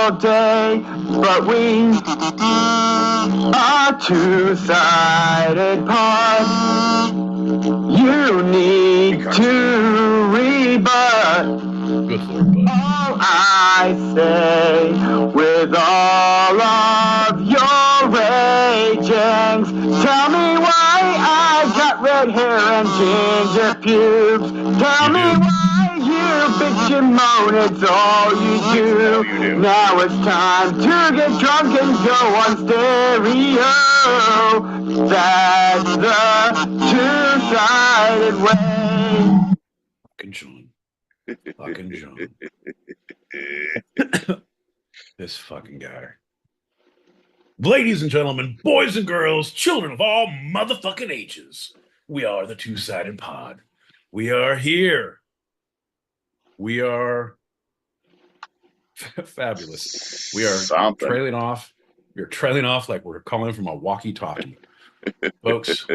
all day, but we are two-sided pod. You need to rebut Good Lord, bud. all I say with all of your ragings. Tell me why I got red hair and ginger pubes. Tell me why you bitch and moan, it's all you do. Now it's time to get drunk and go on stereo. That's the two-sided way. Fucking John. Fucking John. This fucking guy. Ladies and gentlemen, boys and girls, children of all motherfucking ages, we are the Two-Sided Pod. We are here. We are fabulous. We are trailing off. We're trailing off like we're calling from a walkie-talkie. Folks.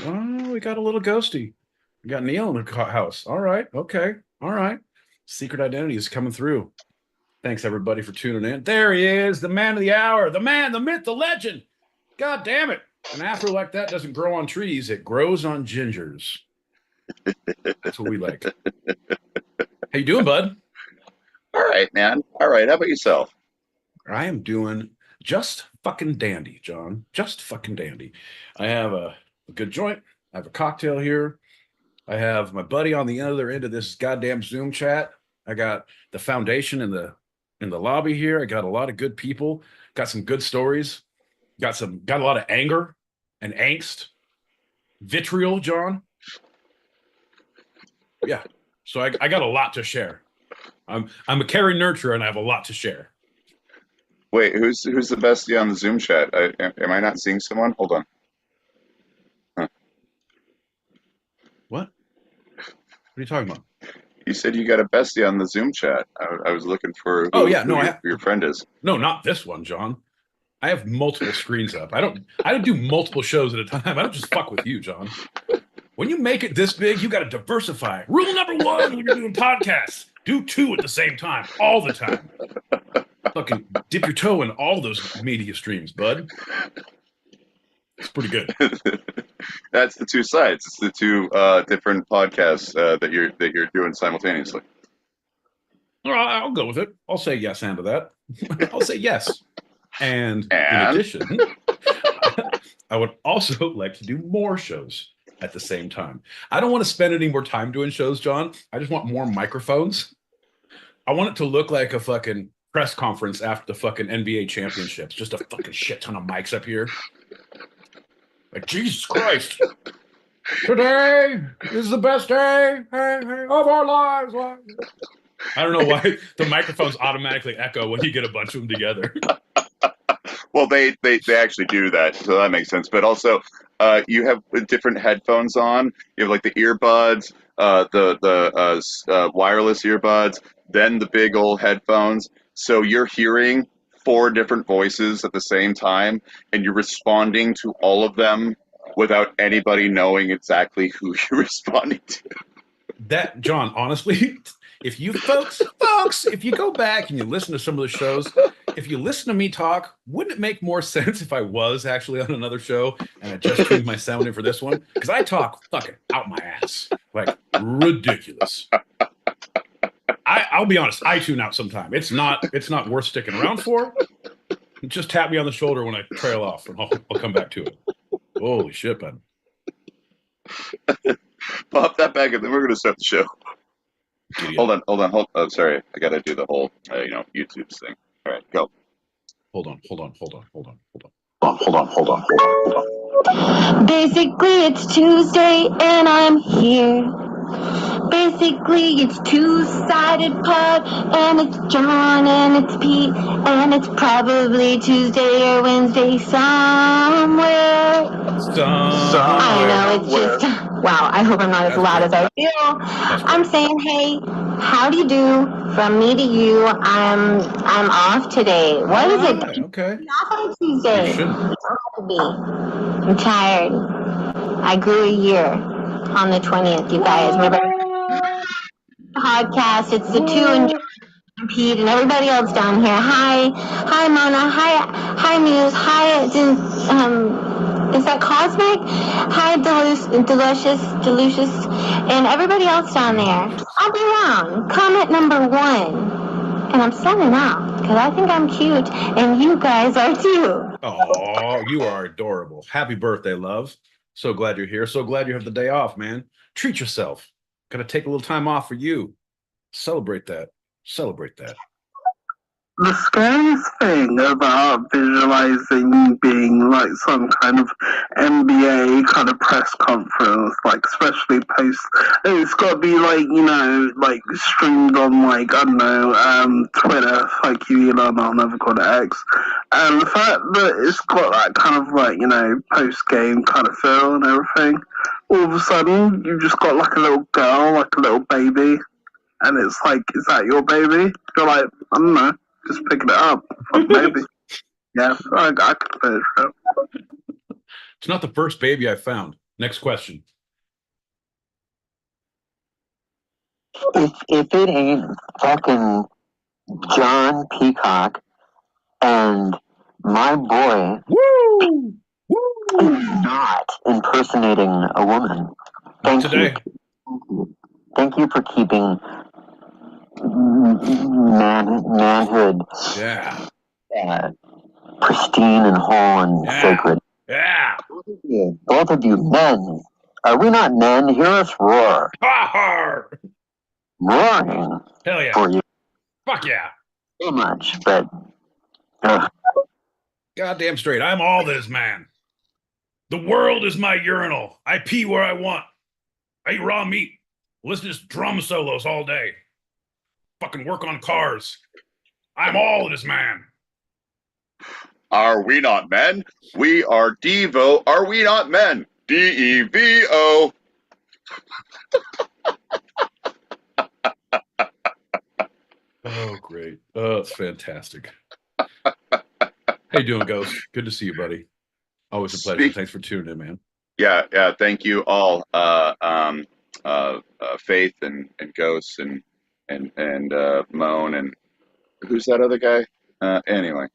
Oh, we got a little ghosty. We got Neil in the house. All right. Okay. All right. Secret identity is coming through. Thanks, everybody, for tuning in. There he is, the man of the hour, the man, the myth, the legend. God damn it. An afro like that doesn't grow on trees. It grows on gingers. That's what we like. How you doing, bud? All right, man. All right. How about yourself? I am doing just fucking dandy, John. Just fucking dandy. I have a good joint. I have a cocktail here. I have my buddy on the other end of this goddamn Zoom chat. I got the foundation in the lobby here. I got a lot of good people. Got some good stories. Got a lot of anger and angst, vitriol, John. Yeah. So I got a lot to share. I'm a caring nurturer, and I have a lot to share. Wait, who's the bestie on the Zoom chat? Am I not seeing someone? Hold on. Huh. What? What are you talking about? You said you got a bestie on the Zoom chat. I was looking for who your friend is. No, not this one, John. I have multiple screens up. I don't do multiple shows at a time. I don't just fuck with you, John. When you make it this big, you got to diversify. Rule number 1 when you're doing podcasts: do 2 at the same time, all the time. Fucking dip your toe in all those media streams, bud. It's pretty good. That's the two sides. It's the two different podcasts that you're doing simultaneously. Well, I'll go with it. I'll say yes and to that. I'll say yes. And in addition, I would also like to do more shows at the same time. I don't want to spend any more time doing shows, John. I just want more microphones. I want it to look like a fucking press conference after the fucking NBA championships. Just a fucking shit ton of mics up here. Like, Jesus Christ. Today is the best day of our lives. I don't know why the microphones automatically echo when you get a bunch of them together. Well, they actually do that, so that makes sense. But also, you have different headphones on. You have like the earbuds, the wireless earbuds, then the big old headphones. So you're hearing 4 different voices at the same time, and you're responding to all of them without anybody knowing exactly who you're responding to. That, John, honestly, if you folks, if you go back and you listen to some of the shows, if you listen to me talk, wouldn't it make more sense if I was actually on another show and I just tuned my sound in for this one? Because I talk fucking out my ass. Like, ridiculous. I'll be honest, I tune out sometime. It's not worth sticking around for. Just tap me on the shoulder when I trail off, and I'll come back to it. Holy shit, man. Pop that back, and then we're going to start the show. Hold on. Oh, sorry. I got to do the whole, YouTube thing. All right, go. Hold on. Basically, it's Tuesday, and I'm here. Basically, it's two-sided pod, and it's John, and it's Pete, and it's probably Tuesday or Wednesday somewhere. I know, it's just, wow, I hope I'm not as loud as I feel. I'm saying, hey, how do you do? From me to you, I'm off today. What is it? Okay. Off on Tuesday. You shouldn't. I have to be. I'm tired. I grew a year on the 20th, you guys. Remember? Podcast. It's the 2 and Pete and everybody else down here. Hi, Mona. Hi, Muse. Hi, is that Cosmic? Hi, Delicious, and everybody else down there. I'll be around. Comment number 1, and I'm signing off because I think I'm cute, and you guys are too. Oh, you are adorable. Happy birthday, love. So glad you're here. So glad you have the day off, man. Treat yourself. Gotta take a little time off for you. Celebrate that. Celebrate that. The scariest thing about visualizing being like some kind of NBA kind of press conference, like especially post, it's got to be like, you know, like streamed on like, I don't know, Twitter, like you, Elon, I'll never call it X. And the fact that it's got that kind of like, you know, post-game kind of feel and everything, all of a sudden you just got like a little girl, like a little baby, and it's like, is that your baby? You're like, I don't know. Just picking it up. Fuck, baby. Yeah, I can finish it. It's not the first baby I found. Next question. If it ain't fucking John Peacock and my boy Woo! is not impersonating a woman. Not today. Thank you for keeping manhood pristine and whole and sacred. Yeah. Both of you men. Are we not men? Hear us roar. Roaring. Hell yeah. For you. Fuck yeah. So much, but goddamn straight. I'm all this, man. The world is my urinal. I pee where I want. I eat raw meat. Listen to drum solos all day. Fucking work on cars. I'm all this, man. Are we not men? We are Devo. Are we not men? DEVO. Oh, great. Oh, it's fantastic. How you doing, Ghost? Good to see you, buddy. Always a pleasure. Thanks for tuning in, man. Yeah. Thank you all, Faith and Ghost and Moan and who's that other guy? Anyway,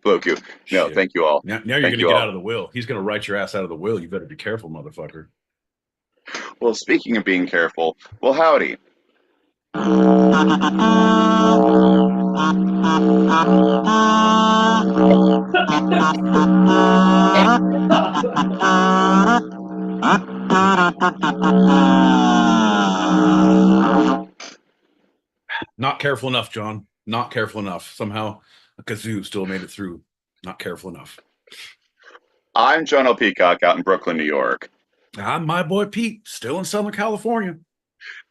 Bloku. No, thank you all. Now you're going to get out of the will. He's going to write your ass out of the will. You better be careful, motherfucker. Well, speaking of being careful, well, howdy. Not careful enough, John. Not careful enough. Somehow a kazoo still made it through. Not careful enough. I'm John L. Peacock out in Brooklyn, New York. I'm my boy Pete, still in Southern California.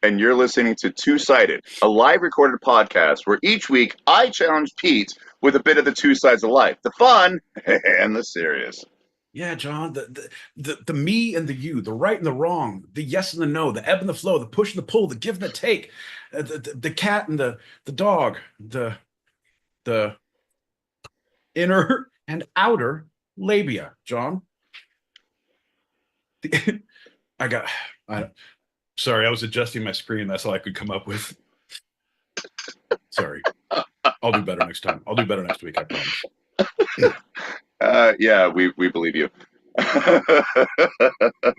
And you're listening to Two-Sided, a live recorded podcast where each week I challenge Pete with a bit of the two sides of life, the fun and the serious. Yeah, John, the me and the you, the right and the wrong, the yes and the no, the ebb and the flow, the push and the pull, the give and the take, the cat and the dog, the inner and outer labia, John. Sorry, I was adjusting my screen. That's all I could come up with. Sorry. I'll do better next time. I'll do better next week, I promise. Yeah, we believe you.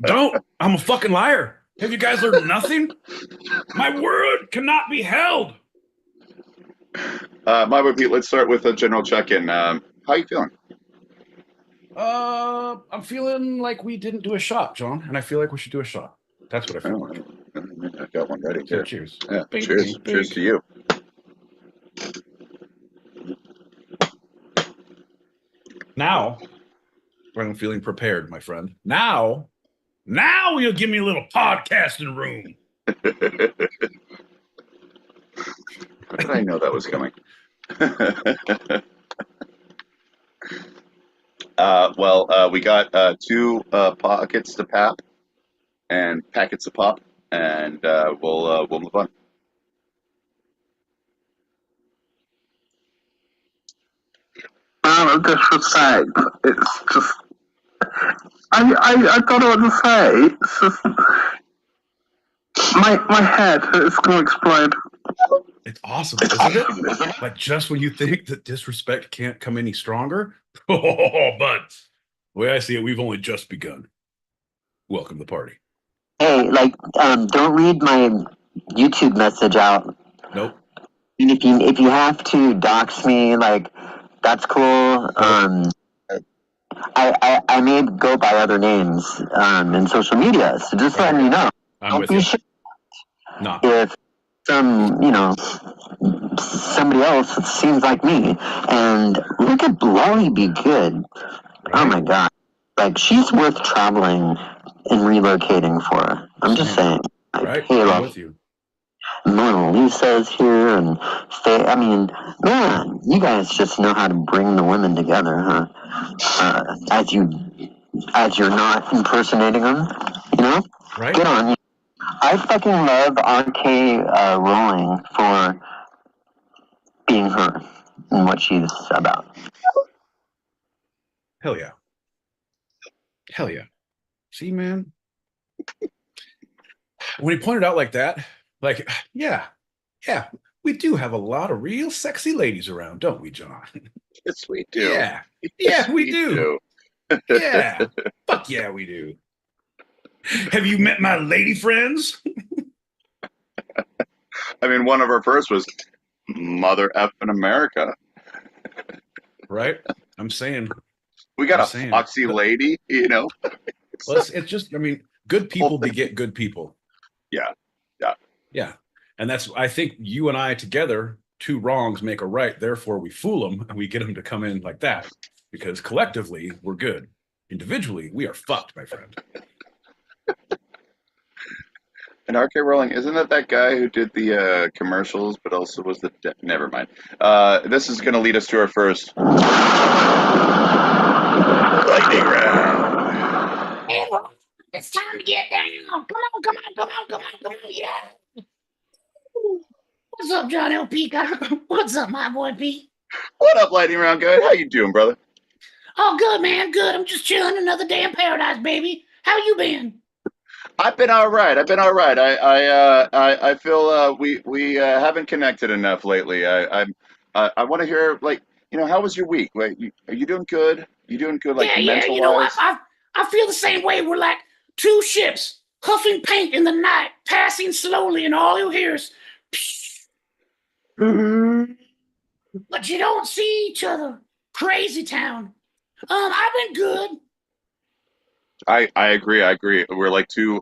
Don't. I'm a fucking liar. Have you guys learned nothing? My word cannot be held. My boy Pete, let's start with a general check-in. How you feeling? I'm feeling like we didn't do a shot, John, and I feel like we should do a shot. That's what I feel like. I've got one ready. Yeah, cheers. Yeah, bing, cheers. Bing, cheers to you. Now, I'm feeling prepared, my friend. Now you'll give me a little podcasting room. How did I know that was coming? We got 2 pockets to pap and packets to pop, and we'll move on. Out of disrespect, it's just I don't know what to say. It's just My head is going to explode. It's awesome, isn't it? Like just when you think that disrespect can't come any stronger, but the way I see it, we've only just begun. Welcome to the party. Hey, don't read my YouTube message out. Nope. And if you have to dox me, that's cool. I may go by other names in social media, so just letting you know. I'm with you. Not if somebody else seems like me, and look at Lolly be good. Right. Oh my god, she's worth traveling and relocating for. I'm just saying. Right, hey, I'm with you. Mona Lisa's here, and man, you guys just know how to bring the women together, huh? As you're not impersonating them, Right. Good on you. I fucking love R.K. Rowling for being her and what she's about. Hell yeah. Hell yeah. See, man? When he pointed out like that, yeah, we do have a lot of real sexy ladies around, don't we, John? Yes, we do. Yeah. Yes, yeah, we do. Yeah. Fuck yeah, we do. Have you met my lady friends? I mean, one of our first was Mother Effing America. Right? I'm saying. We got a foxy lady, Well, it's just, good people beget good people. Yeah. And that's, I think you and I together, two wrongs make a right. Therefore, we fool them and we get them to come in like that. Because collectively, we're good. Individually, we are fucked, my friend. And R.K. Rowling, isn't that guy who did the commercials, but also was the... Never mind. This is going to lead us to our first lightning round. Hey, it's time to get down. Come on, yeah. What's up, John L. Peacock? What's up, my boy Pete? What up, lightning round guy? How you doing, brother? Oh, good, man, good. I'm just chilling another day in paradise, baby. How you been? I've been all right. I feel we haven't connected enough lately. I want to hear how was your week? Are you doing good? You doing good mental wise? I feel the same way. We're like two ships huffing paint in the night, passing slowly, and all you hear is but you don't see each other. Crazy town. I've been good. I agree. We're like two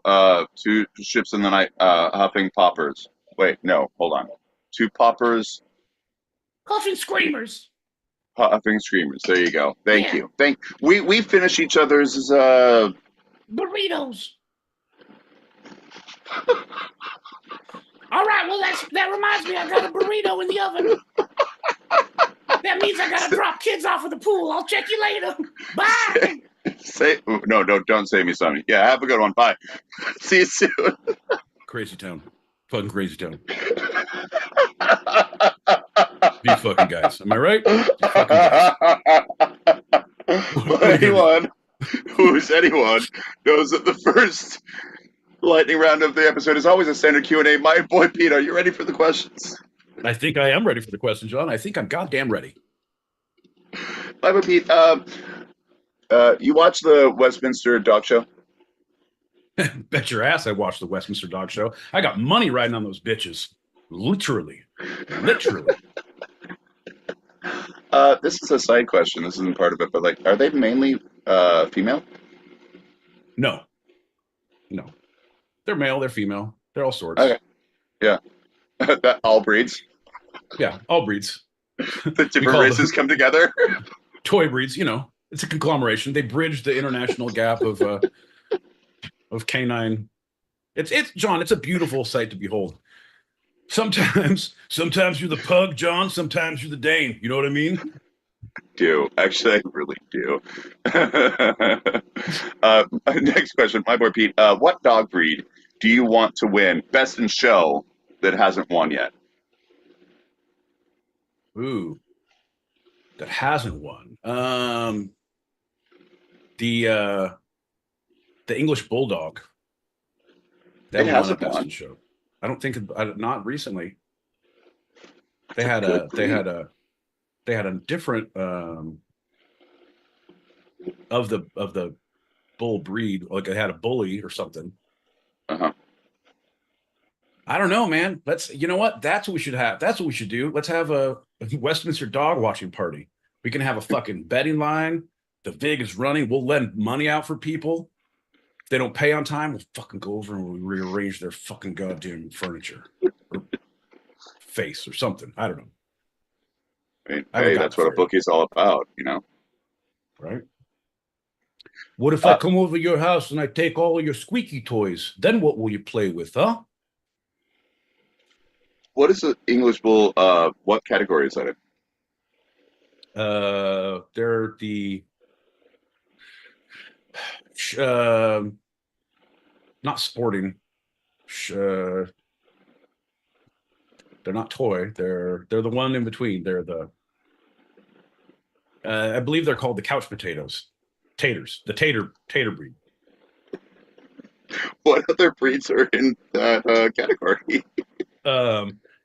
ships in the night huffing poppers. Wait, no, hold on. Two poppers Huffing screamers. huffing screamers. There you go. Thank you. We finish each other's burritos. All right, well that reminds me, I got a burrito in the oven. That means I gotta drop kids off at the pool. I'll check you later. Bye. Don't say me something. Yeah, have a good one. Bye. See you soon. Crazy town. Fucking crazy town. These fucking guys. Am I right? These fucking guys. Anyone knows that the first lightning round of the episode is always a standard Q&A. My boy Pete, are you ready for the questions? I think I am ready for the question, John. I think I'm goddamn ready. My boy Pete, you watch the Westminster Dog Show? Bet your ass I watched the Westminster Dog Show. I got money riding on those bitches. Literally. This is a side question. This isn't part of it, but are they mainly female? No. They're male, they're female. They're all sorts. Okay. Yeah. All breeds? Yeah, all breeds. The different races come together? Toy breeds, it's a conglomeration. They bridge the international gap of canine. It's John, it's a beautiful sight to behold. Sometimes you're the pug, John. Sometimes you're the Dane. You know what I mean? Actually, I really do. Next question, my boy Pete. What dog breed do you want to win Best in Show that hasn't won yet? Ooh, that hasn't won. The English Bulldog. That hasn't won a Best won. in Show. I don't think not recently. They had a different of the bull breed, like it had a bully or something. Uh-huh. I don't know, man. You know what? That's what we should have. That's what we should do. Let's have a Westminster dog watching party. We can have a fucking betting line. The VIG is running. We'll lend money out for people. If they don't pay on time, we'll fucking go over and we'll rearrange their fucking goddamn furniture or face or something. I don't know. I mean, hey, that's what a bookie's all about, Right? What if I come over to your house and I take all of your squeaky toys? Then what will you play with, huh? What is an English bull? What category is that in? They're the not sporting. They're not toy. They're the one in between. They're the I believe they're called the couch potatoes. Taters. The tater breed. What other breeds are in that category?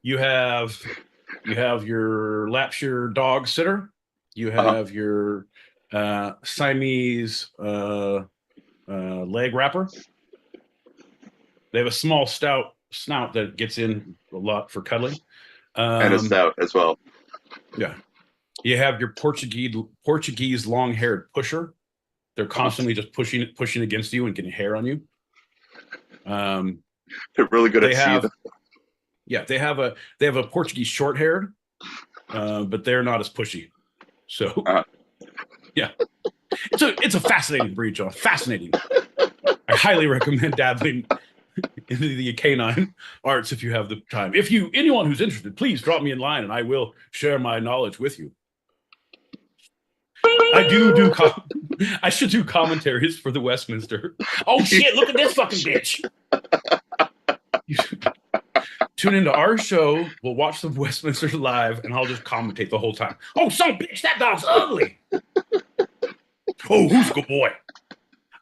You have your Lapshire dog sitter. You have your Siamese leg wrapper. They have a small stout snout that gets in a lot for cuddling. And a stout as well. Yeah. You have your Portuguese long-haired pusher. They're constantly just pushing against you and getting hair on you. They're really good at seething. Yeah, they have a Portuguese short-haired, but they're not as pushy. So, yeah, it's a fascinating breed, John. Fascinating. I highly recommend dabbling into the canine arts if you have the time. Anyone who's interested, please drop me in line and I will share my knowledge with you. I should do commentaries for the Westminster. Oh shit, look at this fucking bitch. Tune into our show, we'll watch the Westminster live, and I'll just commentate the whole time. Oh, son of a bitch, that dog's ugly. Oh, who's a good boy?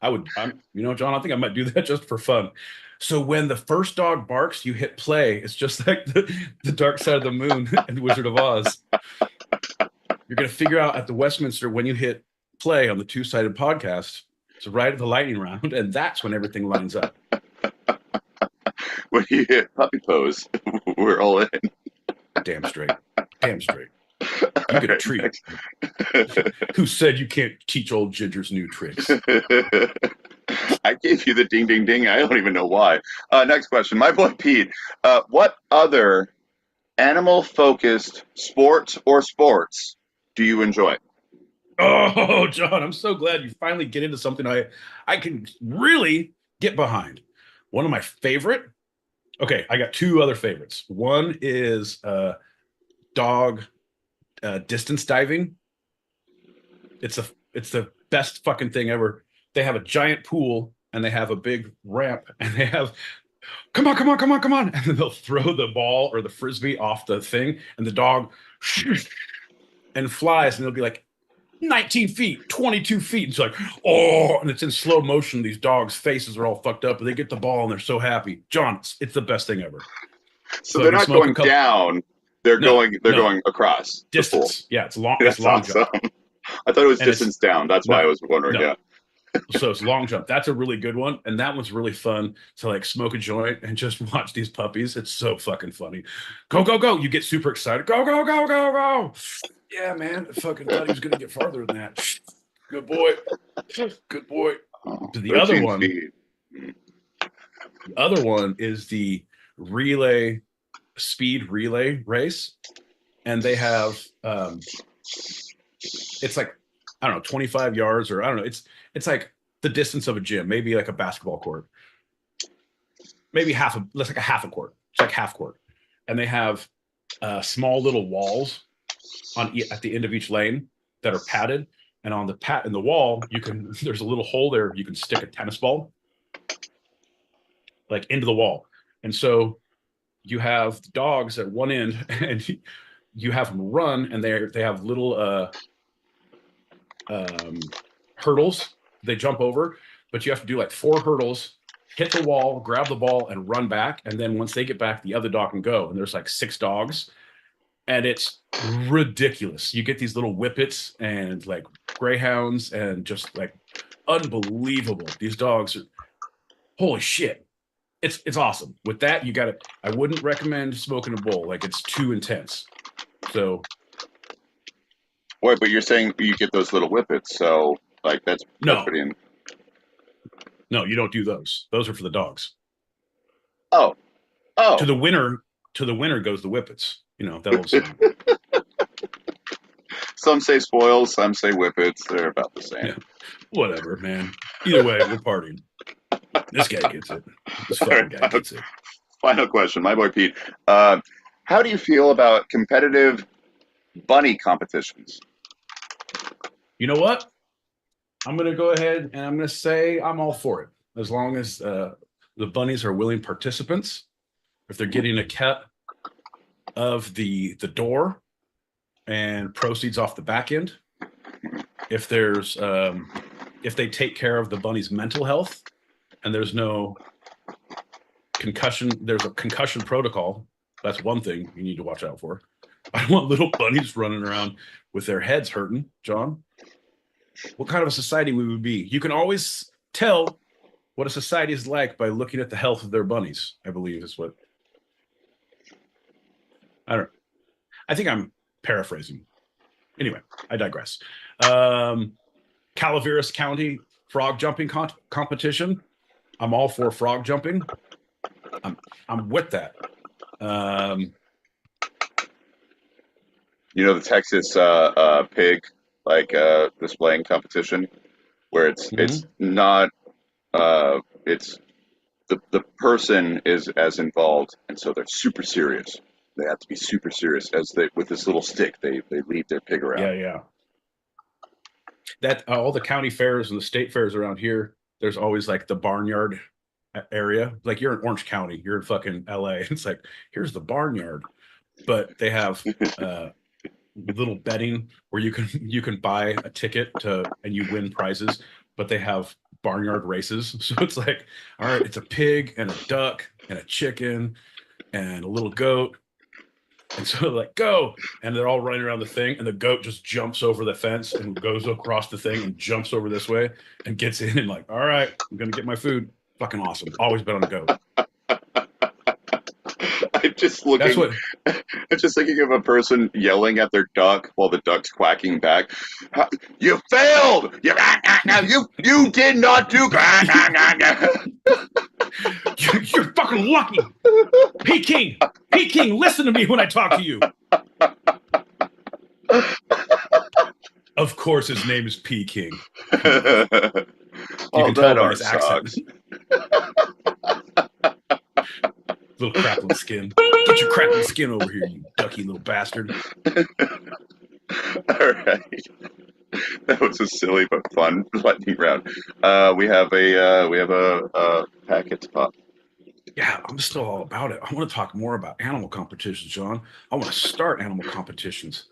John, I think I might do that just for fun. So when the first dog barks, you hit play. It's just like the Dark Side of the Moon and Wizard of Oz. You're going to figure out at the Westminster when you hit play on the two-sided podcast, it's right at the lightning round, and that's when everything lines up. When you hit puppy pose, we're all in. Damn straight. Damn straight. You get a treat. Who said you can't teach old Gingers new tricks? I gave you the ding, ding, ding. I don't even know why. Next question. My boy Pete, what other animal-focused sports do you enjoy? Oh, John, I'm so glad you finally get into something I can really get behind. One of my favorite. Okay, I got two other favorites. One is dog distance diving. It's the best fucking thing ever. They have a giant pool and they have a big ramp and they have come on, and then they'll throw the ball or the frisbee off the thing and the dog and flies and they'll be like 19 feet, 22 feet. It's like, oh, and it's in slow motion. These dogs' faces are all fucked up, but they get the ball and they're so happy. John, it's the best thing ever. So they're not going down; they're going across distance. Yeah, it's long. That's it's long awesome. jump. I thought it was distance down. That's why I was wondering. Yeah. So it's long jump. That's a really good one, and that one's really fun to like smoke a joint and just watch these puppies. It's so fucking funny. Go, go, go! You get super excited. Go, go, go, go, go! Yeah, man. I fucking thought he was gonna get farther than that. Good boy. Good boy. The other one is the speed relay race, and they have it's like I don't know 25 yards or I don't know. It's like the distance of a gym, maybe like a basketball court, maybe let's like a half a court. It's like half court, and they have small little walls at the end of each lane that are padded, and on in the wall there's a little hole there you can stick a tennis ball like into the wall, and so you have dogs at one end and you have them run and they have little hurdles they jump over, but you have to do like 4 hurdles hit the wall, grab the ball, and run back. And then once they get back, the other dog can go. And there's like 6 dogs. And it's ridiculous. You get these little whippets and like greyhounds and just like unbelievable. These dogs are holy shit. It's awesome. With that, you got it. I wouldn't recommend smoking a bowl. Like it's too intense. So Wait, but you're saying you get those little whippets, so like that's pretty. No, you don't do those. Those are for the dogs. Oh. To the winner goes the whippets. You know, that old saying. Some say spoils, some say whippets. They're about the same. Yeah. Whatever, man. Either way, we're partying. This guy gets it. This fucking guy gets it. Final question, my boy Pete. How do you feel about competitive bunny competitions? You know what? I'm going to go ahead and I'm going to say I'm all for it. As long as the bunnies are willing participants. If they're getting a cut of the door and proceeds off the back end. If there's if they take care of the bunny's mental health and there's no concussion, there's a concussion protocol. That's one thing you need to watch out for. I don't want little bunnies running around with their heads hurting, John. What kind of a society we would be? You can always tell what a society is like by looking at the health of their bunnies, I believe is what. I think I'm paraphrasing. Anyway, I digress. Calaveras County frog jumping competition. I'm all for frog jumping. I'm with that. You know the Texas pig displaying competition, where it's not it's the person is as involved, and so they're super serious. They have to be super serious as they with this little stick they lead their pig around. Yeah. That all the county fairs and the state fairs around here, there's always like the barnyard area. Like you're in Orange County, you're in fucking LA. It's like here's the barnyard, but they have little betting where you can buy a ticket and you win prizes. But they have barnyard races, so it's like all right, it's a pig and a duck and a chicken and a little goat. And so like, go. And they're all running around the thing. And the goat just jumps over the fence and goes across the thing and jumps over this way and gets in and like, all right, I'm going to get my food. Fucking awesome. Always bet on the goat. I'm just thinking of a person yelling at their duck while the duck's quacking back. You failed! You did not do You're fucking lucky. Peking, listen to me when I talk to you. Of course, his name is Peking. You can tell by his accent. Little crackling skin. Get your crackling skin over here, you ducky little bastard. All right. That was a silly but fun lightning round. We have a packet to pop. Yeah, I'm still all about it. I want to talk more about animal competitions, John. I want to start animal competitions.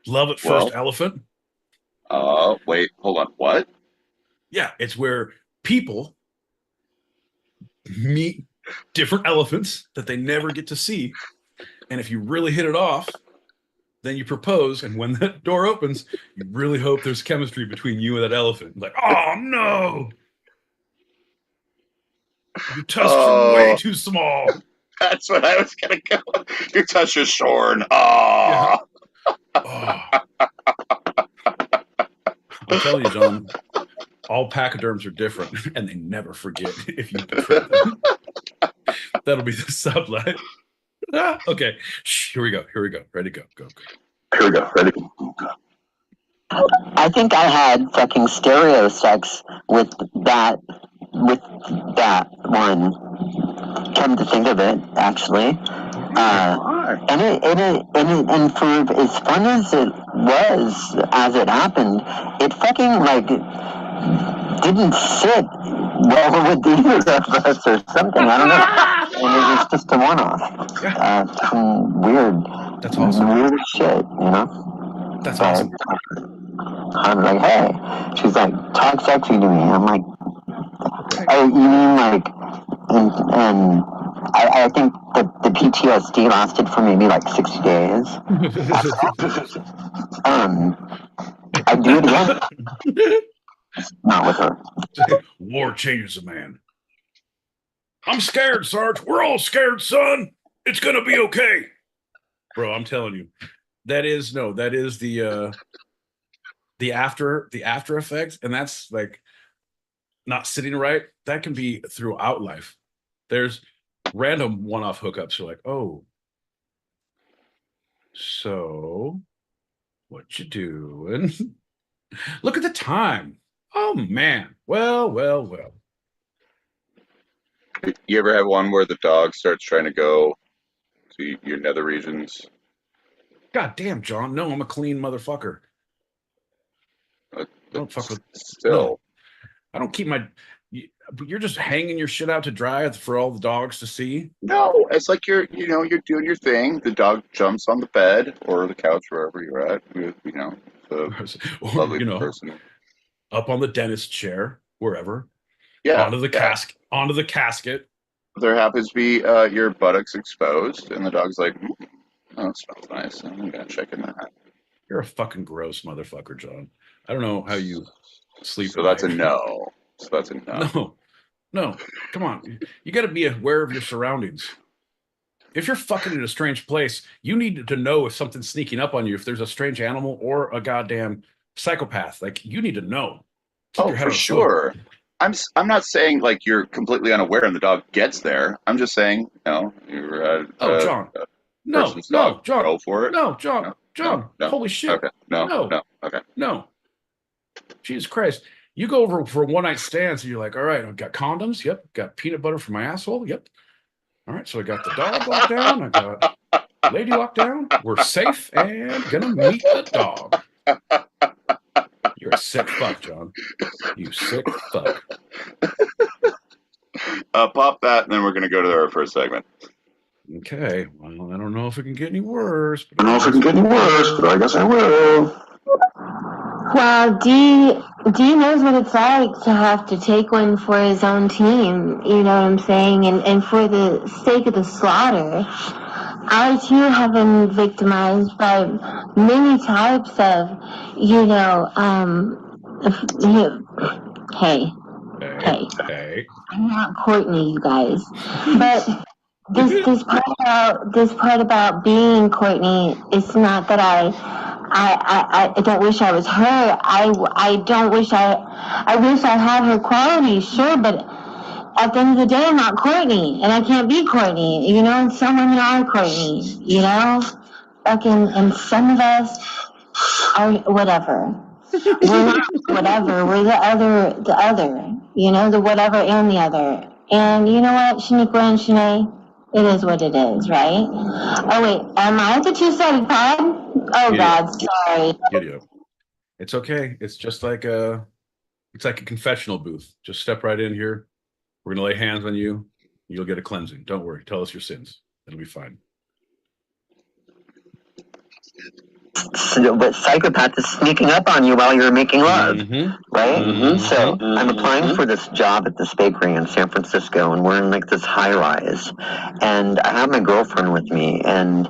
Love at First Elephant. Wait, hold on. What? Yeah, it's where people meet different elephants that they never get to see. And if you really hit it off, then you propose. And when that door opens, you really hope there's chemistry between you and that elephant. Like, oh, no. Your tusks are way too small. That's what I was going to go. Your tusks are shorn. Oh. Yeah. I'm telling you, John, all pachyderms are different, and they never forget if you betray them. That'll be the subline. Okay, here we go. Ready to go. Here we go. Ready to go. I think I had fucking stereo sex with that one. Come to think of it, actually. And for as fun as it was as it happened, it fucking didn't sit well with either of us or something. I don't know. And it was just a one-off. Some weird, that's awesome. Weird shit, you know. That's awesome. I'm like, hey. She's like, talk sexy to me. I'm like, You mean like, and I think the PTSD lasted for maybe like 60 days. I'd do it again. Not with her. War changes a man. I'm scared, Sarge. We're all scared, son. It's gonna be okay. Bro, I'm telling you. That is the after effects, and that's like not sitting right. That can be throughout life. There's random one-off hookups. You're like, oh, so what you doing? Look at the time. Oh man. Well. You ever have one where the dog starts trying to go to your nether regions? God damn, John. No, I'm a clean motherfucker. I don't fuck with. Still. No, I don't keep my. You're just hanging your shit out to dry for all the dogs to see. No, it's like you're doing your thing. The dog jumps on the bed or the couch, wherever you're at. The lovely person up on the dentist chair, wherever. Yeah. Onto the casket. There happens to be your buttocks exposed, and the dog's like, "Oh, it smells nice. I'm gonna check in that." You're a fucking gross motherfucker, John. I don't know how you sleep. So that's a no. So that's a no. No. Come on. You got to be aware of your surroundings. If you're fucking in a strange place, you need to know if something's sneaking up on you. If there's a strange animal or a goddamn psychopath, like you need to know. Oh, for sure. I'm not saying like you're completely unaware and the dog gets there. I'm just saying, you're at John. No, John. Go for it. No, John. John. No. Holy shit. Okay. No. Okay. No. Jesus Christ. You go over for one night stands and you're like, all right, I've got condoms. Yep. Got peanut butter for my asshole. Yep. All right. So I got the dog locked down. I got lady locked down. We're safe and gonna meet the dog. You're a sick fuck, John. You sick fuck. Pop that, and then we're going to go to our first segment. Okay. Well, I don't know if it can get any worse. But I guess I will. Well, D knows what it's like to have to take one for his own team. You know what I'm saying? And for the sake of the slaughter, I too have been victimized by many types of, Hey. I'm not Courtney, you guys. But this part about being Courtney, it's not that I don't wish I was her. I don't wish I wish I had her qualities, sure, but at the end of the day, I'm not Courtney, and I can't be Courtney, and some women are Courtney, and some of us are whatever. We're not whatever, we're the other, the whatever and the other. And you know what, Shaniqua and Shanae? It is what it is, right? Oh, wait, am I the two-sided pod? Oh, God, sorry. Giddy-up. It's okay. It's just like a confessional booth. Just step right in here. We're going to lay hands on you. You'll get a cleansing. Don't worry. Tell us your sins. It'll be fine. But psychopath is sneaking up on you while you're making love, right? So I'm applying for this job at this bakery in San Francisco, and we're in like this high rise, and I have my girlfriend with me, and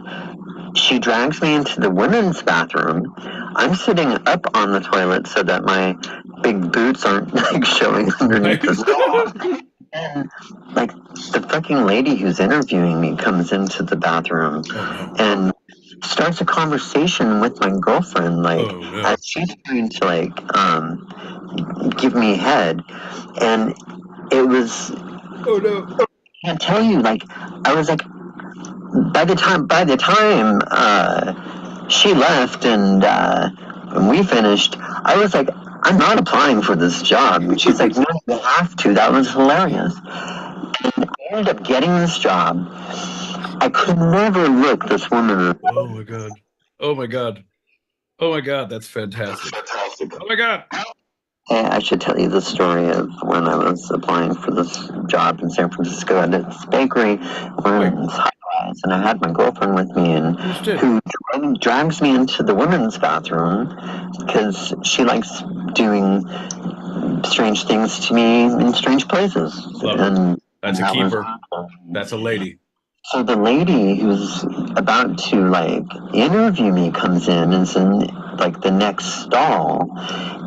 she drags me into the women's bathroom. I'm sitting up on the toilet so that my big boots aren't like showing underneath the stall. And like the fucking lady who's interviewing me comes into the bathroom and starts a conversation with my girlfriend, as she's trying to give me head, and it was. I can't tell you. I was like, by the time she left and we finished, I was like, I'm not applying for this job. And she's like, no, you have to. That was hilarious. And I ended up getting this job. I could never look this woman. Oh my god! Oh my god! Oh my god! That's fantastic! Oh my god! I should tell you the story of when I was applying for this job in San Francisco at this bakery. We're in this high rise, and I had my girlfriend with me, and who drags me into the women's bathroom because she likes doing strange things to me in strange places. Love and it. That's a that was- keeper. That's a lady. So the lady who's about to like interview me comes in and is in like the next stall,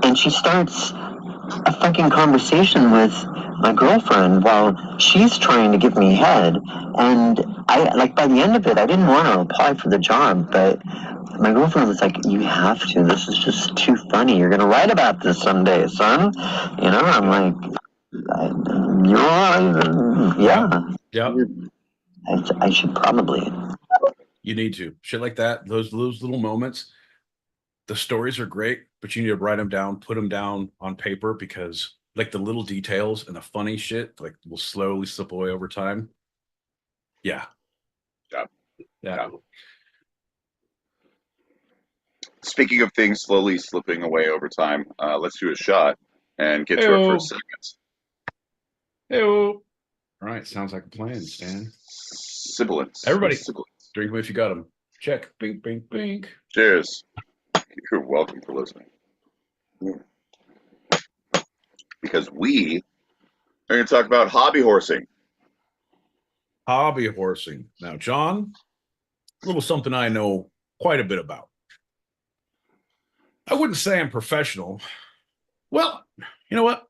and she starts a fucking conversation with my girlfriend while she's trying to give me head. And I like by the end of it, I didn't want to apply for the job, but my girlfriend was like, "You have to. This is just too funny. You're gonna write about this someday, son." You know, I'm like, "You're right. Yeah. Yeah. I should probably." You need to. Shit like that. Those little moments. The stories are great, but you need to write them down, put them down on paper, because like the little details and the funny shit like will slowly slip away over time. Yeah. Yeah. Speaking of things slowly slipping away over time, let's do a shot and get to our first segment. All right. Sounds like a plan, Stan. Sibilance. Everybody, Sibilance. drink them if you got them. Check. Bink, bink, bink. Cheers. You're welcome for listening. Because we are going to talk about hobby horsing. Hobby horsing. Now, John, a little something I know quite a bit about. I wouldn't say I'm professional. Well, you know what?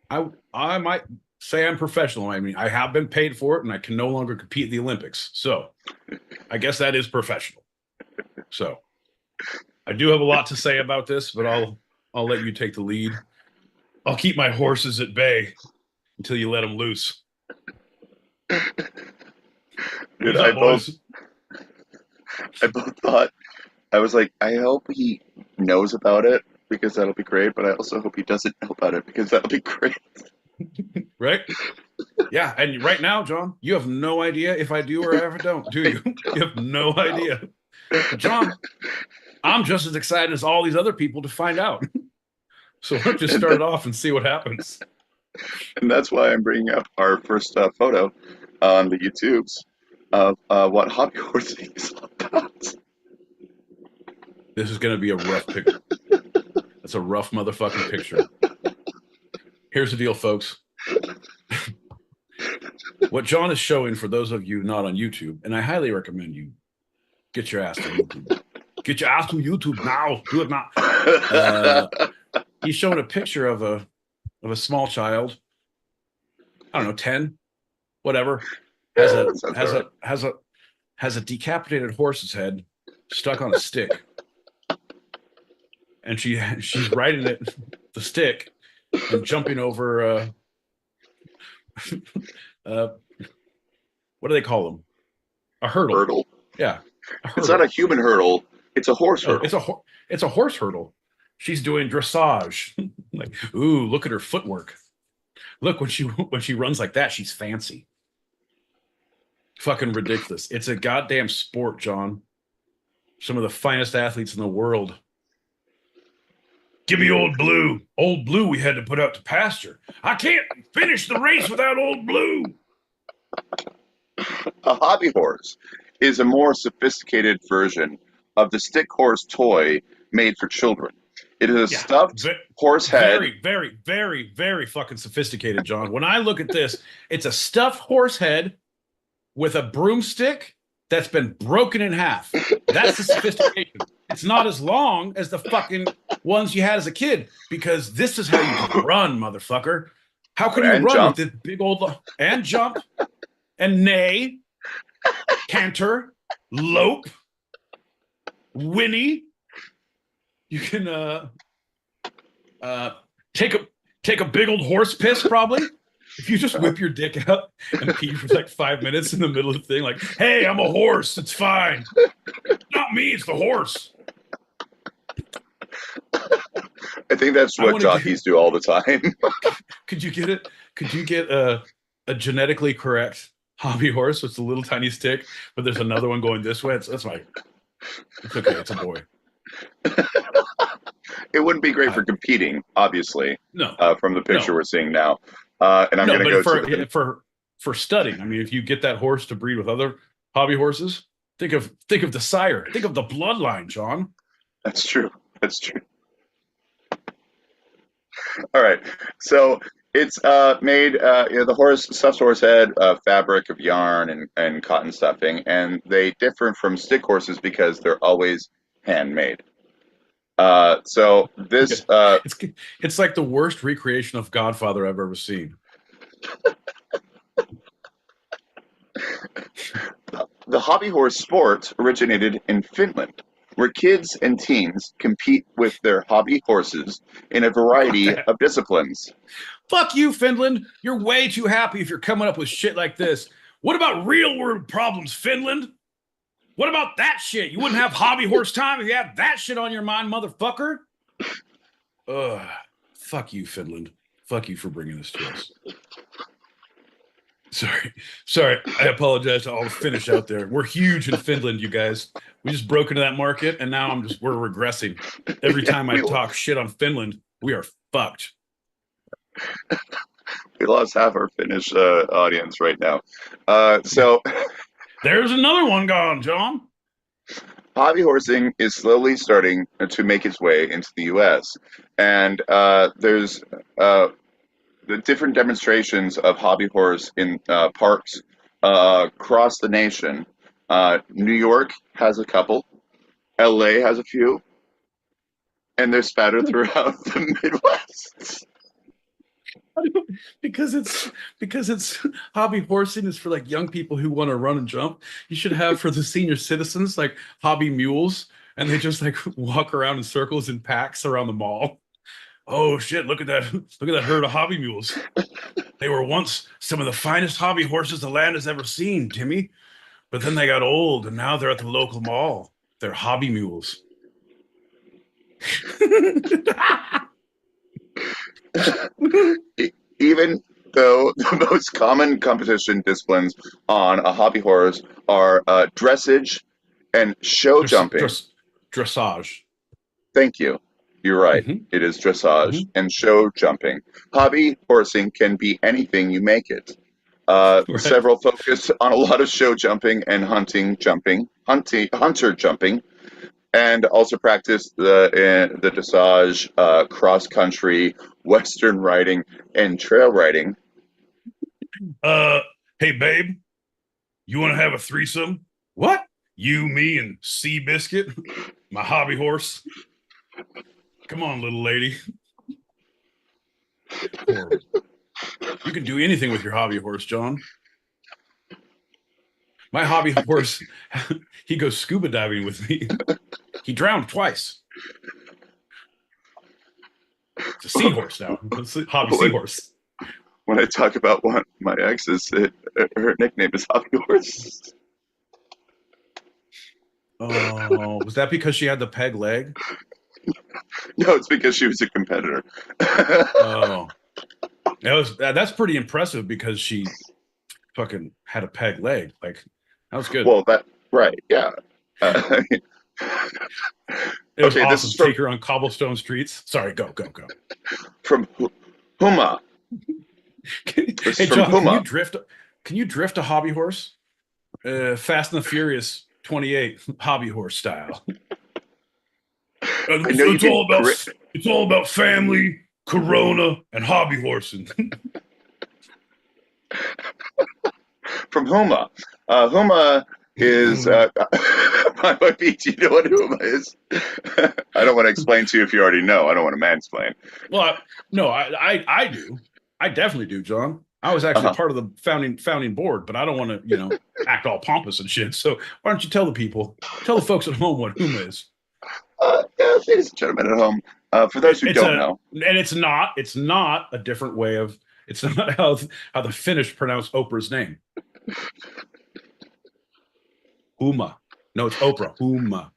I might say I'm professional. I mean, I have been paid for it, and I can no longer compete in the Olympics. So I guess that is professional. So I do have a lot to say about this, but I'll let you take the lead. I'll keep my horses at bay until you let them loose. Dude, I both thought, I was like, I hope he knows about it because that'll be great, but I also hope he doesn't know about it because that'll be great. Right? Yeah, and right now, John, you have no idea if I do or if I don't, do you? You have no idea. But John, I'm just as excited as all these other people to find out. So let's just start it off and see what happens. And that's why I'm bringing up our first photo on the YouTubes of what hobby horsing is all about. This is going to be a rough picture. That's a rough motherfucking picture. Here's the deal, folks. What John is showing, for those of you not on YouTube, and I highly recommend you get your ass to YouTube. Get your ass to YouTube now. Do it now. He's showing a picture of a small child. I don't know, 10, whatever. Has a decapitated horse's head stuck on a stick, and she's riding it, the stick, and jumping over. What do they call them? A hurdle. Hurdle. Yeah. It's not a human hurdle. It's a horse hurdle. It's a horse hurdle. She's doing dressage. Like, ooh, look at her footwork. Look, when she runs like that, she's fancy. Fucking ridiculous. It's a goddamn sport, John. Some of the finest athletes in the world. Give me Old Blue. Old Blue we had to put out to pasture. I can't finish the race without Old Blue. A hobby horse is a more sophisticated version of the stick horse toy made for children. It is a stuffed horse head. Very, very, very, very fucking sophisticated, John. When I look at this, it's a stuffed horse head with a broomstick that's been broken in half. That's the sophistication. It's not as long as the fucking ones you had as a kid, because this is how you can run, motherfucker. How can you run jump. with this big old and jump and neigh, canter, lope, whinny? You can take a big old horse piss, probably. If you just whip your dick out and pee for like 5 minutes in the middle of the thing, like, hey, I'm a horse, it's fine. Not me, it's the horse. I think that's what jockeys do all the time. Could you get it? Could you get a genetically correct hobby horse with a little tiny stick, but there's another one going this way? It's okay, it's a boy. It wouldn't be great for competing, obviously. No. From the picture we're seeing now. And I'm going to go for studying. I mean, if you get that horse to breed with other hobby horses, think of the sire, think of the bloodline, John. That's true. That's true. All right. So it's made, the stuffed horse head, fabric of yarn and cotton stuffing, and they differ from stick horses because they're always handmade. So this, It's like the worst recreation of Godfather I've ever seen. the hobby horse sport originated in Finland, where kids and teens compete with their hobby horses in a variety of disciplines. Fuck you, Finland. You're way too happy if you're coming up with shit like this. What about real world problems, Finland? What about that shit? You wouldn't have hobby horse time if you had that shit on your mind, motherfucker. Ugh. Fuck you, Finland. Fuck you for bringing this to us. Sorry. I apologize to all the Finnish out there. We're huge in Finland, you guys. We just broke into that market, and now we're regressing. Every time I talk shit on Finland, we are fucked. We lost half our Finnish audience right now. So there's another one gone, John. Hobby horsing is slowly starting to make its way into the U.S. And there's the different demonstrations of hobby horse in parks across the nation. New York has a couple. L.A. has a few. And they're spattered throughout the Midwest. Because it's hobby horsing is for like young people who want to run and jump. You should have for the senior citizens like hobby mules, and they just like walk around in circles in packs around the mall. Oh shit, look at that herd of hobby mules. They were once some of the finest hobby horses the land has ever seen, Timmy. But then they got old and now they're at the local mall. They're hobby mules. Even though the most common competition disciplines on a hobby horse are dressage and show jumping. Dressage. Thank you. You're right. Mm-hmm. It is dressage and show jumping. Hobby horsing can be anything you make it. Right. Several focus on a lot of show jumping and hunter jumping, and also practice the dressage, cross country, western riding, and trail riding. Hey babe, you want to have a threesome? What? You, me, and Seabiscuit, my hobby horse. Come on, little lady. You can do anything with your hobby horse, John. My hobby horse, he goes scuba diving with me. He drowned twice. It's a seahorse now. It's a hobby seahorse. When I talk about one of my exes, her nickname is Hobby Horse. Oh, was that because she had the peg leg? No, it's because she was a competitor. Oh, that's pretty impressive because she fucking had a peg leg. Like, that was good. Well, right, yeah. It was awesome to take her on cobblestone streets. Sorry, go. From Huma. Hey, John, can you drift a hobby horse? Fast and the Furious 28 hobby horse style. It's all about family, Corona, and hobby horsing. From Huma. Huma is by Pete. Do you know what Huma is? I don't want to explain to you if you already know. I don't want to mansplain. Well, no, I do. I definitely do, John. I was actually part of the founding board, but I don't want to, act all pompous and shit. So why don't you tell the folks at home what Huma is? Ladies and gentlemen at home, for those who don't know, and it's not a different way of. It's not how the Finnish pronounce Oprah's name. Huma. No, it's Oprah. Huma.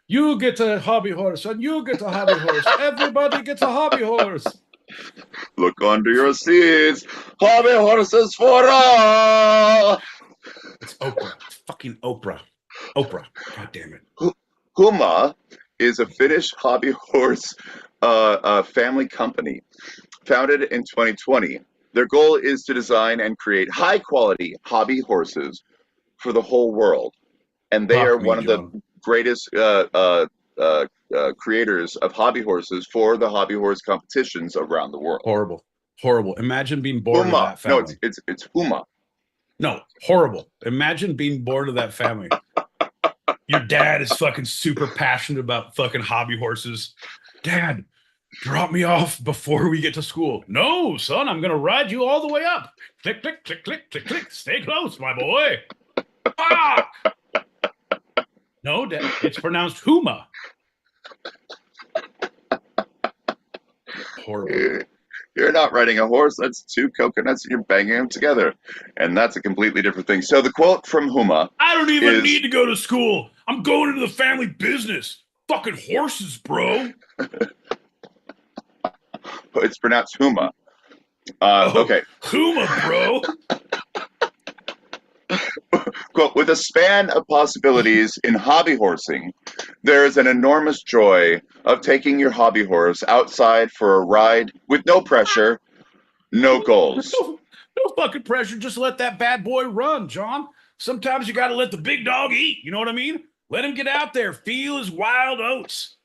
You get a hobby horse, and you get a hobby horse. Everybody gets a hobby horse. Look under your seats. Hobby horses for all. It's Oprah. It's fucking Oprah. Oprah. God damn it. Huma is a Finnish hobby horse family company founded in 2020. Their goal is to design and create high-quality hobby horses for the whole world. And they are one of the greatest creators of hobby horses for the hobby horse competitions around the world. Horrible. Imagine being born to that No, family. it's Huma. No, horrible. Imagine being born to that family. Your dad is fucking super passionate about fucking hobby horses. Dad, drop me off before we get to school. No, son, I'm going to ride you all the way up. Click, click, click, click, click, click. Stay close, my boy. Ah! No, Dad, it's pronounced Huma. Horrible. You're not riding a horse. That's two coconuts and you're banging them together. And that's a completely different thing. So the quote from Huma I don't even need to go to school. I'm going into the family business. Fucking horses, bro. It's pronounced Huma. Okay. Huma, bro. Quote, with a span of possibilities in hobby horsing, there is an enormous joy of taking your hobby horse outside for a ride with no pressure, no goals. No fucking pressure. Just let that bad boy run, John. Sometimes you got to let the big dog eat. You know what I mean? Let him get out there. Feel his wild oats.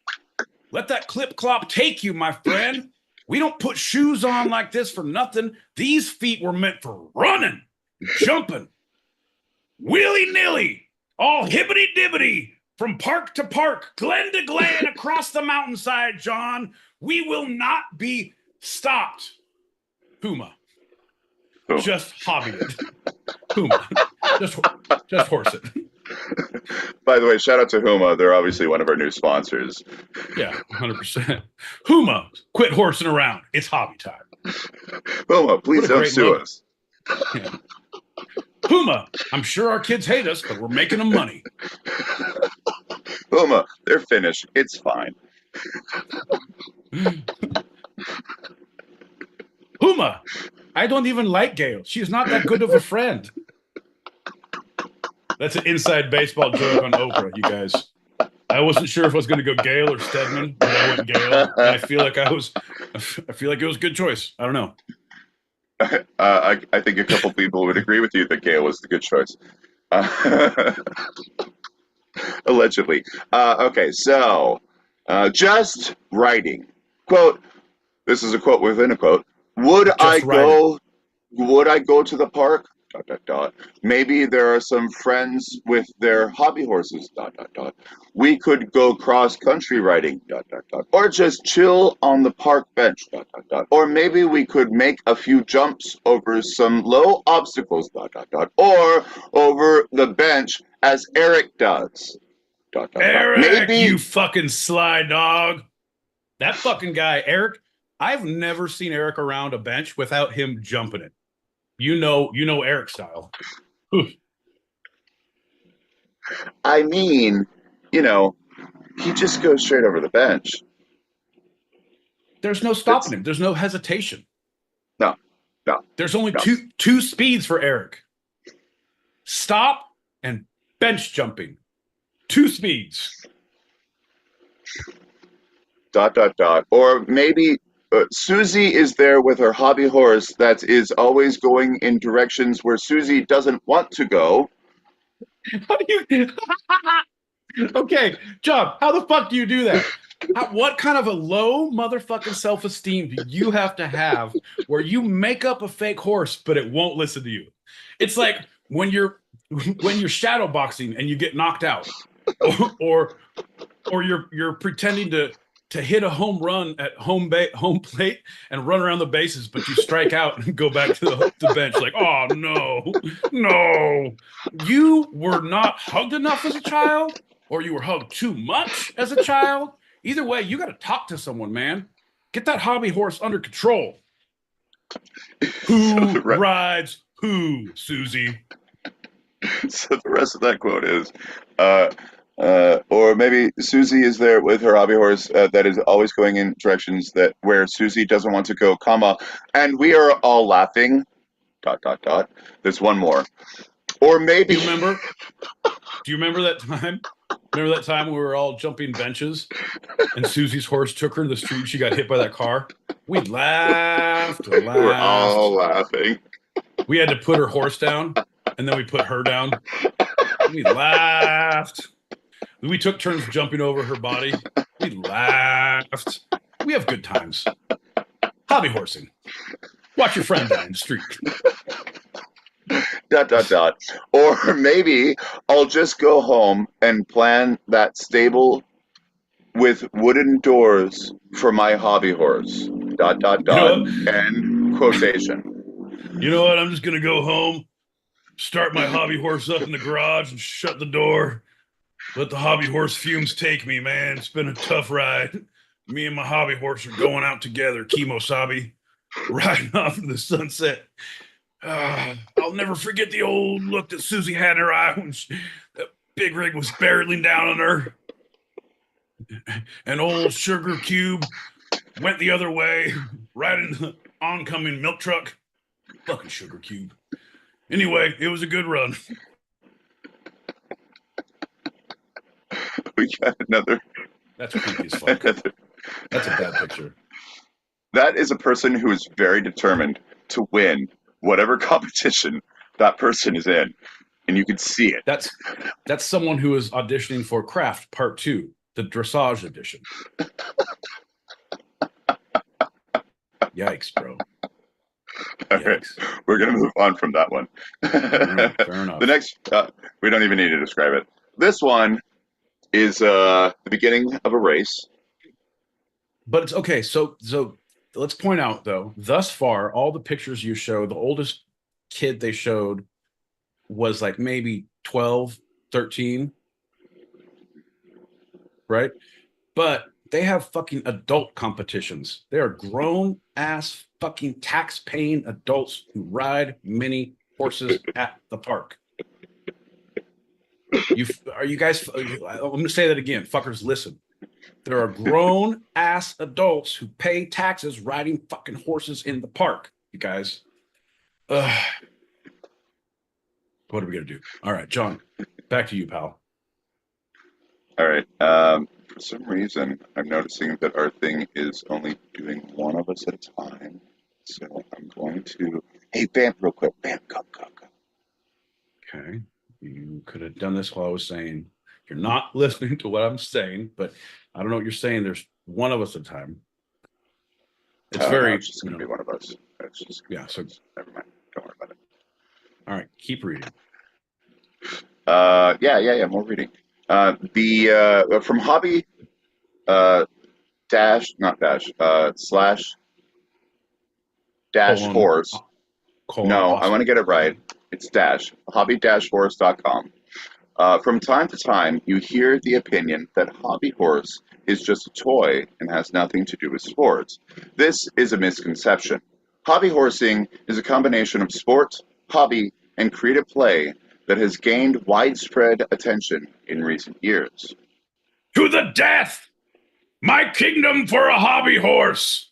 Let that clip clop take you, my friend. We don't put shoes on like this for nothing. These feet were meant for running, jumping, willy-nilly, all hibbity-dibbity, from park to park, glen to glen, across the mountainside, John. We will not be stopped. Puma. Just hobby it. Puma. Just horse it. By the way, shout out to Huma. They're obviously one of our new sponsors. Yeah, 100%. Huma, quit horsing around. It's hobby time. Huma, please don't sue us. Yeah. Huma, I'm sure our kids hate us, but we're making them money. Huma, they're finished. It's fine. Huma, I don't even like Gail. She's not that good of a friend. That's an inside baseball joke on Oprah, you guys. I wasn't sure if I was going to go Gail or Stedman, but I went Gail. And I feel like it was a good choice. I don't know. I think a couple people would agree with you that Gail was the good choice. Allegedly. Okay, so just writing. Quote, this is a quote within a quote. Would I go to the park? ... Maybe there are some friends with their hobby horses. ... We could go cross-country riding. ... Or just chill on the park bench. ... Or maybe we could make a few jumps over some low obstacles. ... Or over the bench as Eric does. ... Eric, maybe you fucking sly dog. That fucking guy, Eric. I've never seen Eric around a bench without him jumping it. You know Eric style. I mean, he just goes straight over the bench. There's no stopping him. There's no hesitation. No. There's only two speeds for Eric. Stop and bench jumping. 2 speeds. ... Or maybe Susie is there with her hobby horse that is always going in directions where Susie doesn't want to go. How do you... Okay, John, how the fuck do you do that? What kind of a low motherfucking self-esteem do you have to have where you make up a fake horse, but it won't listen to you? It's like when you're shadow boxing and you get knocked out, or you're pretending to hit a home run at home plate and run around the bases, but you strike out and go back to the bench like, oh, no. You were not hugged enough as a child, or you were hugged too much as a child. Either way, you got to talk to someone, man. Get that hobby horse under control. Who rides who, Susie? So the rest of that quote is... or maybe Susie is there with her hobby horse that is always going in directions where Susie doesn't want to go, comma, and we are all laughing, ... There's one more. Or maybe... Do you remember that time? Remember that time we were all jumping benches and Susie's horse took her to the street? She got hit by that car. We laughed. We were all laughing. We had to put her horse down, and then we put her down. We laughed. We took turns jumping over her body. We We laughed. We have good times. Hobby horsing. Watch your friend die in the street. ... Or maybe I'll just go home and plan that stable with wooden doors for my hobby horse. ... End quotation. You know what? I'm just going to go home, start my hobby horse up in the garage and shut the door. Let the hobby horse fumes take me, man. It's been a tough ride. Me and my hobby horse are going out together, Kimosabi, riding off in the sunset. I'll never forget the old look that Susie had in her eye when that big rig was barreling down on her. An old sugar cube went the other way, right in the oncoming milk truck. Fucking sugar cube. Anyway, it was a good run. We got another. That's creepy as fuck. That's a bad picture. That is a person who is very determined to win whatever competition that person is in, and you can see it. That's someone who is auditioning for Craft Part 2, the dressage edition. Yikes, bro. All right, we're going to move on from that one. Fair enough. The next, we don't even need to describe it. This one is the beginning of a race. But it's okay. So let's point out, though, thus far, all the pictures you show, the oldest kid they showed was like maybe 12, 13, right? But they have fucking adult competitions. They are grown ass fucking tax paying adults who ride mini horses at the park. Are you guys? I'm gonna say that again, fuckers. Listen, there are grown ass adults who pay taxes riding fucking horses in the park. You guys, what are we gonna do? All right, John, back to you, pal. All right. For some reason, I'm noticing that our thing is only doing one of us at a time. So I'm going to. Hey, Vamp, real quick. Vamp, come. Okay. You could have done this while I was saying. You're not listening to what I'm saying, but I don't know what you're saying. There's one of us at a time. It's very. No, it's just going to be one of us. It's just so never mind. Don't worry about it. All right, keep reading. Yeah. More reading. From hobby slash dash horse. No, I want to get it right. It's dash hobby-horse.com. From time to time, you hear the opinion that hobby horse is just a toy and has nothing to do with sports. This is a misconception. Hobby horsing is a combination of sport, hobby, and creative play that has gained widespread attention in recent years. To the death! My kingdom for a hobby horse!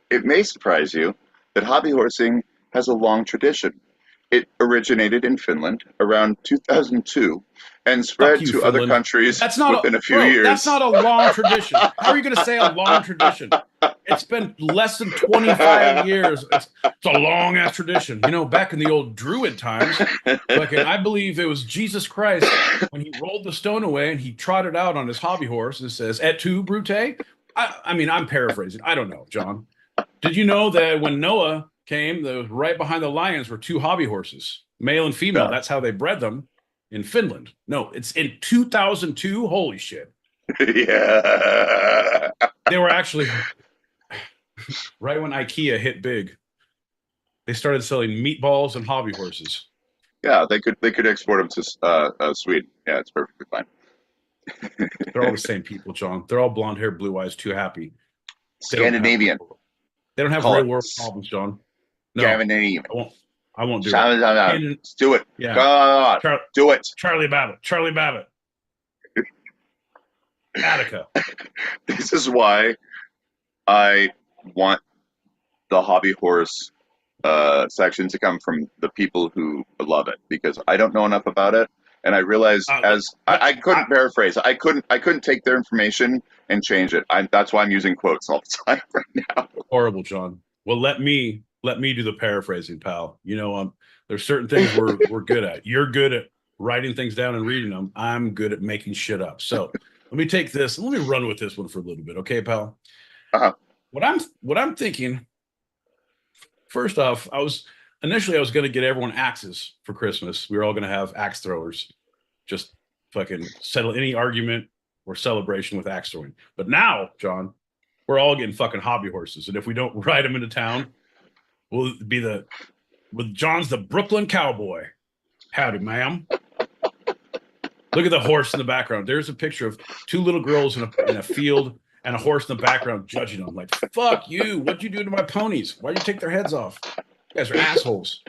It may surprise you that hobby horsing has a long tradition. It originated in Finland around 2002 and spread to Finland. Other countries within a few years. That's not a long tradition. How are you going to say a long tradition? It's been less than 25 years. It's a long-ass tradition. You know, back in the old Druid times, I believe it was Jesus Christ when he rolled the stone away and he trotted out on his hobby horse and says, "Et tu, Brute?" I mean, I'm paraphrasing. I don't know, John. Did you know that when Noah came, right behind the lions were two hobby horses, male and female? That's how they bred them in Finland. No, it's in 2002. Holy shit. Yeah. They were actually right when IKEA hit big. They started selling meatballs and hobby horses. Yeah, they could export them to Sweden. Yeah, it's perfectly fine. They're all the same people, John. They're all blonde hair, blue eyes, too happy. Scandinavian. They don't have real world problems, John. No, Scandinavian. I won't do it. Let's do it. Yeah. Go on. Do it. Charlie Babbitt. Attica. This is why I want the hobby horse section to come from the people who love it, because I don't know enough about it, and I realized I couldn't paraphrase. I couldn't take their information and change it. That's why I'm using quotes all the time right now. Horrible, John. Well, let me do the paraphrasing, pal. You know, there's certain things we're good at. You're good at writing things down and reading them. I'm good at making shit up. So let me take this. Let me run with this one for a little bit, okay, pal? Uh-huh. What I'm thinking. First off, I was going to get everyone axes for Christmas. We were all going to have axe throwers, just fucking settle any argument or celebration with axe throwing. But now, John, we're all getting fucking hobby horses, and if we don't ride them into town, we'll be John's the Brooklyn Cowboy. Howdy, ma'am. Look at the horse in the background. There's a picture of two little girls in a field and a horse in the background judging them. Like, fuck you. What'd you do to my ponies? Why'd you take their heads off? You guys are assholes.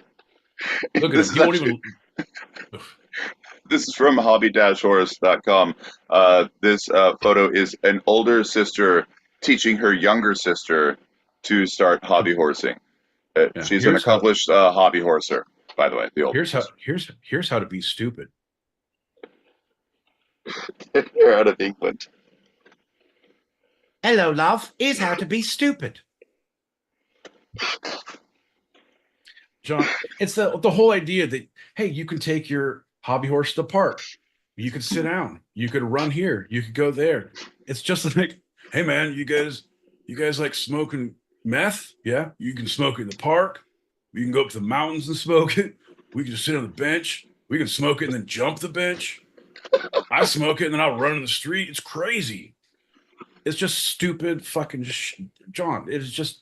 Look at him. He won't even. This is from hobby-horse.com. This photo is an older sister teaching her younger sister to start hobby horsing. She's an accomplished hobby horser, by the way. The older here's how to be stupid. You're out of England. Hello, love. Here's how to be stupid. John, it's the whole idea that, hey, you can take your hobby horse to the park. You could sit down. You could run here. You could go there. It's just like, hey, man, you guys like smoking meth? Yeah, you can smoke it in the park. You can go up to the mountains and smoke it. We can just sit on the bench. We can smoke it and then jump the bench. I smoke it and then I'll run in the street. It's crazy. It's just stupid fucking John. It is just.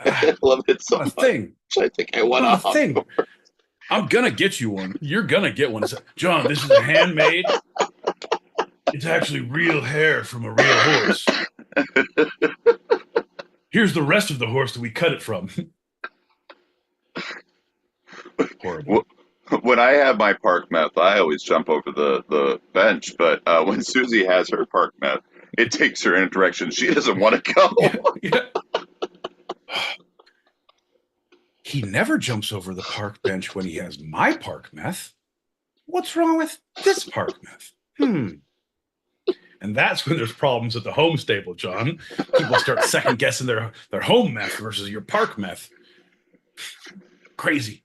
I love it so much. Thing. I think I want a thing. I'm gonna get you one. You're gonna get one. John, this is a handmade. It's actually real hair from a real horse. Here's the rest of the horse that we cut it from. Horrible. When I have my park meth, I always jump over the bench. But when Susie has her park meth, it takes her in a direction she doesn't want to go. Yeah. He never jumps over the park bench when he has my park meth. What's wrong with this park meth? And that's when there's problems at the home stable, John. People start second guessing their home meth versus your park meth. Crazy.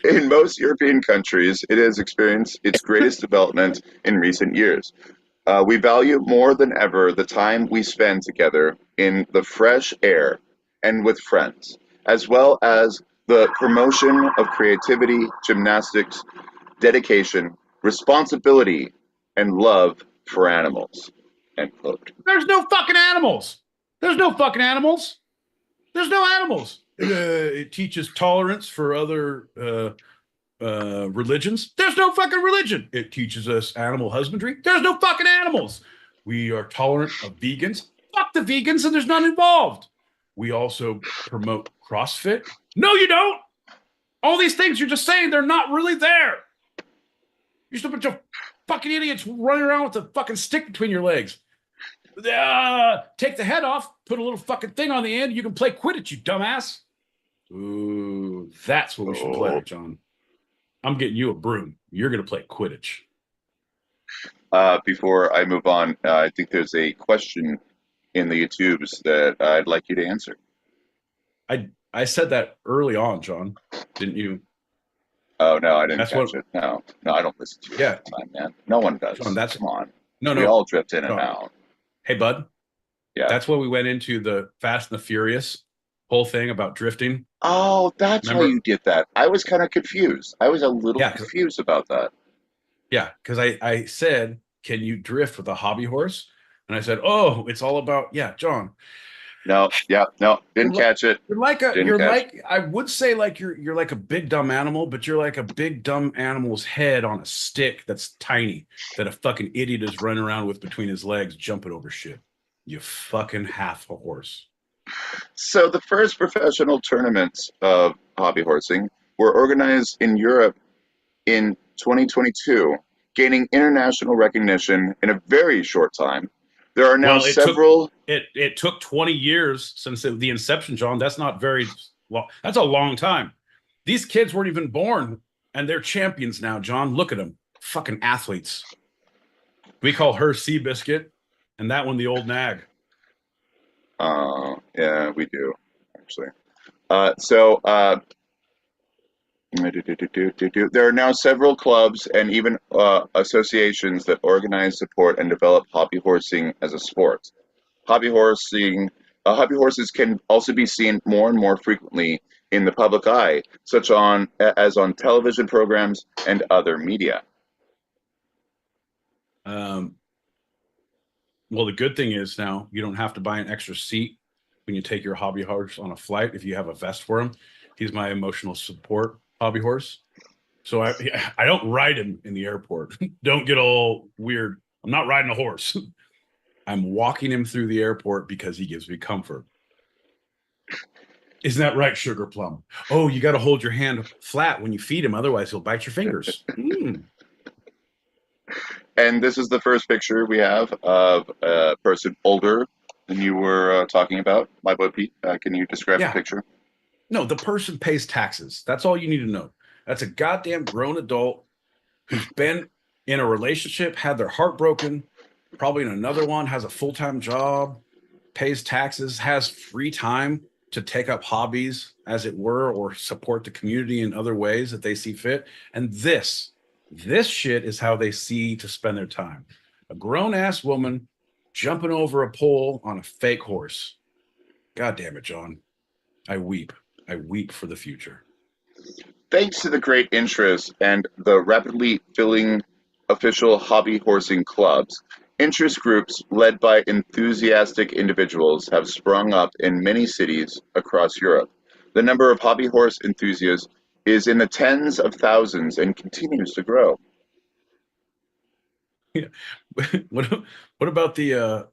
In most European countries, it has experienced its greatest development in recent years. We value more than ever the time we spend together in the fresh air and with friends, as well as the promotion of creativity, gymnastics, dedication, responsibility, and love for animals. End quote. There's no fucking animals. There's no fucking animals. There's no animals. It teaches tolerance for other religions. There's no fucking religion. It teaches us animal husbandry. There's no fucking animals. We are tolerant of vegans. Fuck the vegans, and there's none involved. We also promote CrossFit. No, you don't. All these things you're just saying, they're not really there. You're just a bunch of fucking idiots running around with a fucking stick between your legs. Take the head off, put a little fucking thing on the end, you can play Quidditch, you dumbass. Ooh, that's what we should play, John. I'm getting you a broom. You're going to play Quidditch. Before I move on, I think there's a question in the YouTubes that I'd like you to answer. I said that early on, John. Didn't you? Oh, no, I didn't catch it. No, I don't listen to you all the time, man. No one does. John, come on. No. We all drift in and out. Hey, bud. Yeah. That's when we went into the Fast and the Furious whole thing about drifting. Oh, that's why you did that. I was kind of confused. I was a little confused about that. Yeah, because I said, can you drift with a hobby horse? And I said, oh, it's all about, John. No, didn't catch it. I would say like you're like a big dumb animal, but you're like a big dumb animal's head on a stick that's tiny that a fucking idiot is running around with between his legs, jumping over shit. You fucking half a horse. So the first professional tournaments of hobby horsing were organized in Europe in 2022, gaining international recognition in a very short time. There are now several. It took 20 years since the inception, John. That's not very long. That's a long time. These kids weren't even born, and they're champions now, John. Look at them. Fucking athletes. We call her Seabiscuit, and that one the old nag. Yeah, we do, actually. There are now several clubs and even associations that organize, support, and develop hobby horsing as a sport. Hobby horsing, hobby horses can also be seen more and more frequently in the public eye, such as on television programs and other media. Well, the good thing is now you don't have to buy an extra seat when you take your hobby horse on a flight if you have a vest for him. He's my emotional support hobby horse. So I don't ride him in the airport. Don't get all weird. I'm not riding a horse. I'm walking him through the airport because he gives me comfort. Isn't that right, Sugar Plum? Oh, you got to hold your hand flat when you feed him. Otherwise, he'll bite your fingers. And this is the first picture we have of a person older than you were talking about, my boy Pete. Can you describe the picture? No, the person pays taxes. That's all you need to know. That's a goddamn grown adult who's been in a relationship, had their heart broken, probably in another one, has a full-time job, pays taxes, has free time to take up hobbies, as it were, or support the community in other ways that they see fit. And this shit is how they see to spend their time. A grown-ass woman jumping over a pole on a fake horse. God damn it, John. I weep. I weep for the future. Thanks to the great interest and the rapidly filling official hobby horsing clubs, interest groups led by enthusiastic individuals have sprung up in many cities across Europe. The number of hobby horse enthusiasts is in the tens of thousands and continues to grow. Yeah. What about the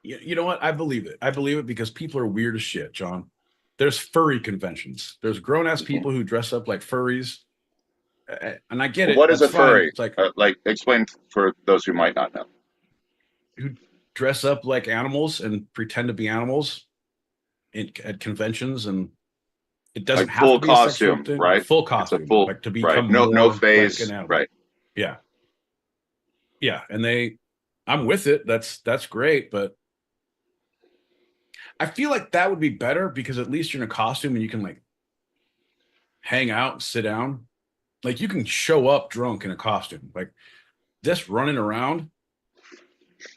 you know what? I believe it. I believe it because people are weird as shit, John. There's furry conventions. There's grown-ass people who dress up like furries. And I get it. What is a That's fine. furry? It's like, explain for those who might not know. Who dress up like animals and pretend to be animals at conventions, and it doesn't Like have full to be a sexual costume, thing. right? Full It's a costume, full, like to right? become No more face, like an animal. right? Yeah, yeah, and I'm with it. That's great, but I feel like that would be better because at least you're in a costume and you can like hang out, sit down. Like you can show up drunk in a costume. Like this running around,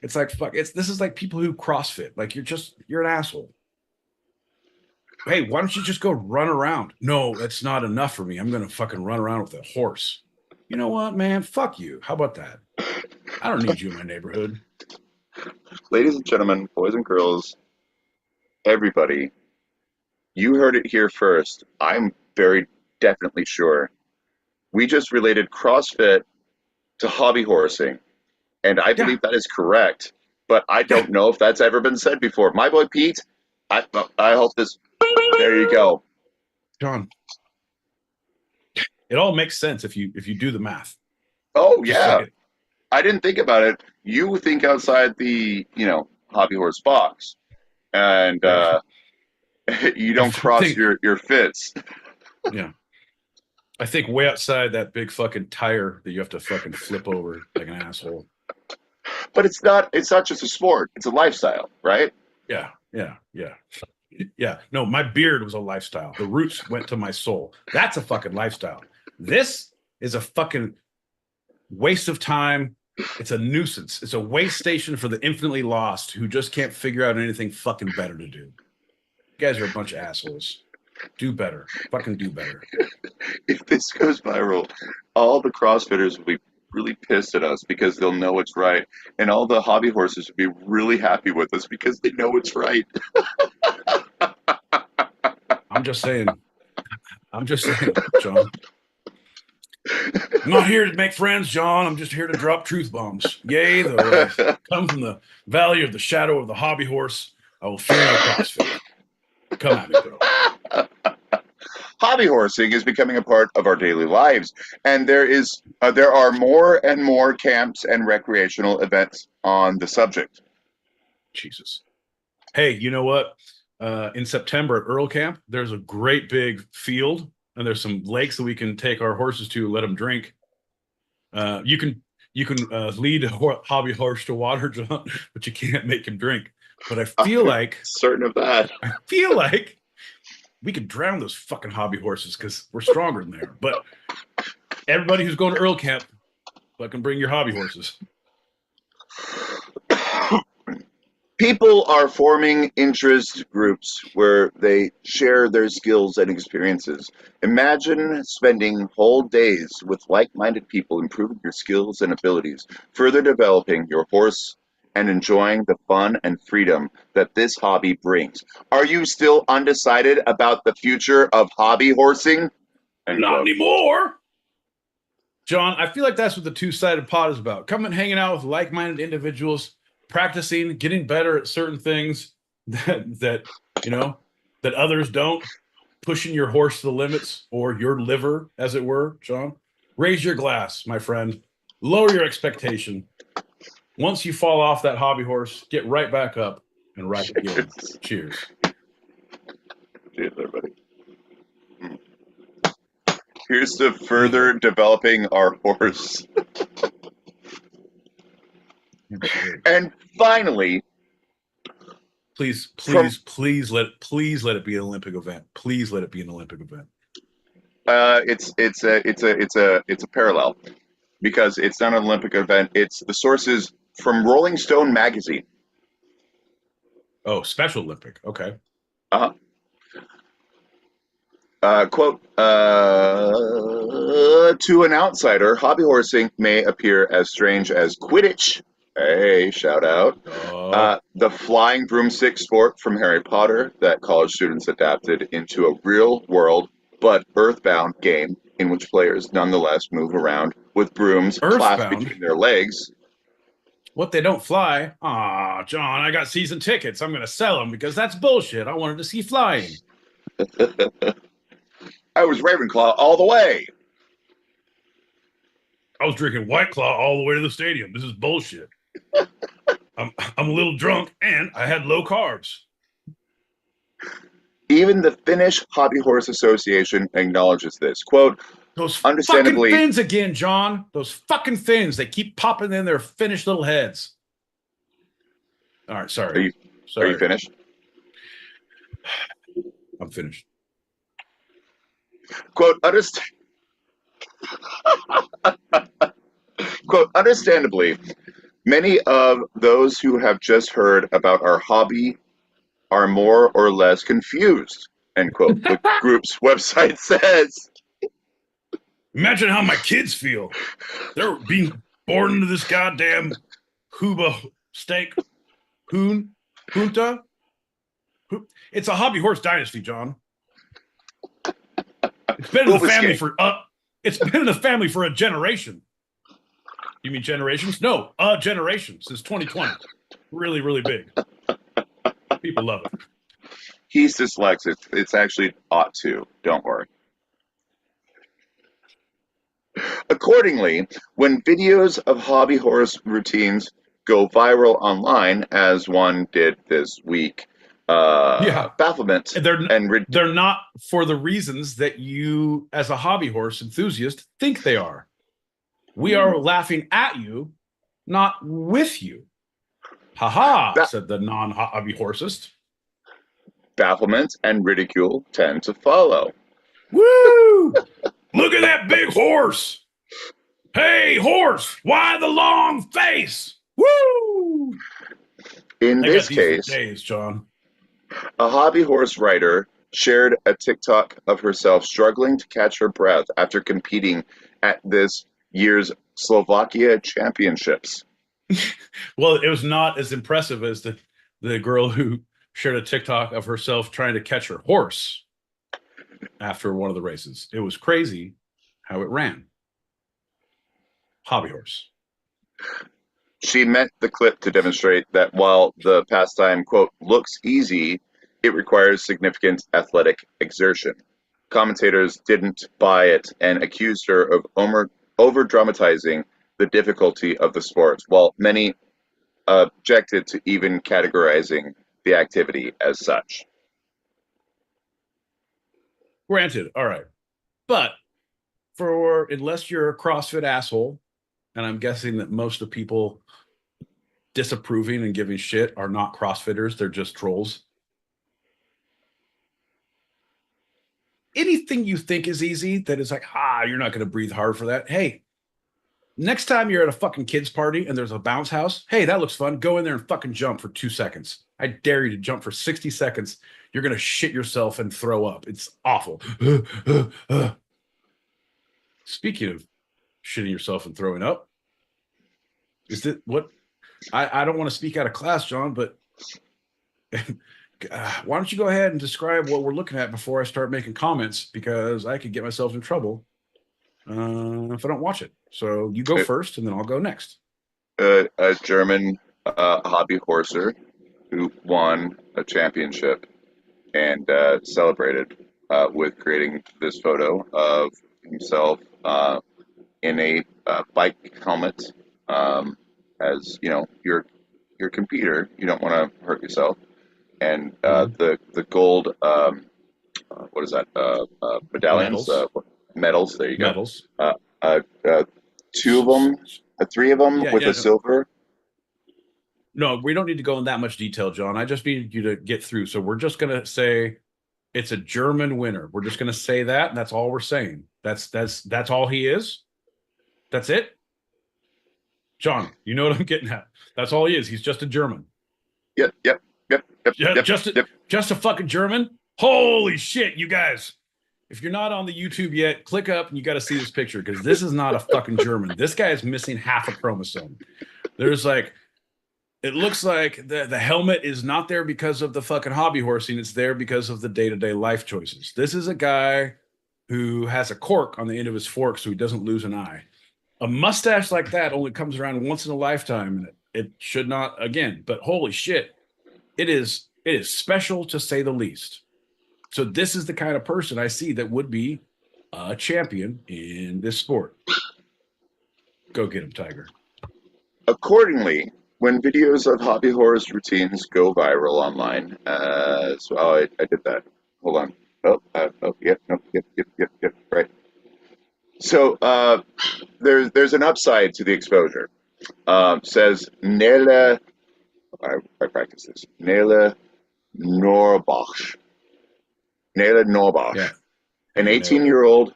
it's like fuck. This is like people who CrossFit. Like you're an asshole. Hey, why don't you just go run around? No, that's not enough for me. I'm gonna fucking run around with a horse. You know what, man? Fuck you. How about that? I don't need you in my neighborhood. Ladies and gentlemen, boys and girls, everybody, you heard it here first. I'm very definitely sure. We just related CrossFit to hobby horsing, and I believe that is correct. But I don't know if that's ever been said before. My boy Pete, I hope this. There you go, John. It all makes sense if you do the math. Oh yeah, I didn't think about it. You think outside the hobby horse box, and you don't cross your fits. Yeah. I think way outside that big fucking tire that you have to fucking flip over like an asshole. But it's not just a sport, it's a lifestyle, right? Yeah. Yeah. No, my beard was a lifestyle. The roots went to my soul. That's a fucking lifestyle. This is a fucking waste of time. It's a nuisance. It's a waste station for the infinitely lost who just can't figure out anything fucking better to do. You guys are a bunch of assholes. Do better. Fucking do better. If this goes viral, all the CrossFitters will be really pissed at us because they'll know it's right. And all the hobby horses will be really happy with us because they know it's right. I'm just saying, John. I'm not here to make friends, John. I'm just here to drop truth bombs. Yea, though I come from the valley of the shadow of the hobby horse, I will fear no CrossFit. Come at me, bro. Hobby horsing is becoming a part of our daily lives, and there are more and more camps and recreational events on the subject. Jesus. Hey, you know what? In September at Earl Camp, there's a great big field, and there's some lakes that we can take our horses to, let them drink. You can lead a hobby horse to water, John, but you can't make him drink. But I feel like certain of that. I feel like we could drown those fucking hobby horses because we're stronger than they are. But everybody who's going to Earl Camp, fucking bring your hobby horses. People are forming interest groups where they share their skills and experiences. Imagine spending whole days with like-minded people, improving your skills and abilities, further developing your horse, and enjoying the fun and freedom that this hobby brings. Are you still undecided about the future of hobby horsing? Not anymore. John, I feel like that's what the two-sided pod is about. Coming and hanging out with like-minded individuals, practicing, getting better at certain things that others don't, pushing your horse to the limits, or your liver, as it were, John. Raise your glass, my friend. Lower your expectation. Once you fall off that hobby horse, get right back up and ride again. Cheers. Cheers, everybody. Here's to further developing our horse. And finally, please let it be an Olympic event. Please let it be an Olympic event. It's a parallel because it's not an Olympic event. It's the sources from Rolling Stone magazine. Oh, Special Olympic. Okay. Quote, to an outsider, hobby horsing may appear as strange as Quidditch. Hey, shout out. The flying broomstick sport from Harry Potter that college students adapted into a real-world but earthbound game in which players nonetheless move around with brooms clasped between their legs. What, they don't fly? Aw, John, I got season tickets. I'm going to sell them because that's bullshit. I wanted to see flying. I was Ravenclaw all the way. I was drinking White Claw all the way to the stadium. This is bullshit. I'm a little drunk, and I had low carbs. Even the Finnish Hobby Horse Association acknowledges this. Quote, those understandably, fucking fins again, John. Those fucking fins. They keep popping in their Finnish little heads. All right, sorry. Are you finished? I'm finished. Quote, quote, understandably, many of those who have just heard about our hobby are more or less confused, end quote. The group's website says. Imagine how my kids feel. They're being born into this goddamn Huba steak. Junta? It's a hobby horse dynasty, John. It's been in the family it's been in the family for a generation. You mean generations? No, a generation since 2020. Really, really big. People love it. He's dyslexic. It's actually ought to. Don't worry. Accordingly, when videos of hobby horse routines go viral online, as one did this week, bafflement they're not for the reasons that you, as a hobby horse enthusiast, think they are. We are laughing at you, not with you. Ha said the non-hobby horsist. Bafflement and ridicule tend to follow. Woo! Look at that big horse. Hey, horse, why the long face? Woo! In this case, days, John. A hobby horse rider shared a TikTok of herself struggling to catch her breath after competing at this year's Slovakia Championships. Well, it was not as impressive as the girl who shared a TikTok of herself trying to catch her horse after one of the races. It was crazy how it ran. Hobby horse. She meant the clip to demonstrate that while the pastime, quote, looks easy, it requires significant athletic exertion. Commentators didn't buy it and accused her of over-dramatizing the difficulty of the sport, while many objected to even categorizing the activity as such. Granted, all right. But unless you're a CrossFit asshole, and I'm guessing that most of the people disapproving and giving shit are not CrossFitters, they're just trolls. anything you think is easy that is like, you're not going to breathe hard for that. Hey, next time you're at a fucking kids party and there's a bounce house, hey, that looks fun. Go in there and fucking jump for 2 seconds. I dare you to jump for 60 seconds. You're going to shit yourself and throw up. It's awful. Speaking of shitting yourself and throwing up, is it what? I don't want to speak out of class, John, but why don't you go ahead and describe what we're looking at before I start making comments, because I could get myself in trouble if I don't watch it. So you go first, and then I'll go next. A German hobby horser who won a championship and celebrated with creating this photo of himself in a bike helmet. As you know, you're a competer, you don't want to hurt yourself. And the gold, what is that? Medallions, medals. There you go. Medals. 2 of them, 3 of them with a silver. No, we don't need to go in that much detail, John. I just need you to get through. So we're just gonna say it's a German winner. We're just gonna say that, and that's all we're saying. That's all he is. That's it. John, you know what I'm getting at. That's all he is. He's just a German. Yep. Just a fucking German? Holy shit, you guys. If you're not on the YouTube yet, click up and you got to see this picture, because this is not a fucking German. This guy is missing half a chromosome. There's like, it looks like the helmet is not there because of the fucking hobby horsing. It's there because of the day-to-day life choices. This is a guy who has a cork on the end of his fork so he doesn't lose an eye. A mustache like that only comes around once in a lifetime, and it should not again. But holy shit, it is special to say the least. So this is the kind of person I see that would be a champion in this sport. Go get him, Tiger. Accordingly, when videos of hobby horse routines go viral online, I did that. Hold on. Yep, right. So there's an upside to the exposure. Says Nele, I practice this. Nele Norbach. Yeah. An 18-year-old.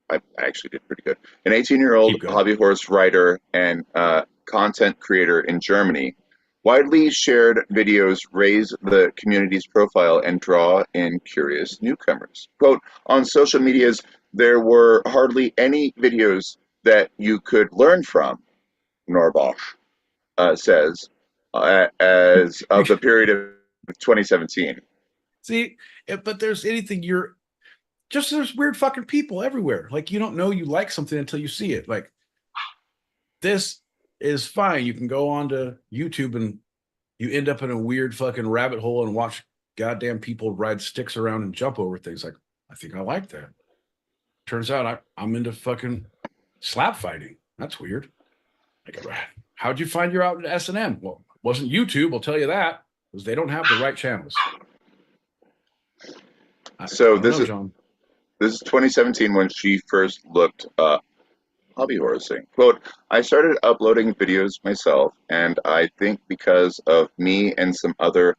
I actually did pretty good. An 18-year-old hobby horse rider and content creator in Germany. Widely shared videos raise the community's profile and draw in curious newcomers. Quote, on social medias, there were hardly any videos that you could learn from, Norbach says, as of the period of 2017. See, but there's there's weird fucking people everywhere. Like, you don't know you like something until you see it. Like, this is fine. You can go on to YouTube and you end up in a weird fucking rabbit hole and watch goddamn people ride sticks around and jump over things. Like, I think I like that. Turns out I'm into fucking slap fighting. That's weird. Like, how'd you find you're out at S&M? Well, it wasn't YouTube, I'll tell you that, because they don't have the right channels. So this is 2017 when she first looked hobby horsing. Quote, I started uploading videos myself, and I think because of me and some other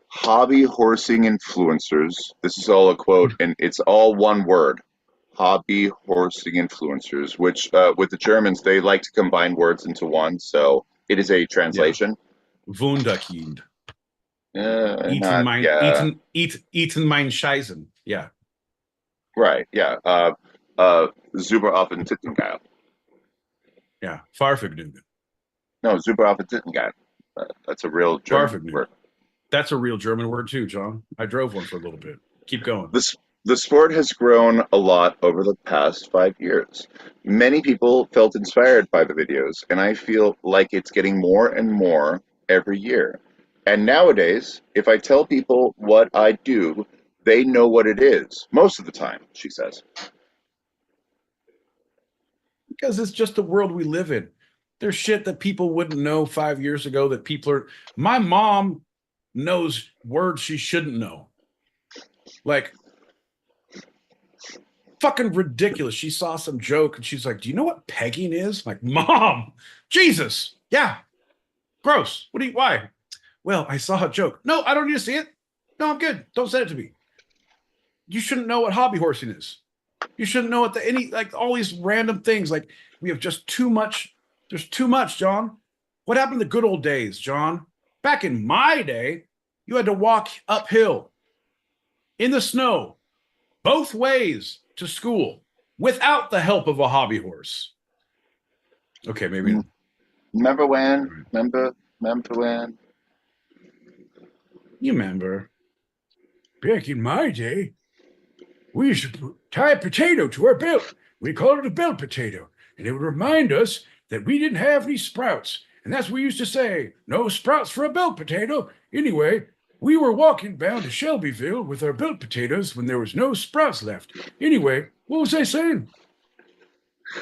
hobby horsing influencers, this is all a quote, and it's all one word, hobby horsing influencers, which with the Germans, they like to combine words into one, so it is a translation. Yeah. Wunderkind. Eaten mein Scheißen. Yeah. Right, yeah. Super Appetitengeil. Yeah, Fahrvergnügen. No, Super Appetitengeil. That's a real German word. That's a real German word too, John. I drove one for a little bit. Keep going. The sport has grown a lot over the past 5 years. Many people felt inspired by the videos, and I feel like it's getting more and more every year. And nowadays, if I tell people what I do, they know what it is, most of the time, she says. Because it's just the world we live in. There's shit that people wouldn't know 5 years ago that people are... My mom knows words she shouldn't know. Like, fucking ridiculous. She saw some joke and she's like, do you know what pegging is? I'm like, Mom, Jesus. Yeah. Gross. Why? Well, I saw a joke. No, I don't need to see it. No, I'm good. Don't send it to me. you shouldn't know what hobby horsing is. You shouldn't know what all these random things. Like, we have just too much. There's too much, John. What happened to the good old days, John? Back in my day, you had to walk uphill in the snow both ways to school without the help of a hobby horse. Okay, maybe. Remember when? Remember when? You remember? Back in my day, we used to tie a potato to our belt. We called it a belt potato, and it would remind us that we didn't have any sprouts. And that's what we used to say, no sprouts for a belt potato. Anyway, we were walking bound to Shelbyville with our belt potatoes when there was no sprouts left. Anyway, what was I saying?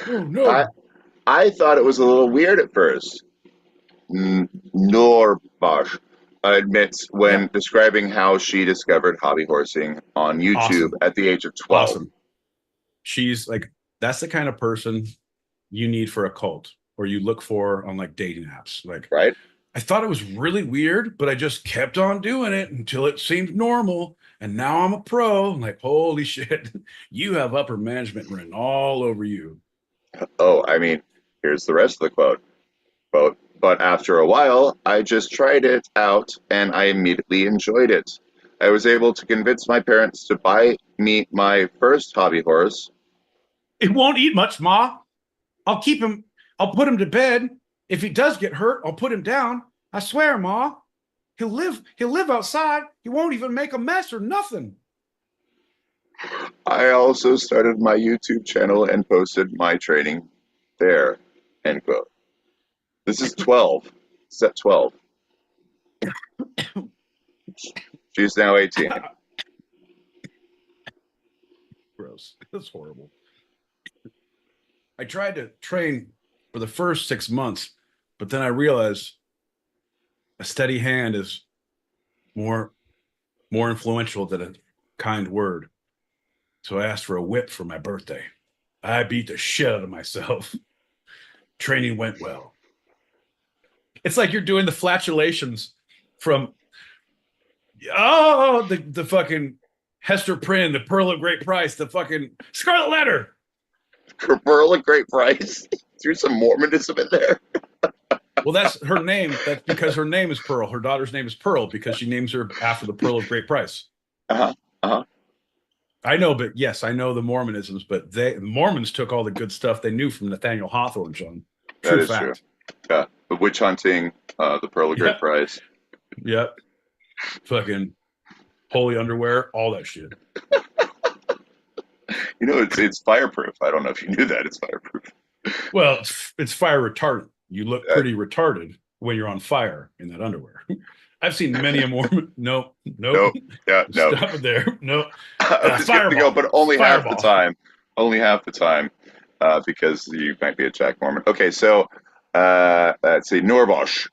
Oh, no. I thought it was a little weird at first. Norbosh admits when describing how she discovered hobby horsing on YouTube at the age of 12. Awesome. She's like, that's the kind of person you need for a cult, or you look for on like dating apps. Like, right? I thought it was really weird, but I just kept on doing it until it seemed normal. And now I'm a pro. I'm like, holy shit, you have upper management written all over you. Oh, I mean, here's the rest of the quote. But after a while, I just tried it out and I immediately enjoyed it. I was able to convince my parents to buy me my first hobby horse. It won't eat much, Ma. I'll keep him. I'll put him to bed. If he does get hurt, I'll put him down. I swear, Ma. He'll live outside. He won't even make a mess or nothing. I also started my YouTube channel and posted my training there. End quote. This is 12. Step 12. She's now 18. Gross. That's horrible. I tried to train for the first 6 months, but then I realized a steady hand is more influential than a kind word. So I asked for a whip for my birthday. I beat the shit out of myself. Training went well. It's like you're doing the flatulations from the fucking Hester Prynne, the Pearl of Great Price, the fucking Scarlet Letter. Pearl of Great Price. There's some Mormonism in there. Well, that's her name. That's because her name is Pearl. Her daughter's name is Pearl because she names her after the Pearl of Great Price. I know, but yes, I know the Mormonisms, but the Mormons took all the good stuff they knew from Nathaniel Hawthorne, John. That is true. Yeah, the witch hunting, the Pearl of Great Price. Yep. Fucking holy underwear, all that shit. You know, it's fireproof. I don't know if you knew that. It's fireproof. Well, it's fire retardant. You look pretty retarded when you're on fire in that underwear. I've seen many a Mormon. No. Yeah, no. Stop it there. No. Just get to go, but only half the time. Only half the time, because you might be a Jack Mormon. Okay, so let's see, Norbosh.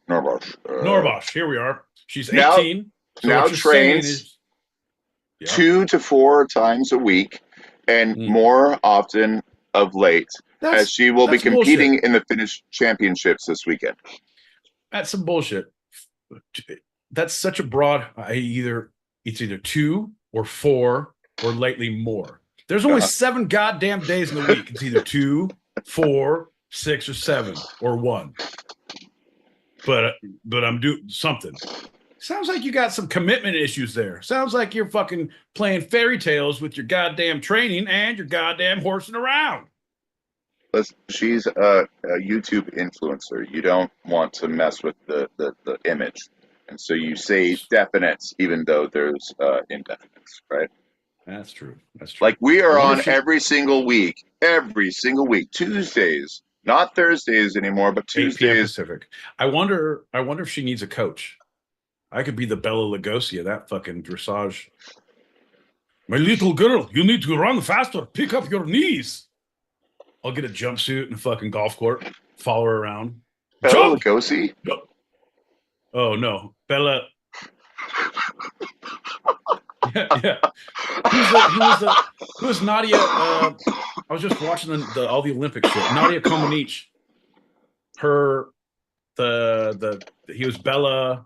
Here we are. She's 18. Now trains 2 to 4 times a week, and more often of late, as she will be competing in the Finnish championships this weekend. That's some bullshit. That's such a broad. It's either 2 or 4 or lately more. There's only 7 goddamn days in the week. It's either 2, 4, 6, or 7 or 1. But I'm doing something. Sounds like you got some commitment issues there. Sounds like you're fucking playing fairy tales with your goddamn training and your goddamn horsing around. Listen, she's a YouTube influencer. You don't want to mess with the image. And so you say definites even though there's indefinites, right? That's true. Like we are on every single week, Tuesdays, not Thursdays anymore, but Tuesdays. Pacific. I wonder if she needs a coach. I could be the Bella Lugosi of that fucking dressage. My little girl, you need to run faster. Pick up your knees. I'll get a jumpsuit and a fucking golf court. Follow her around. Bella Lugosi? No. Oh, no. Bella. Yeah. Who's Nadia? I was just watching all the Olympic shit. Nadia Comaneci. He was Bella.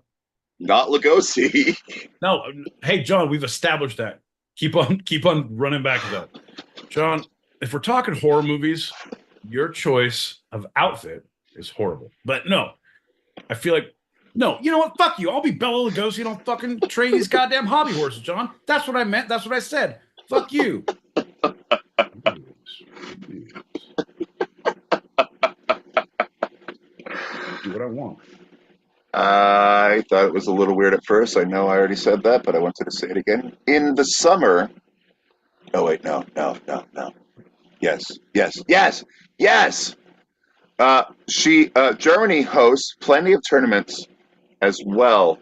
Not Lugosi. No. Hey, John, we've established that. keep on running back to that. John, if we're talking horror movies, your choice of outfit is horrible. But no, I feel like, no, you know what? Fuck you. I'll be Bela Lugosi and I'll fucking train these goddamn hobby horses, John. That's what I meant. That's what I said. Fuck you. Do what I want. I thought it was a little weird at first. I know I already said that, but I wanted to say it again. In the summer. Oh, wait, no. Yes. Germany hosts plenty of tournaments as well.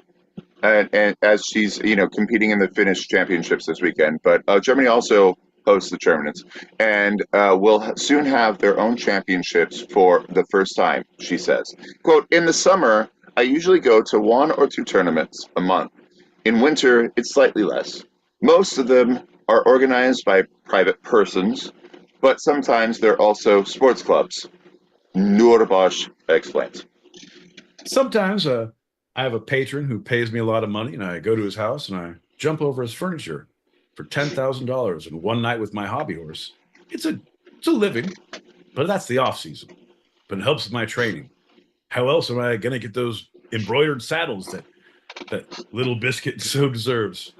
And as she's, competing in the Finnish championships this weekend. But Germany also hosts the tournaments and will soon have their own championships for the first time, she says. Quote, in the summer, I usually go to 1 or 2 tournaments a month. In winter, it's slightly less. Most of them are organized by private persons, but sometimes they're also sports clubs. Nurbosh explains. Sometimes I have a patron who pays me a lot of money, and I go to his house and I jump over his furniture for $10,000 in one night with my hobby horse. It's a living, but that's the off season. But it helps with my training. How else am I going to get those embroidered saddles that Little Biscuit so deserves?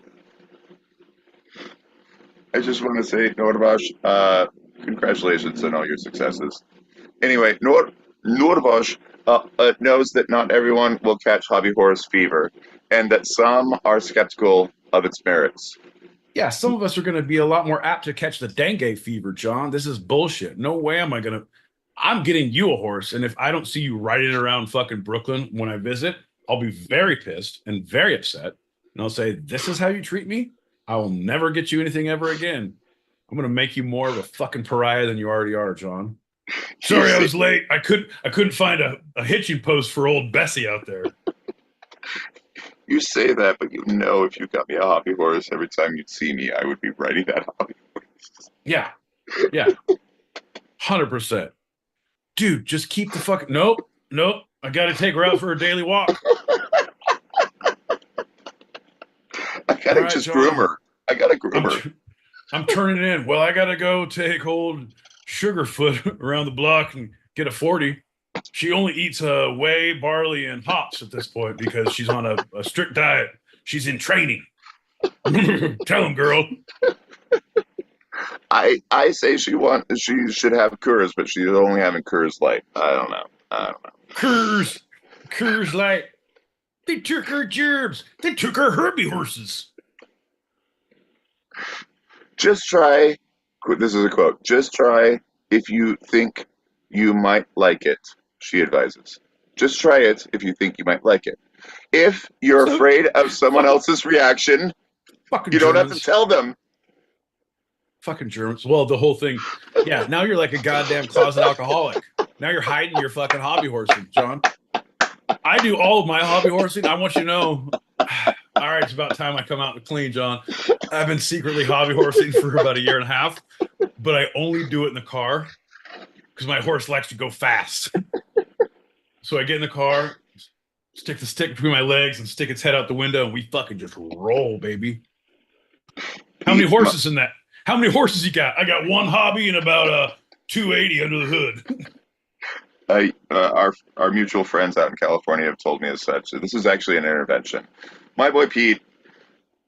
I just want to say, Nurbosh, congratulations on all your successes. Anyway, Nurbosh knows that not everyone will catch hobby horse fever, and that some are skeptical of its merits. Yeah, some of us are going to be a lot more apt to catch the dengue fever, John. This is bullshit. No way am I going to. I'm getting you a horse, and if I don't see you riding around fucking Brooklyn when I visit, I'll be very pissed and very upset. And I'll say, this is how you treat me? I will never get you anything ever again. I'm going to make you more of a fucking pariah than you already are, John. Sorry, I was late. I couldn't find a hitching post for old Bessie out there. You say that, but if you got me a hobby horse, every time you'd see me, I would be riding that hobby horse. Yeah. 100%. Dude, just keep the fucking... Nope. I got to take her out for a daily walk. I got to just groom her. I got to groom her. I'm turning it in. Well, I got to go take old Sugarfoot around the block and get a 40. She only eats whey, barley, and hops at this point because she's on a strict diet. She's in training. Tell him, girl. I say she should have Kurs, but she's only having Kurs Light. I don't know. Kurs Light. They took her gerbs. They took her Herbie horses. Just try. This is a quote. Just try if you think you might like it, she advises. Just try it if you think you might like it. If you're afraid of someone else's reaction, you don't have to tell them. Fucking Germans. Well, the whole thing. Yeah, now you're like a goddamn closet alcoholic. Now you're hiding your fucking hobby horsing, John. I do all of my hobby horsing. I want you to know. All right, it's about time I come out and clean, John. I've been secretly hobby horsing for about 1.5 years, but I only do it in the car because my horse likes to go fast. So I get in the car, stick the stick between my legs, and stick its head out the window, and we fucking just roll, baby. How many horses in that? How many horses you got? I got 1 hobby and about 280 under the hood. Our mutual friends out in California have told me as such. So this is actually an intervention. My boy Pete,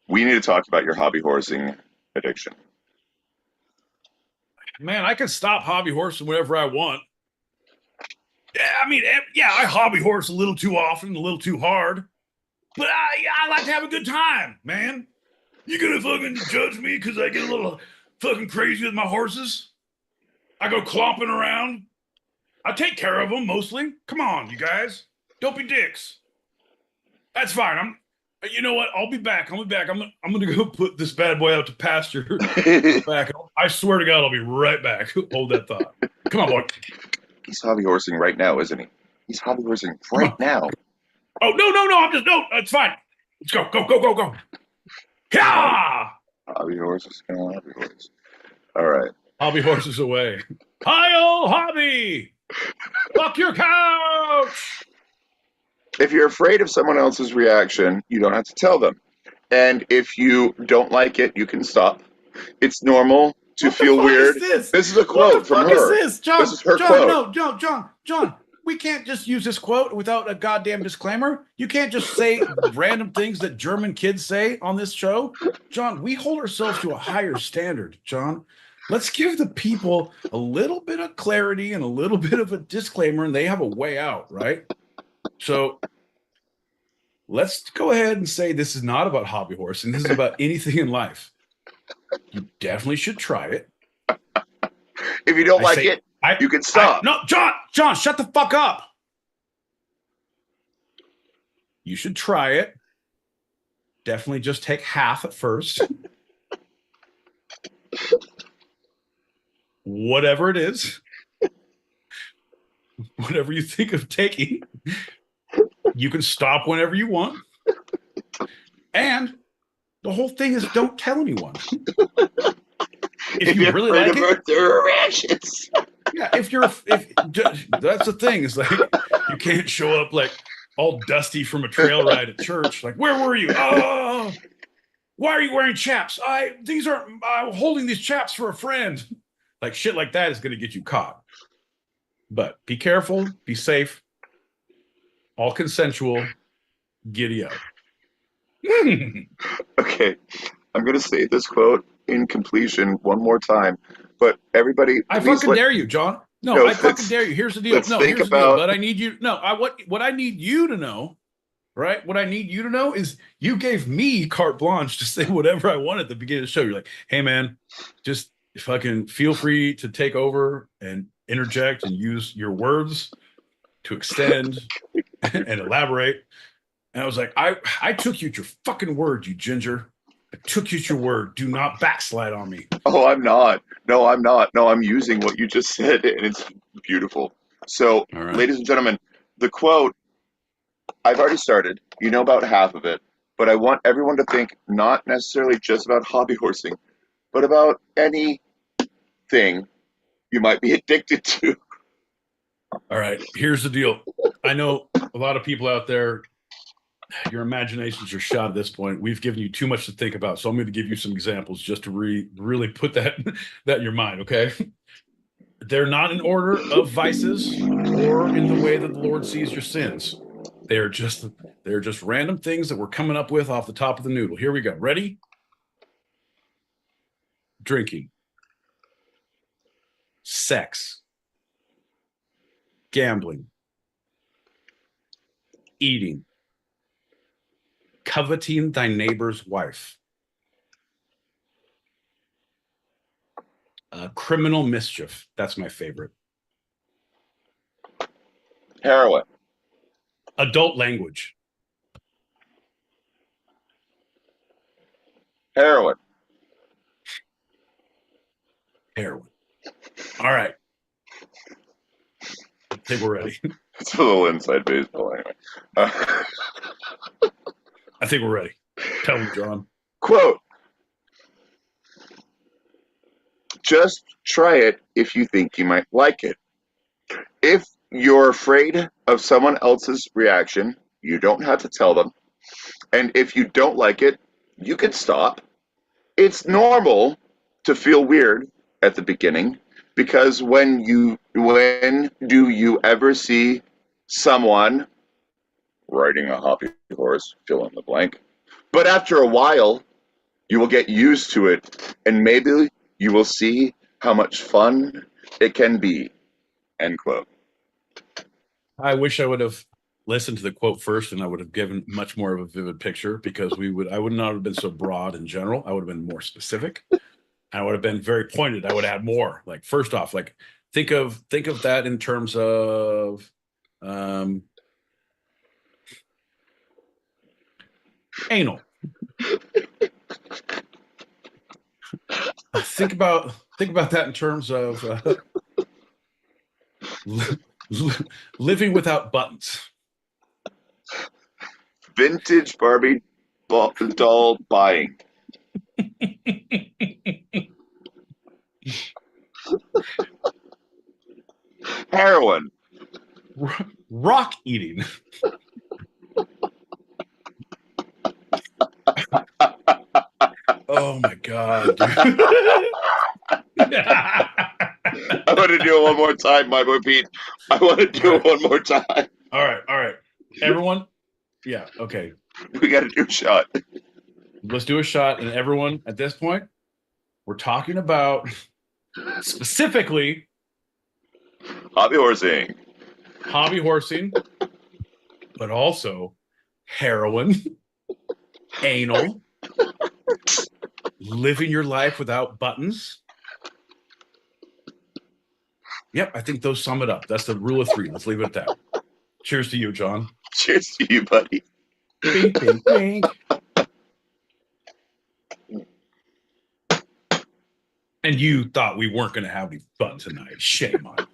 we need to talk about your hobby horsing addiction. Man, I can stop hobby horsing whenever I want. Yeah, I hobby horse a little too often, a little too hard. But I like to have a good time, man. You gonna fucking judge me because I get a little fucking crazy with my horses? I go clomping around. I take care of them mostly. Come on, you guys. Don't be dicks. That's fine. You know what? I'll be back. I'm gonna go put this bad boy out to pasture. Back. I swear to God, I'll be right back. Hold that thought. Come on, boy. He's hobby horsing right now, isn't he? He's hobby horsing right now. Oh no! It's fine. Let's go. Yeah. Hobby horses, come on, hobby horses. All right. Hobby horses away. Hi-yo, hobby. Fuck your couch. If you're afraid of someone else's reaction, you don't have to tell them. And if you don't like it, you can stop. It's normal to What the feel fuck weird. is this? This is a What the quote from fuck is her. this, John? This is her John, quote. no, John. We can't just use this quote without a goddamn disclaimer. You can't just say random things that German kids say on this show. John, we hold ourselves to a higher standard, John. Let's give the people a little bit of clarity and a little bit of a disclaimer, and they have a way out, right? So let's go ahead and say this is not about hobby horsing. This is about anything in life. You definitely should try it. If you don't like it, you can stop. No, John, shut the fuck up. You should try it. Definitely just take half at first. Whatever it is. Whatever you think of taking. You can stop whenever you want. And the whole thing is don't tell anyone. If you really like it, their reactions. yeah, if that's the thing, is like you can't show up like all dusty from a trail ride at church. Like, where were you? Oh, why are you wearing chaps? I'm holding these chaps for a friend. Like shit like that is going to get you caught. But be careful, be safe, all consensual, giddy up. Okay, I'm going to say this quote in completion one more time. But everybody, I fucking dare you, John. No, I fucking dare you. Here's the deal. No, here's the deal. But I need you. No, what I need you to know, right? What I need you to know is you gave me carte blanche to say whatever I want at the beginning of the show. You're like, hey man, just fucking feel free to take over and interject and use your words to extend and elaborate. And I was like, I took you at your fucking word, you ginger. I took you at your word. Do not backslide on me. Oh, I'm not. No, I'm not. No, I'm using what you just said, and it's beautiful. So, All right. Ladies and gentlemen, the quote, I've already started. You know about half of it. But I want everyone to think not necessarily just about hobby horsing, but about anything you might be addicted to. All right. Here's the deal. I know a lot of people out there, your imaginations are shot at this point. We've given you too much to think about. So I'm going to give you some examples just to really put that in your mind, okay? They're not in order of vices or in the way that the Lord sees your sins. They're just random things that we're coming up with off the top of the noodle. Here we go. Ready? Drinking. Sex. Gambling. Eating. Coveting thy neighbor's wife. Criminal mischief. That's my favorite. Heroin. Adult language. Heroin. Heroin. All right. I think we're ready. It's a little inside baseball anyway. I think we're ready. Tell me, John. Quote. Just try it if you think you might like it. If you're afraid of someone else's reaction, you don't have to tell them. And if you don't like it, you can stop. It's normal to feel weird at the beginning because when do you ever see someone riding a hobby horse, fill in the blank? But after a while, you will get used to it and maybe you will see how much fun it can be. End quote. I wish I would have listened to the quote first and I would have given much more of a vivid picture because I would not have been so broad in general. I would have been more specific. I would have been very pointed. I would add more. Like, first off, like think of that in terms of anal. Think about that in terms of living without buttons. Vintage Barbie doll buying. Heroin. Rock eating. Oh my God, dude. I want to do it one more time, my boy Pete. I want to do it one more time. All right. Everyone, yeah, okay. We got to do a shot. Let's do a shot. And everyone, at this point, we're talking about specifically Hobby horsing. hobby horsing, but also heroin, anal, living your life without buttons. Yep, I think those sum it up. That's the rule of three. Let's leave it at that. Cheers to you, John. Cheers to you, buddy. Bink, bink, bink. And you thought we weren't going to have any fun tonight. Shame on you.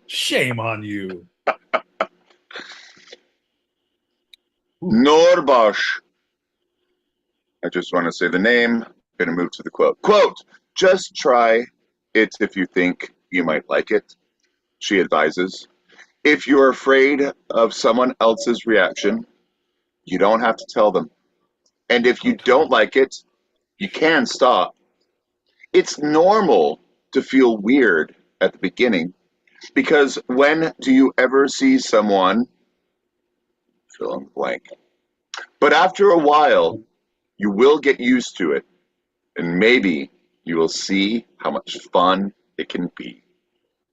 Shame on you. Norbosh. I just want to say the name. Going to move to the quote. Quote, just try it if you think you might like it, she advises. If you're afraid of someone else's reaction, you don't have to tell them. And if you don't like it, you can stop. It's normal to feel weird at the beginning, because when do you ever see someone fill in the blank? But after a while, you will get used to it, and maybe you will see how much fun it can be.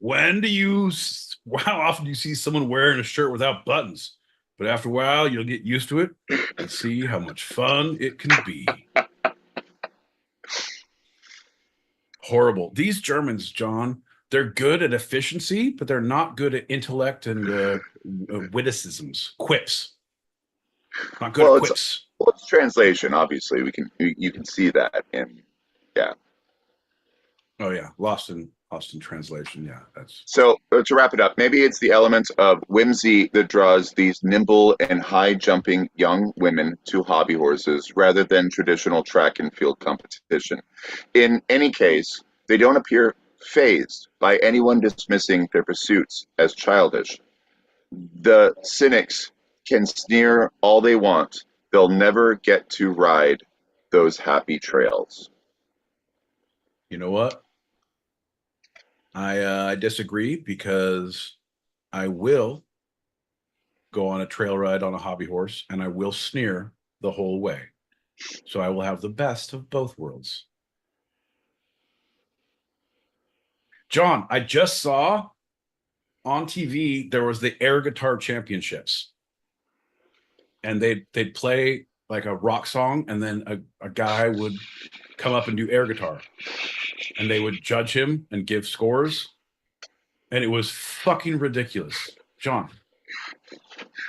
How often do you see someone wearing a shirt without buttons? But after a while, you'll get used to it and see how much fun it can be. Horrible. These Germans, John, they're good at efficiency, but they're not good at intellect and witticisms, quips. Not good at quips. It's translation, obviously. You can see that, and yeah. Oh yeah, lost in translation. Yeah, that's. So to wrap it up, maybe it's the element of whimsy that draws these nimble and high-jumping young women to hobby horses rather than traditional track and field competition. In any case, they don't appear fazed by anyone dismissing their pursuits as childish. The cynics can sneer all they want. They'll never get to ride those happy trails. You know what? I disagree, because I will go on a trail ride on a hobby horse and I will sneer the whole way. So I will have the best of both worlds. John, I just saw on TV there was the air guitar championships. And they'd play like a rock song, and then a guy would come up and do air guitar. And they would judge him and give scores. And it was fucking ridiculous. John.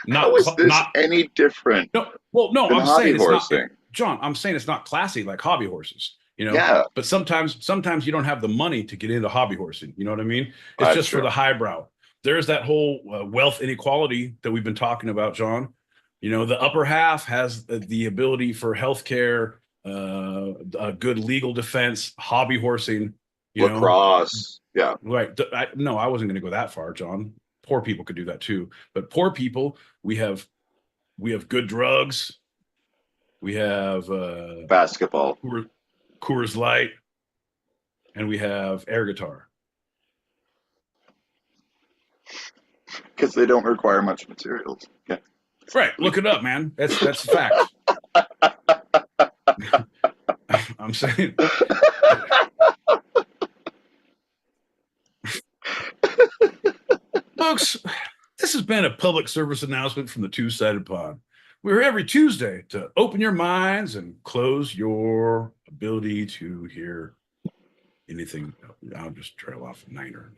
How is this any different? No, I'm hobby saying it's horsing? not. John, I'm saying it's not classy like hobby horses. You know? Yeah. But sometimes you don't have the money to get into hobby horsing. You know what I mean? It's just for the highbrow. There's that whole wealth inequality that we've been talking about, John. You know, the upper half has the ability for healthcare, a good legal defense, hobby horsing, lacrosse. Yeah. Right. I wasn't going to go that far, John. Poor people could do that too. But poor people, we have good drugs. We have basketball, Coors Light, and we have air guitar. Because they don't require much materials. Yeah. Right. Look it up, man. That's a fact. I'm saying. Folks, this has been a public service announcement from the Two-Sided Pod. We're every Tuesday to open your minds and close your ability to hear anything. I'll just trail off a niner.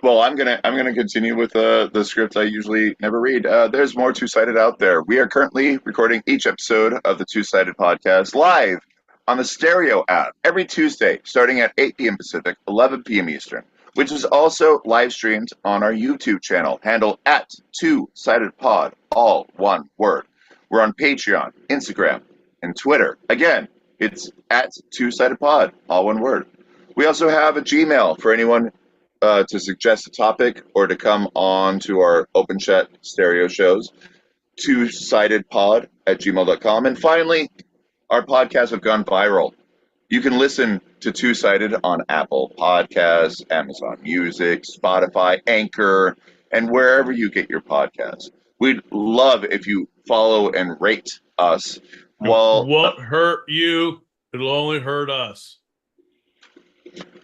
Well, I'm gonna continue with the script I usually never read. There's more Two-Sided out there. We are currently recording each episode of the Two-Sided Podcast live on the Stereo app every Tuesday, starting at 8 p.m. Pacific, 11 p.m. Eastern, which is also live streamed on our YouTube channel, handle at Two-Sided Pod, all one word. We're on Patreon, Instagram, and Twitter. Again, it's at Two-Sided Pod, all one word. We also have a Gmail for anyone to suggest a topic or to come on to our open chat stereo shows, two-sidedpod@gmail.com. And finally, our podcasts have gone viral. You can listen to Two Sided on Apple Podcasts, Amazon Music, Spotify, Anchor, and wherever you get your podcasts. We'd love if you follow and rate us. Won't hurt you. It'll only hurt us.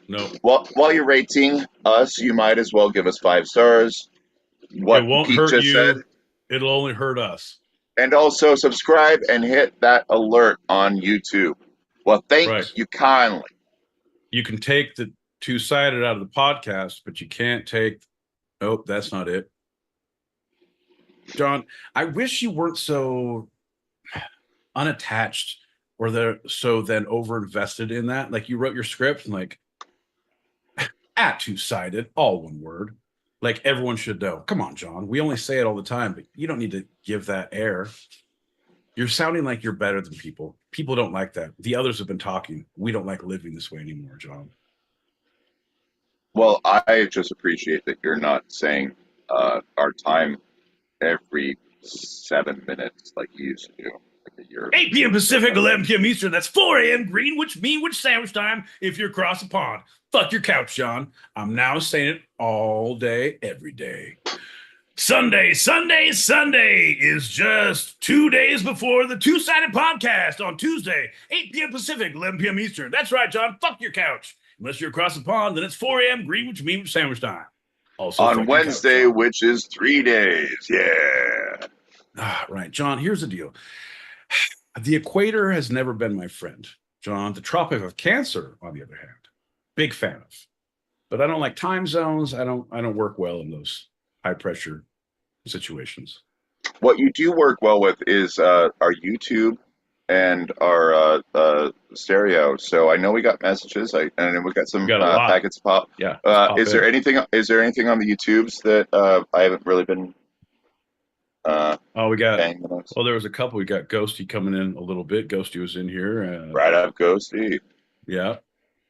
No. While you're rating us, you might as well give us 5 stars. What it won't Pete hurt just you. said. It'll only hurt us. And also subscribe and hit that alert on YouTube. Well, thank you kindly. You can take the Two-Sided out of the podcast, but you can't take... Nope, that's not it. John, I wish you weren't so unattached or so then over-invested in that. Like, you wrote your script and like, at Two-Sided, all one word. Like, everyone should know. Come on, John. We only say it all the time, but you don't need to give that air. You're sounding like you're better than people. People don't like that. The others have been talking. We don't like living this way anymore, John. Well, I just appreciate that you're not saying our time every 7 minutes like you used to do. Like a year. 8 p.m. Pacific, 11 p.m. Eastern. That's 4 a.m. Greenwich Sandwich time if you're across the pond. Fuck your couch, John. I'm now saying it all day, every day. Sunday is just 2 days before the Two-Sided podcast on Tuesday, 8 p.m. Pacific, 11 p.m. Eastern. That's right, John. Fuck your couch. Unless you're across the pond, then it's 4 a.m. Greenwich Sandwich time. Also, on Wednesday, which is 3 days. Yeah. Right. John, here's the deal. The equator has never been my friend. John, the Tropic of Cancer, on the other hand, big fan of. But I don't like time zones. I don't work well in those high pressure situations. What you do work well with is our YouTube and our stereo. So I know we got messages. And we got some packets pop. Yeah. Is there anything on the YouTubes that I haven't really been? We got. Well, there was a couple. We got Ghosty coming in a little bit. Ghosty was in here. Right up, Ghosty. Yeah,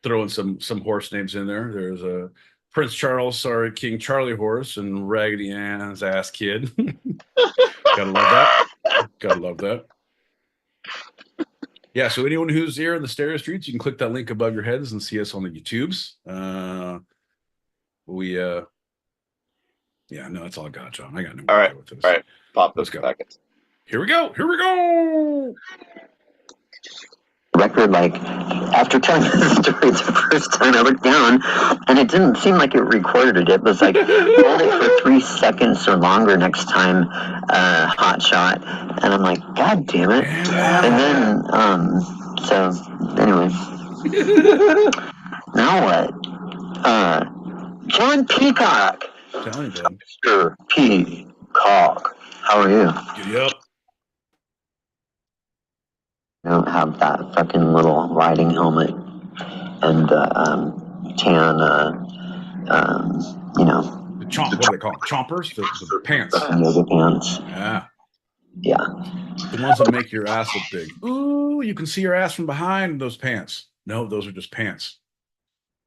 throwing some horse names in there. There's a Prince Charles, sorry, King Charlie Horse, and Raggedy Ann's ass kid. Gotta love that. Yeah, so anyone who's here in the stereo streets, you can click that link above your heads and see us on the YouTubes. Yeah, no, that's all I got, John. I got no more with this. All right, pop those packets. Here we go. Record, like, after telling the story the first time I looked down, and it didn't seem like it recorded it. It was like, hold it for 3 seconds or longer next time, hot shot. And I'm like, God damn it. And then, so, anyway. Now what? John Peacock. Mr. Peacock. How are you? Giddy up. I don't have that fucking little riding helmet and tan, what do they call them? Chompers? The pants. Yoga pants. Yeah. The ones that make your ass look big. Ooh, you can see your ass from behind those pants. No, those are just pants.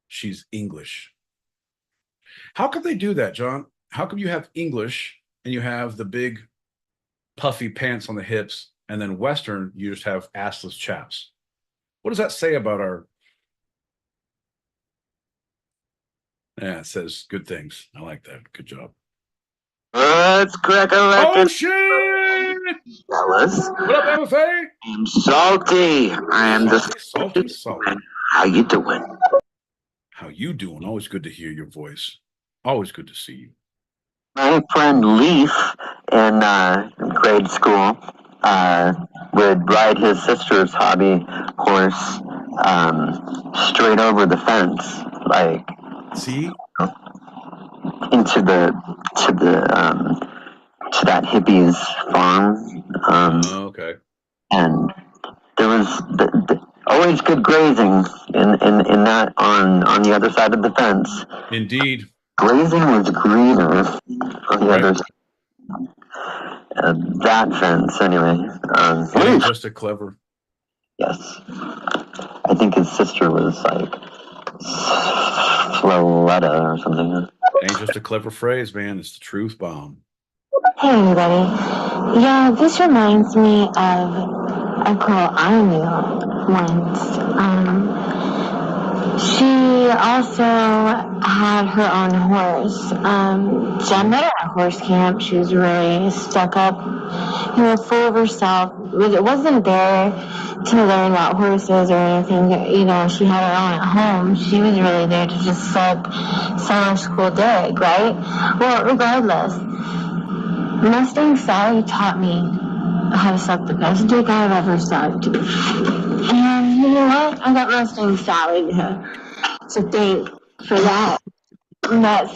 She's English. How come they do that, John? How come you have English and you have the big puffy pants on the hips, and then Western, you just have assless chaps? What does that say about our... Yeah, it says good things. I like that. Good job. Let's crack a record. Oh, shit! Fellas. What up, MFA? I'm salty. I am the salty. How you doing? How you doing? Always good to hear your voice. Always good to see you. My friend Leaf in grade school would ride his sister's hobby horse straight over the fence, like into that hippie's farm. Okay. And there was always good grazing in that on the other side of the fence. Indeed. Grazing was greener on the other side. That fence, anyway. Ain't just a clever. Yes. I think his sister was like Floletta or something. Ain't just a clever phrase, man. It's the truth bomb. Hey everybody. Yeah, this reminds me of a girl I knew once. She also had her own horse. I met her at horse camp. She was really stuck up, full of herself. It wasn't there to learn about horses or anything. She had her own at home. She was really there to just suck summer school dick, right? Well, regardless, Mustang Sally taught me how to suck the best dick I've ever sucked. And you know what? I got Mustang Sally to thank for that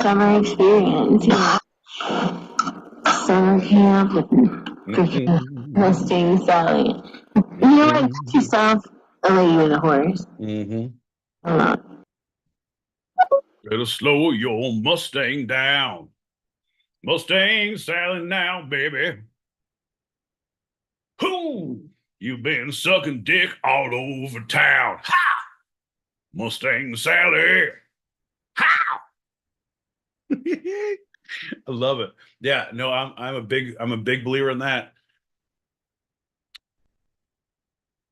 summer experience. Summer camp with freaking Mustang Sally. You know what? Got yourself a lady with a horse. Better slow your Mustang down. Mustang Sally now, baby. Whoo! You've been sucking dick all over town. Ha! Mustang Sally. How? I love it. Yeah, no, I'm a big believer in that.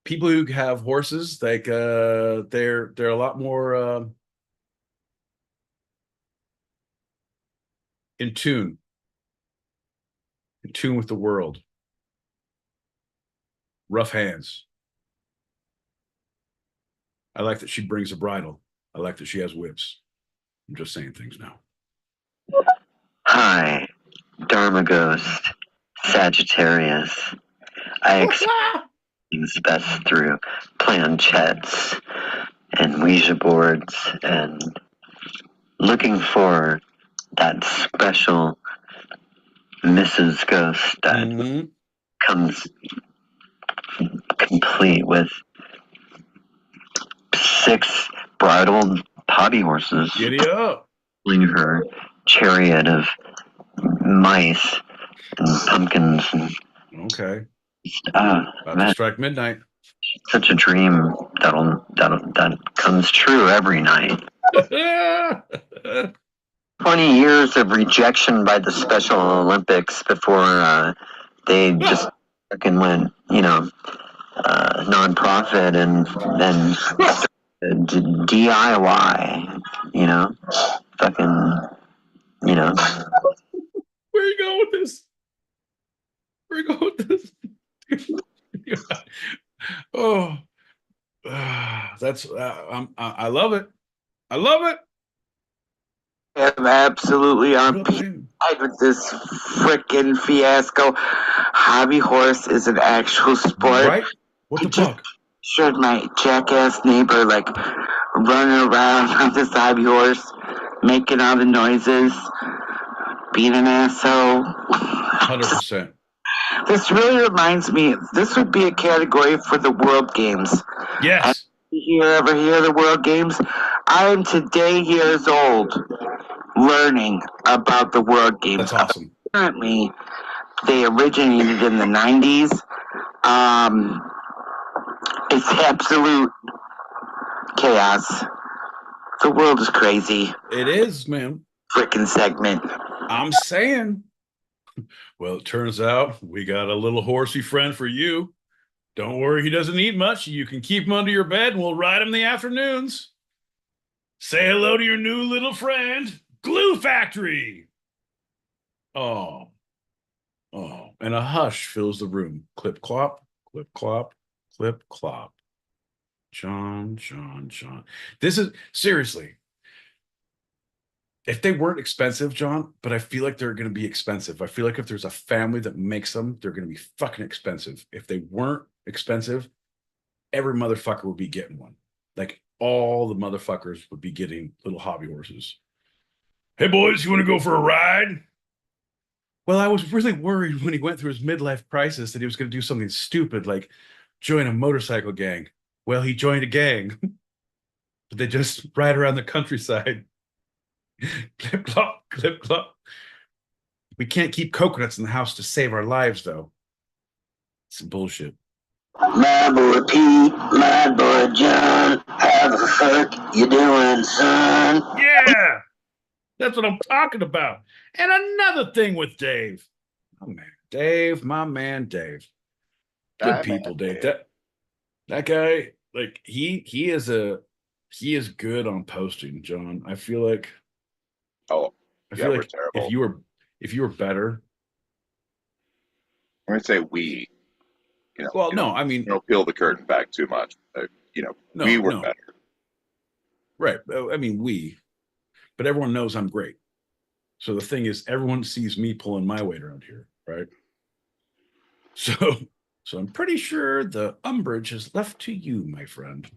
People who have horses, like they're a lot more in tune with the world. Rough hands. I like that she brings a bridle. I like that she has whips. I'm just saying things now. Hi, Dharma Ghost, Sagittarius. I expect things best through planchettes and Ouija boards and looking for that special Mrs. Ghost that comes complete with 6 bridled hobby horses. Giddy up. Pulling her chariot of mice and pumpkins. And, okay. About to strike midnight. Such a dream that comes true every night. 20 years of rejection by the Special Olympics before they just fucking went, nonprofit and then DIY, fucking, Where are you going with this? Where are you going with this? Oh, that's I love it. I love it. I'm absolutely on side with this freaking fiasco. Hobby horse is an actual sport. Right? What the fuck? Should my jackass neighbor running around on this hobby horse, making all the noises, being an asshole? 100%. This really reminds me. This would be a category for the World Games. Yes. Ever hear the World Games? I am today years old, learning about the World Games. That's awesome. Apparently, they originated in the 90s. It's absolute chaos. The world is crazy. It is, man. Frickin' segment. I'm saying. Well, it turns out we got a little horsey friend for you. Don't worry, he doesn't eat much. You can keep him under your bed and we'll ride him in the afternoons. Say hello to your new little friend, Glue Factory. Oh. And a hush fills the room. Clip clop, clip clop, clip clop. John. This is seriously. If they weren't expensive, John, but I feel like they're going to be expensive. I feel like if there's a family that makes them, they're going to be fucking expensive. If they weren't expensive, every motherfucker would be getting one. Like all the motherfuckers would be getting little hobby horses. Hey boys, you want to go for a ride? Well, I was really worried when he went through his midlife crisis that he was going to do something stupid like join a motorcycle gang. Well, he joined a gang, but they just ride around the countryside. Clip clop, clip clop. We can't keep coconuts in the house to save our lives, though. Some bullshit. My boy Pete, my boy John, how the fuck you doing, son? Yeah, that's what I'm talking about. And another thing with Dave. Oh man, Dave, my man, Dave. Good people, Dave. That guy, like he is good on posting, John. I feel like we're like terrible. if you were better. I'm gonna say we. Well, no, I mean, don't peel the curtain back too much. We were better. Right. I mean, but everyone knows I'm great. So the thing is, everyone sees me pulling my weight around here, right? So I'm pretty sure the umbrage is left to you, my friend.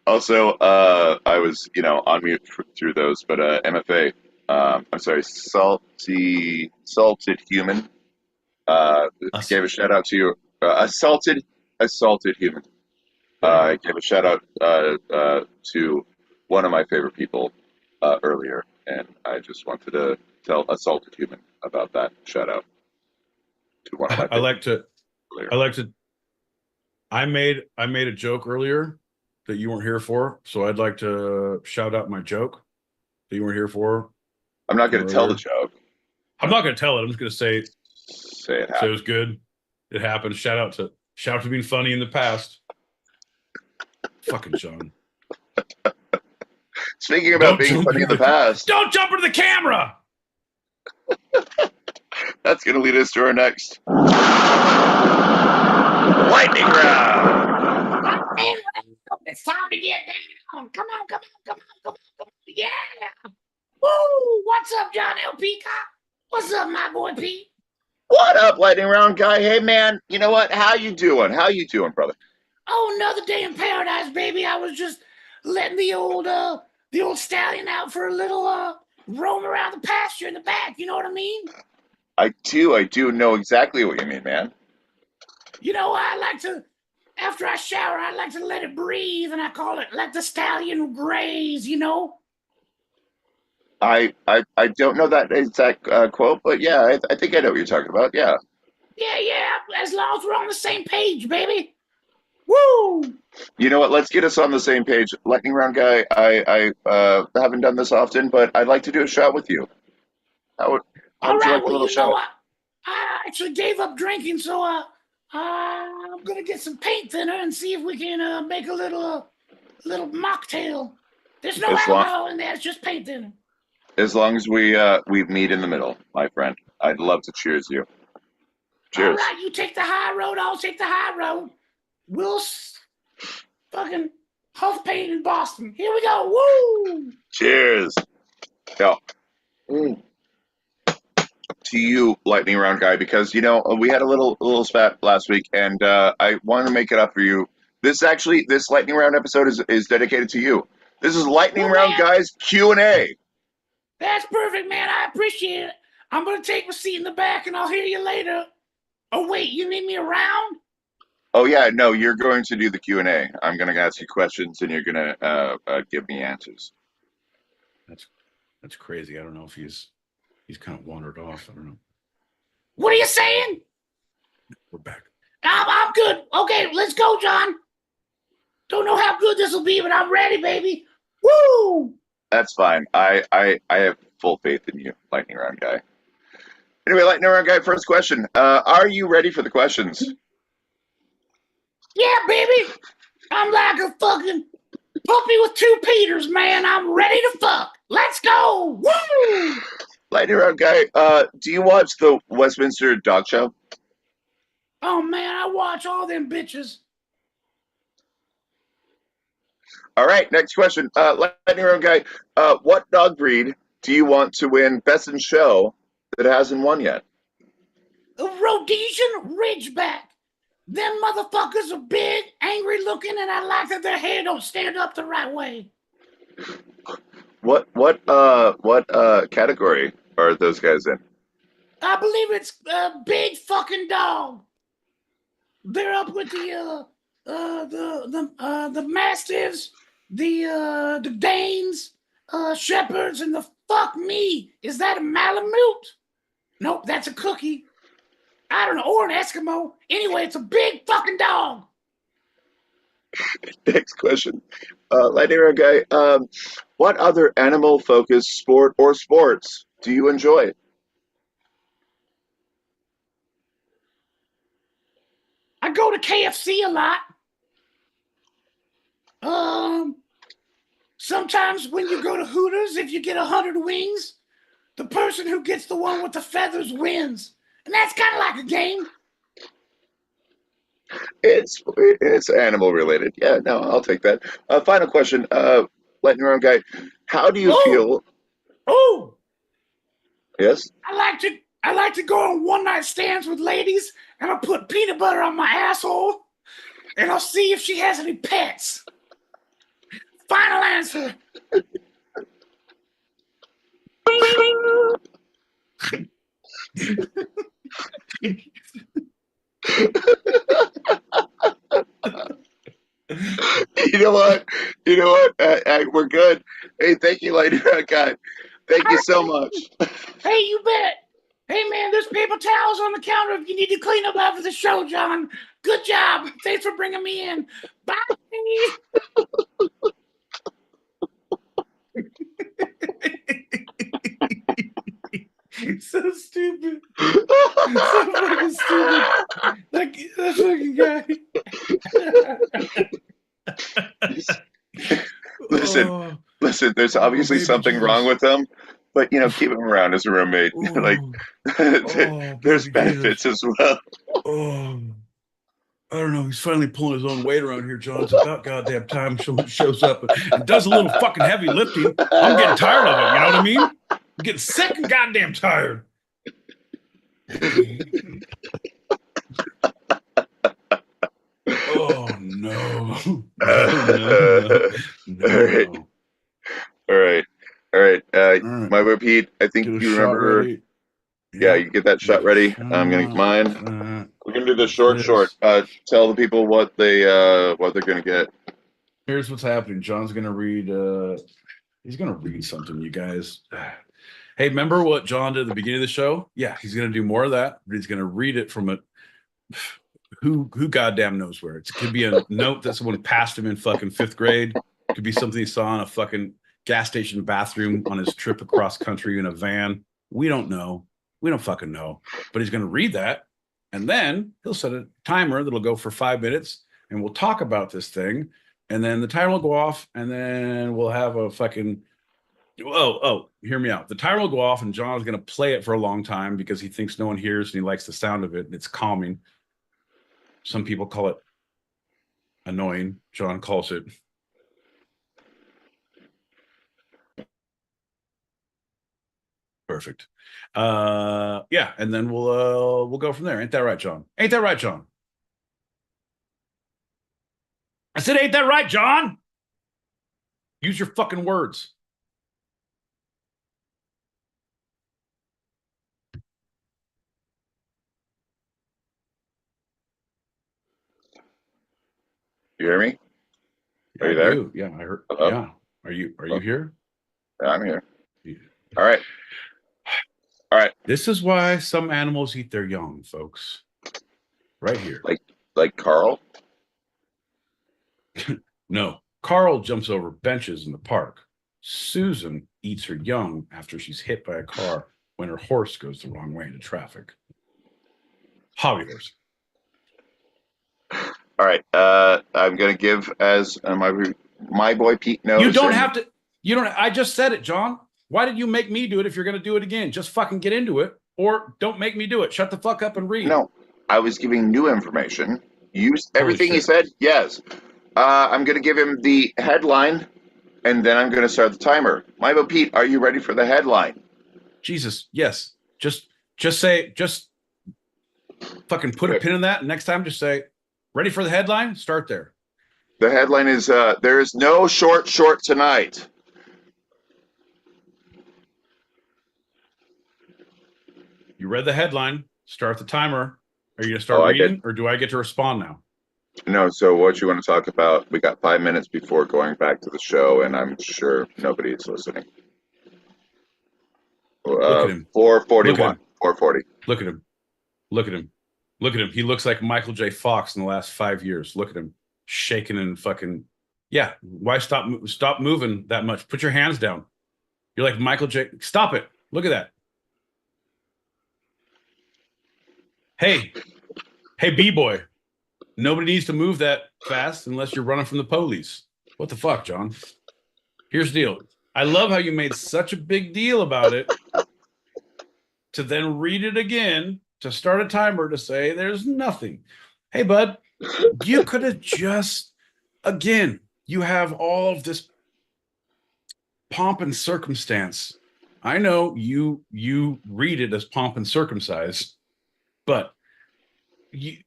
Also, I was, on mute through those, but MFA, I'm sorry, salted human, gave a shout out to you. Assaulted human. Gave a shout out to one of my favorite people earlier, and I just wanted to tell Assaulted Human about that shout out to one of my favorite I made a joke earlier that you weren't here for, so I'd like to shout out my joke that you weren't here for. I'm not going to tell the joke. I'm not going to tell it. I'm just going to say it happened. Say it was good. It happened. Shout out to being funny in the past. Fucking John. Speaking about being funny in the past. Don't jump into the camera! That's going to lead us to our next lightning round. It's time to get down. Come on. Yeah. Woo! What's up, John L. Peacock? What's up, my boy Pete? What up, lightning round guy? Hey, man. You know what? How you doing, brother? Oh, another day in paradise, baby. I was just letting the old stallion out for a little roam around the pasture in the back. You know what I mean? I do know exactly what you mean, man. I like to, after I shower, I like to let it breathe, and I call it let the stallion graze, I don't know that exact quote, but yeah, I think I know what you're talking about. Yeah. Yeah. As long as we're on the same page, baby. Woo! You know what? Let's get us on the same page. Lightning round guy, I haven't done this often, but I'd like to do a shot with you. How would you like a little shot? I actually gave up drinking, so I'm gonna get some paint thinner and see if we can make a little mocktail. There's no alcohol in there; it's just paint thinner. As long as we meet in the middle, my friend. I'd love to cheers you. Cheers. All right, you take the high road. I'll take the high road. We'll fucking huff paint in Boston. Here we go. Woo! Cheers. Yeah. To you, lightning round guy, because we had a little spat last week, and I want to make it up for you. This lightning round episode is dedicated to you. This is lightning round guys Q&A. That's perfect, man. I appreciate it. I'm gonna take my seat in the back, and I'll hear you later. Oh wait, you need me around? Oh yeah, no, you're going to do the Q&A. I'm going to ask you questions, and you're going to give me answers. That's crazy. I don't know if he's kind of wandered off. I don't know. What are you saying? We're back. I'm good. Okay, let's go, John. Don't know how good this will be, but I'm ready, baby. Woo! That's fine. I have full faith in you, lightning round guy. Anyway, lightning round guy, first question. Are you ready for the questions? Yeah, baby. I'm like a fucking puppy with two Peters, man. I'm ready to fuck. Let's go. Woo! Lightning round guy, do you watch the Westminster Dog Show? Oh, man, I watch all them bitches. All right, next question. Lightning round guy, what dog breed do you want to win Best in Show that hasn't won yet? A Rhodesian Ridgeback. Them motherfuckers are big, angry looking, and I like that their hair don't stand up the right way. What category are those guys in? I believe it's a big fucking dog. They're up with the Mastiffs, the Danes, Shepherds, and the fuck me. Is that a Malamute? Nope, that's a cookie. I don't know, or an Eskimo. Anyway, it's a big fucking dog. Next question. Lightning round guy, what other animal-focused sport or sports do you enjoy? I go to KFC a lot. Sometimes when you go to Hooters, if you get 100 wings, the person who gets the one with the feathers wins. And that's kind of like a game. It's animal related. Yeah, no, I'll take that. Final question, lightning round guy. How do you feel? Oh, Yes. I like to go on one night stands with ladies, and I'll put peanut butter on my asshole, and I'll see if she has any pets. Final answer. You know what? We're good. Hey, thank you, lightning round guy. Thank you so much. Hey, you bet. Hey, man, there's paper towels on the counter if you need to clean up after the show, John. Good job. Thanks for bringing me in. Bye. So stupid. So fucking stupid. That fucking guy. Listen, there's obviously something wrong with him, but keep him around as a roommate. Like, there's benefits as well. I don't know. He's finally pulling his own weight around here, John. It's about goddamn time someone shows up and does a little fucking heavy lifting. I'm getting tired of him. You know what I mean? I'm getting sick and goddamn tired. Oh no! No. All right. My repeat. I think you remember. Yeah, you get that shot ready. I'm gonna get mine. We're gonna do this short. Tell the people what they're gonna get. Here's what's happening. John's gonna read. He's gonna read something, you guys. Hey, remember what John did at the beginning of the show? Yeah, he's gonna do more of that, but he's gonna read it from a who goddamn knows where. It could be a note that someone passed him in fucking 5th grade. It could be something he saw in a fucking gas station bathroom on his trip across country in a van. We don't know. We don't fucking know. But he's going to read that, and then he'll set a timer that'll go for 5 minutes, and we'll talk about this thing, and then the timer will go off, and then we'll have a fucking hear me out. The timer will go off, and John's going to play it for a long time because he thinks no one hears and he likes the sound of it, and it's calming. Some people call it annoying. John calls it perfect. Yeah, and then we'll go from there. Ain't that right, John? Ain't that right, John? I said, ain't that right, John? Use your fucking words. You hear me? Are you there? Yeah, I heard. Hello? Yeah. Are you here? Yeah, I'm here. Yeah. All right. This is why some animals eat their young, folks. Right here. Like Carl? No. Carl jumps over benches in the park. Susan eats her young after she's hit by a car when her horse goes the wrong way into traffic. Hobby horse. All right. I'm going to give as my boy Pete knows. You don't have to. You don't. I just said it, John. Why did you make me do it if you're going to do it again? Just fucking get into it, or don't make me do it. Shut the fuck up and read. No, I was giving new information. Everything he said, yes. I'm going to give him the headline, and then I'm going to start the timer. My boy Pete, are you ready for the headline? Jesus, yes. Just fucking put a pin in that. And next time, just say, ready for the headline? Start there. The headline is, there is no short tonight. You read the headline. Start the timer. Are you going to start reading, or do I get to respond now? No, so what you want to talk about, we got 5 minutes before going back to the show, and I'm sure nobody is listening. Look at him. 441. 440. Look at him. Look at him. Look at him. He looks like Michael J. Fox in the last 5 years. Look at him. Shaking and fucking... Yeah. Why stop moving that much? Put your hands down. You're like Michael J. Stop it. Look at that. Hey, B-boy. Nobody needs to move that fast unless you're running from the police. What the fuck, John? Here's the deal. I love how you made such a big deal about it to then read it again, to start a timer to say there's nothing. Hey, bud, you could have just, again, you have all of this pomp and circumstance. I know you read it as pomp and circumcise, but you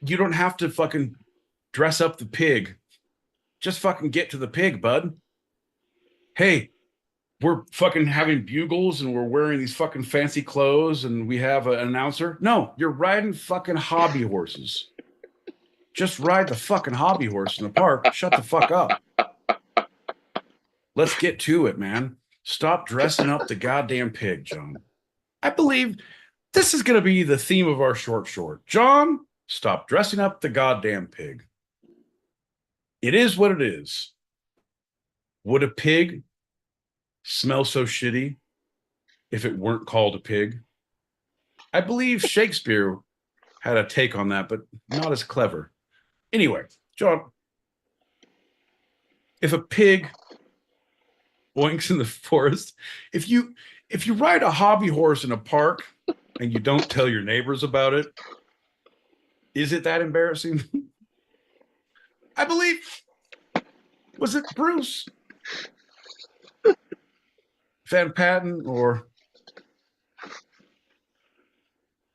don't have to fucking dress up the pig. Just fucking get to the pig, bud. Hey, we're fucking having bugles and we're wearing these fucking fancy clothes and we have an announcer. No, you're riding fucking hobby horses. Just ride the fucking hobby horse in the park. Shut the fuck up. Let's get to it, man. Stop dressing up the goddamn pig, John. I believe this is going to be the theme of our short. John, stop dressing up the goddamn pig. It is what it is. Would a pig smell so shitty if it weren't called a pig? I believe Shakespeare had a take on that, but not as clever. Anyway, John, if a pig oinks in the forest, if you ride a hobby horse in a park and you don't tell your neighbors about it, is it that embarrassing? I believe, was it Bruce Van Patten or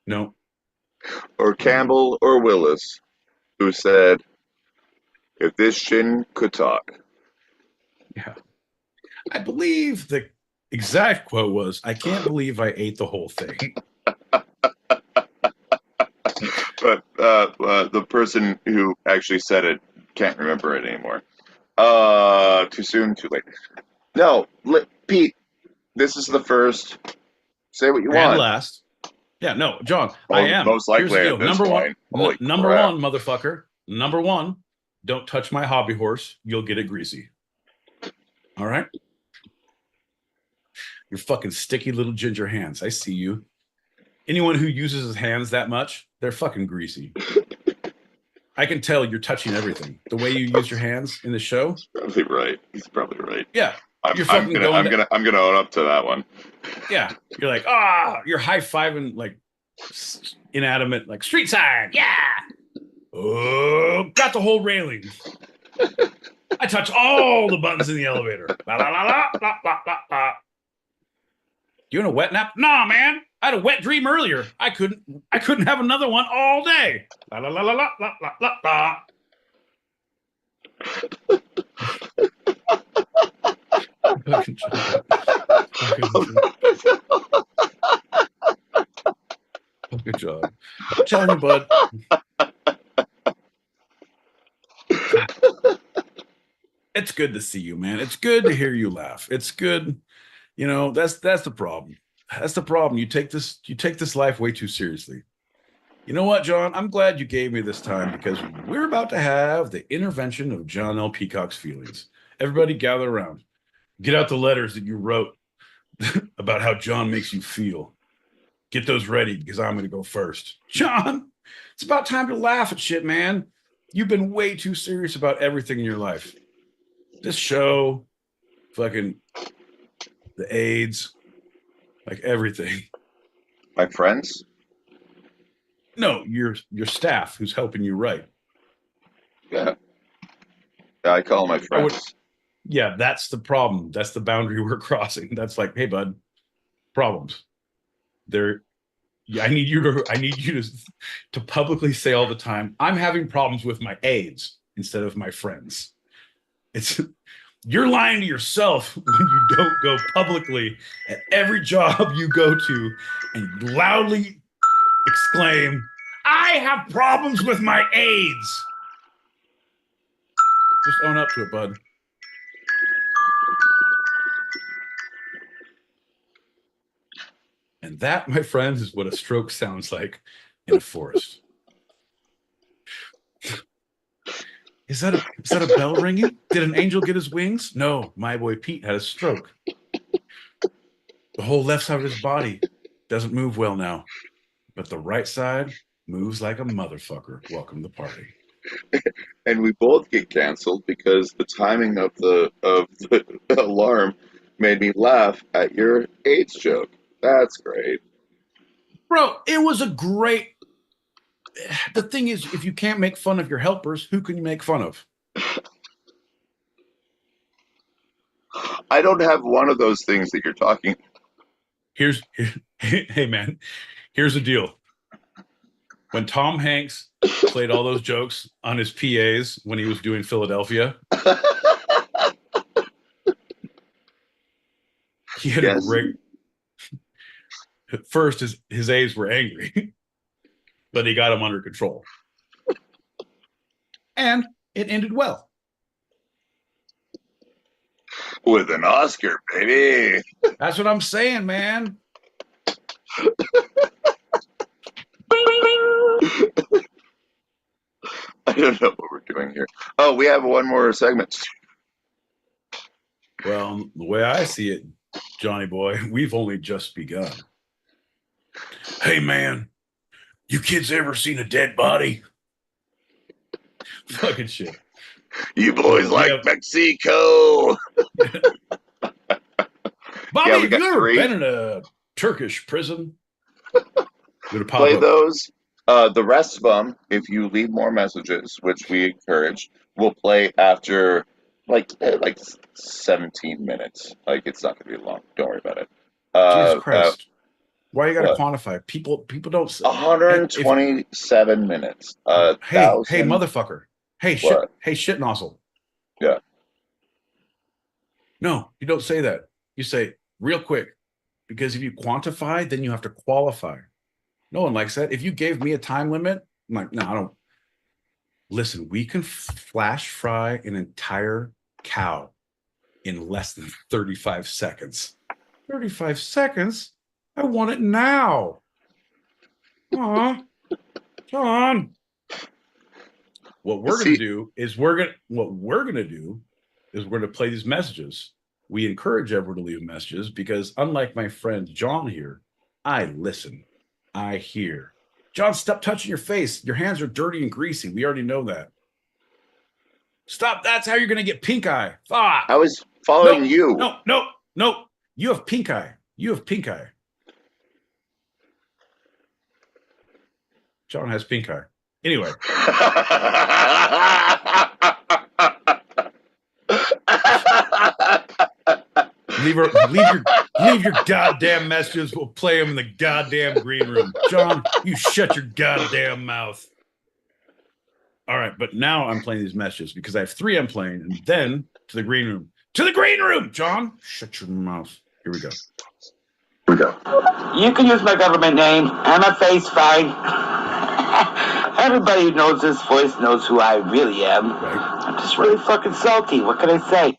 no? Or Campbell or Willis, who said, if this shin could talk. Yeah. I believe the exact quote was, I can't believe I ate the whole thing. But the person who actually said it can't remember it anymore. Too soon, too late. No, Pete, this is the first. Say what you And want. last. Yeah, no, John, I am. Most likely Here's the deal. at this Number point. one, number one, motherfucker. Number one, don't touch my hobby horse. You'll get it greasy. All right? Your fucking sticky little ginger hands. I see you. Anyone who uses his hands that much, they're fucking greasy. I can tell you're touching everything. The way you use your hands in the show. He's probably right. He's probably right. Yeah. I'm gonna own up to that one. Yeah. You're like, you're high-fiving like inanimate, like street sign. Yeah. Oh, got the whole railing. I touch all the buttons in the elevator. La, la, la, la, la, la, la, la. You in a wet nap? Nah, man. I had a wet dream earlier. I couldn't have another one all day. La la la la la la la la la. Fucking good job. I'm telling you, bud. It's good to see you, man. It's good to hear you laugh. It's good. You know, that's the problem. That's the problem. You take this life way too seriously. You know what, John? I'm glad you gave me this time because we're about to have the intervention of John L. Peacock's feelings. Everybody gather around. Get out the letters that you wrote about how John makes you feel. Get those ready because I'm going to go first. John, it's about time to laugh at shit, man. You've been way too serious about everything in your life. This show, fucking the AIDS, like everything. My friends? No, your staff who's helping you write. Yeah, I call them my friends. Yeah, that's the problem. That's the boundary we're crossing. That's like, hey, bud, problems. I need you to publicly say all the time, I'm having problems with my AIDS instead of my friends. You're lying to yourself when you don't go publicly at every job you go to and loudly exclaim, I have problems with my AIDS. Just own up to it, bud. And that, my friends, is what a stroke sounds like in a forest. Is that a bell ringing? Did an angel get his wings? No, my boy Pete had a stroke. The whole left side of his body doesn't move well now, but the right side moves like a motherfucker. Welcome to the party. And we both get canceled because the timing of the alarm made me laugh at your AIDS joke. That's great. Bro, it was a great... The thing is, if you can't make fun of your helpers, who can you make fun of? I don't have one of those things that you're talking. Hey man, here's the deal. When Tom Hanks played all those jokes on his PAs when he was doing Philadelphia, he had a great... At first, his A's were angry, but he got them under control. And it ended well. With an Oscar, baby. That's what I'm saying, man. I don't know what we're doing here. Oh, we have one more segment. Well, the way I see it, Johnny boy, we've only just begun. Hey, man, you kids ever seen a dead body? Fucking shit. You boys like Mexico. Bobby, have you ever been in a Turkish prison? Play those. The rest of them, if you leave more messages, which we encourage, we'll play after like 17 minutes. Like, it's not going to be long. Don't worry about it. Jesus Christ. Why you got to quantify? People don't... 127 minutes. Hey, motherfucker. Hey, shit. What? Hey, shit nozzle. Yeah. No, you don't say that. You say, real quick. Because if you quantify, then you have to qualify. No one likes that. If you gave me a time limit, I'm like, no, I don't. Listen, we can flash fry an entire cow in less than 35 seconds. 35 seconds? I want it now. Aw, John. What we're going to do is we're going to play these messages. We encourage everyone to leave messages because unlike my friend John here, I listen. I hear. John, stop touching your face. Your hands are dirty and greasy. We already know that. Stop. That's how you're going to get pink eye. Fuck. I was following you. No. You have pink eye. John has pink eye. Anyway. Leave your goddamn messages. We'll play them in the goddamn green room. John, you shut your goddamn mouth. All right, but now I'm playing these messages because I have 3 I'm playing, and then to the green room. To the green room, John. Shut your mouth. Here we go. You can use my government name. I'm a face fine. Everybody who knows this voice knows who I really am. Right. I'm just really fucking salty. What can I say?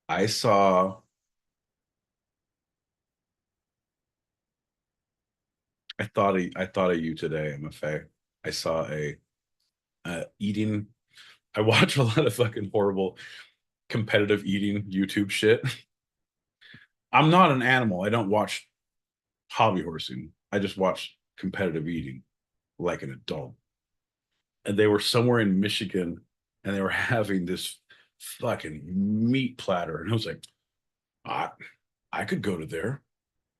I thought of you today, MFA. I saw eating. I watch a lot of fucking horrible competitive eating YouTube shit. I'm not an animal. I don't watch hobby horsing. I just watch competitive eating like an adult. And they were somewhere in Michigan and they were having this fucking meat platter. And I was like, I could go to there.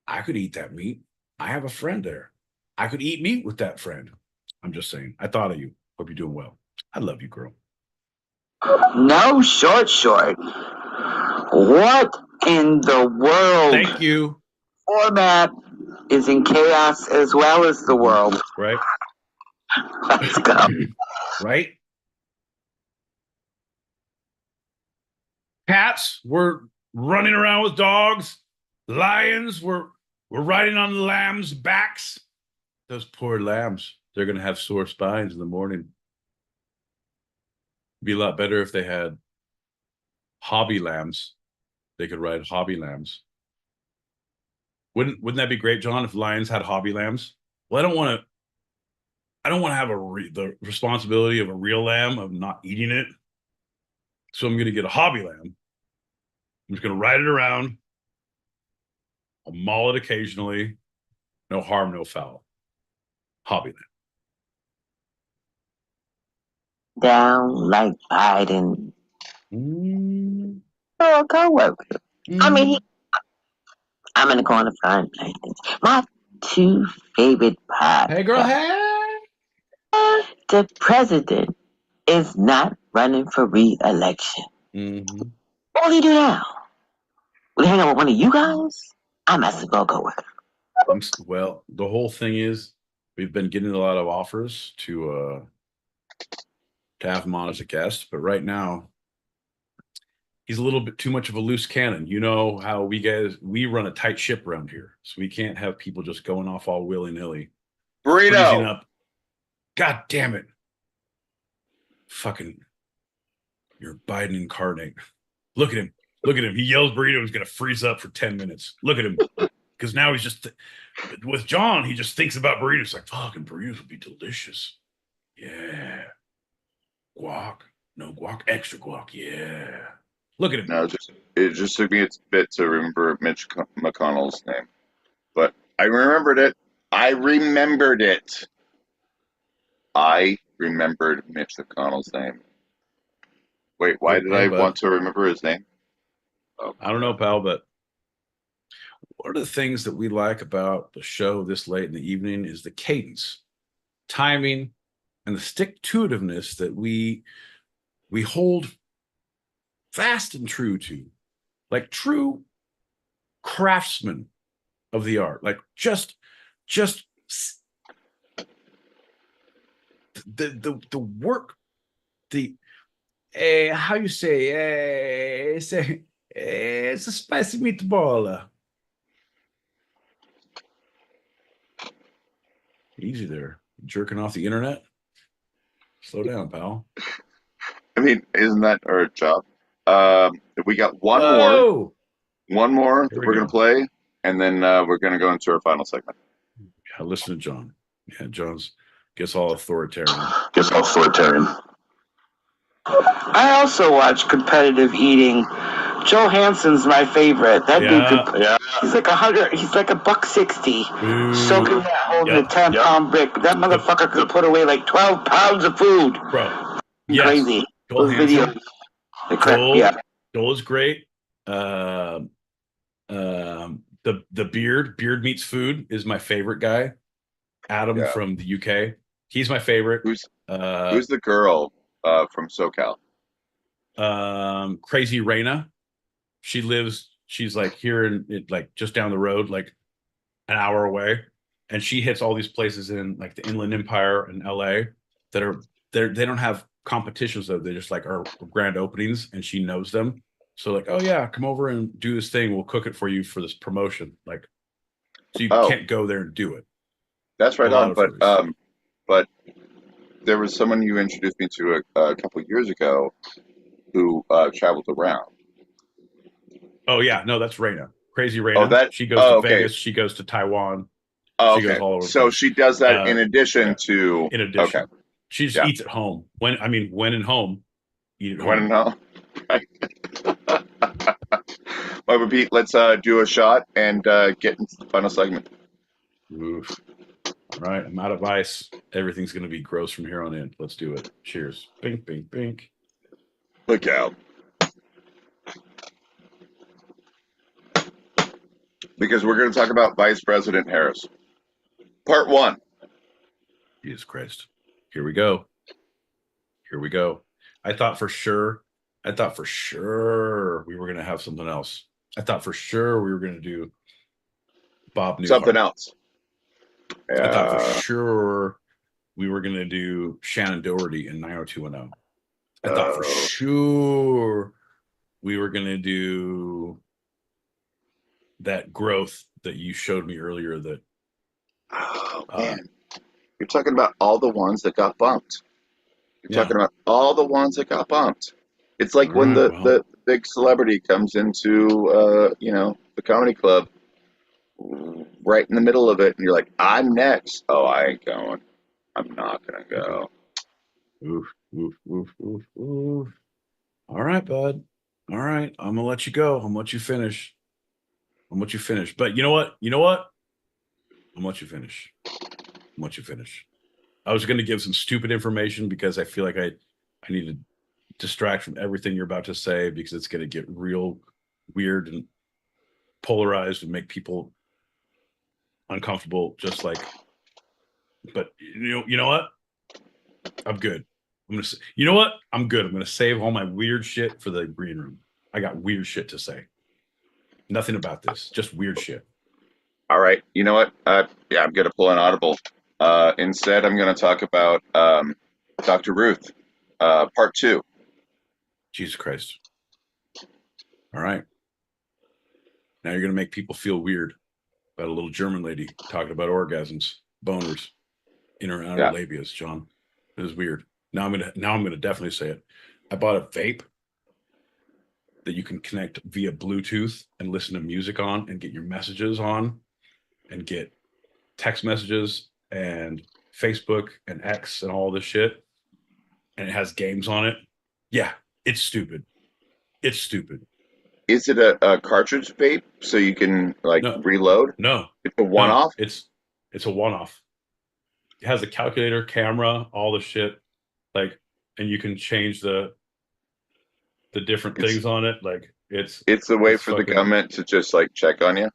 I could eat that meat. I have a friend there. I could eat meat with that friend. I'm just saying. I thought of you. Hope you're doing well. I love you, girl. No, short. What in the world? Thank you. Format is in chaos as well as the world. Right. Let's go. Right. Cats were running around with dogs. Lions were riding on lambs' backs. Those poor lambs. They're going to have sore spines in the morning. It'd be a lot better if they had hobby lambs. They could ride hobby lambs. Wouldn't that be great, John, if lions had hobby lambs? Well, I don't want to have the responsibility of a real lamb of not eating it. So I'm going to get a hobby lamb. I'm just going to ride it around. I'll maul it occasionally. No harm, no foul. Hobbyland. Down like Biden. Oh, co-worker. I mean, I'm in the corner frying plans. My two favorite podcasts. Hey, girl, hey. The president is not running for re-election. Mm-hmm. What will he do now? Will he hang out with one of you guys? I'm asking for a co-worker. Well, the whole thing is we've been getting a lot of offers to have him on as a guest, but right now he's a little bit too much of a loose cannon. You know how we run a tight ship around here, so we can't have people just going off all willy-nilly. Freezing Burrito. up. God damn it. Fucking, you're Biden incarnate. Look at him. Look at him. He yells burrito. He's going to freeze up for 10 minutes. Look at him. Because now he's just, with John, he just thinks about burritos. Like, fucking burritos would be delicious. Yeah. Guac. No guac. Extra guac. Yeah. Look at him. No, it just took me a bit to remember Mitch McConnell's name. But I remembered it. I remembered Mitch McConnell's name. Wait, why did I want to remember his name? Oh, I don't know, pal, but one of the things that we like about the show this late in the evening is the cadence, timing, and the stick-to-itiveness that we hold fast and true to, like true craftsmen of the art, like just the work, the how you say it's a spicy meatball. Easy there, jerking off the internet. Slow down, pal. I mean, isn't that our job? We got one more that we're going to play, and then we're going to go into our final segment. Yeah, listen to John. Yeah, John's gets all authoritarian. I also watch competitive eating. Joe Hansen's my favorite. That dude could, he's like he's like $1.60. Soaking that hole in a 10-pound brick. That motherfucker could put away like 12 pounds of food. Bro. Crazy. Joel Those Hansen. videos. Joel is great. The Beard Meets Food is my favorite guy. Adam from the UK. He's my favorite. Who's the girl from SoCal? Crazy Raina. She's like here in like just down the road, like an hour away. And she hits all these places in like the Inland Empire in LA that are they don't have competitions though. They just like are grand openings, and she knows them. So like, oh yeah, come over and do this thing. We'll cook it for you for this promotion. Like, so you can't go there and do it. That's right on. But there was someone you introduced me to a couple of years ago who traveled around. Oh yeah, no, that's Raina. Crazy Raina. She goes to Vegas. She goes to Taiwan. Oh, she goes all over. So she does that in addition to. In addition, she just eats at home. When in home, eat at home. When in home. Right. Well, repeat. Let's do a shot and get into the final segment. Oof. All right, I'm out of ice. Everything's going to be gross from here on in. Let's do it. Cheers. Bink, bink, bink. Look out. Because we're going to talk about Vice President Harris. Part 1. Jesus Christ. Here we go. I thought for sure we were going to have something else. I thought for sure we were going to do Bob Newhart. Something else. I thought for sure we were going to do Shannon Doherty in 90210. I thought for sure we were going to do that growth that you showed me earlier. That man, you're talking about all the ones that got bumped. You're talking about all the ones that got bumped. It's like when the big celebrity comes into the comedy club right in the middle of it, and you're like, I'm next. Oh, I ain't going. I'm not gonna go. Oof. All right, bud. All right, I'm gonna let you go. I'm gonna let you finish. I'm gonna let you finish. But you know what? You know what? I'm gonna let you finish. I'm gonna let you finish. I was gonna give some stupid information because I feel like I need to distract from everything you're about to say because it's gonna get real weird and polarized and make people uncomfortable. Just like, but you know what? I'm good. I'm gonna. You know what? I'm good. I'm gonna save all my weird shit for the green room. I got weird shit to say. Nothing about this. Just weird shit. All right. You know what? Yeah, I'm going to pull an audible. Instead, I'm going to talk about Dr. Ruth, part 2. Jesus Christ. All right. Now you're gonna make people feel weird about a little German lady talking about orgasms, boners, inner and outer Yeah. labias, John. It is weird. Now I'm gonna definitely say it. I bought a vape that you can connect via Bluetooth and listen to music on and get your messages on and get text messages and Facebook and X and all this shit. And it has games on it. Yeah, it's stupid. It's stupid. Is it a cartridge vape so you can like reload? No. It's a one-off? It's a one-off. It has a calculator, camera, all the shit. Like, and you can change the different things on it. Like it's a way for the government to just like check on you.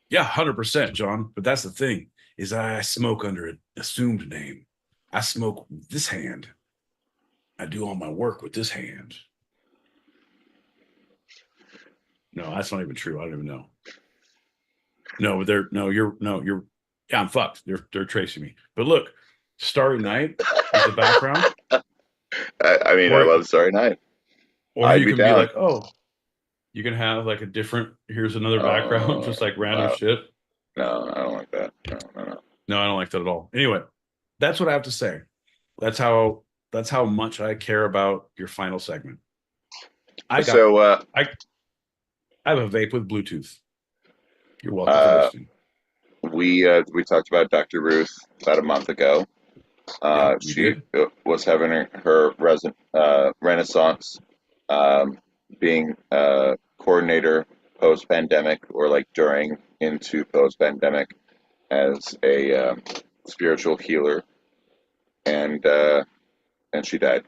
Yeah, 100%, John. But that's the thing is I smoke under an assumed name. I smoke with this hand. I do all my work with this hand. No, that's not even true. I don't even know. No, you're yeah, I'm fucked. They're tracing me. But look, Starry Night is the background. I mean, I love Starry Night. Or you can be like, oh, you can have like a different, here's another background, just like random shit. No, I don't like that. No, I don't like that at all. Anyway, that's what I have to say. That's how much I care about your final segment. I have a vape with Bluetooth. You're welcome for listening. We talked about Dr. Ruth about a month ago. She was having her renaissance, being coordinator post-pandemic or like during into post-pandemic as a spiritual healer, and she died.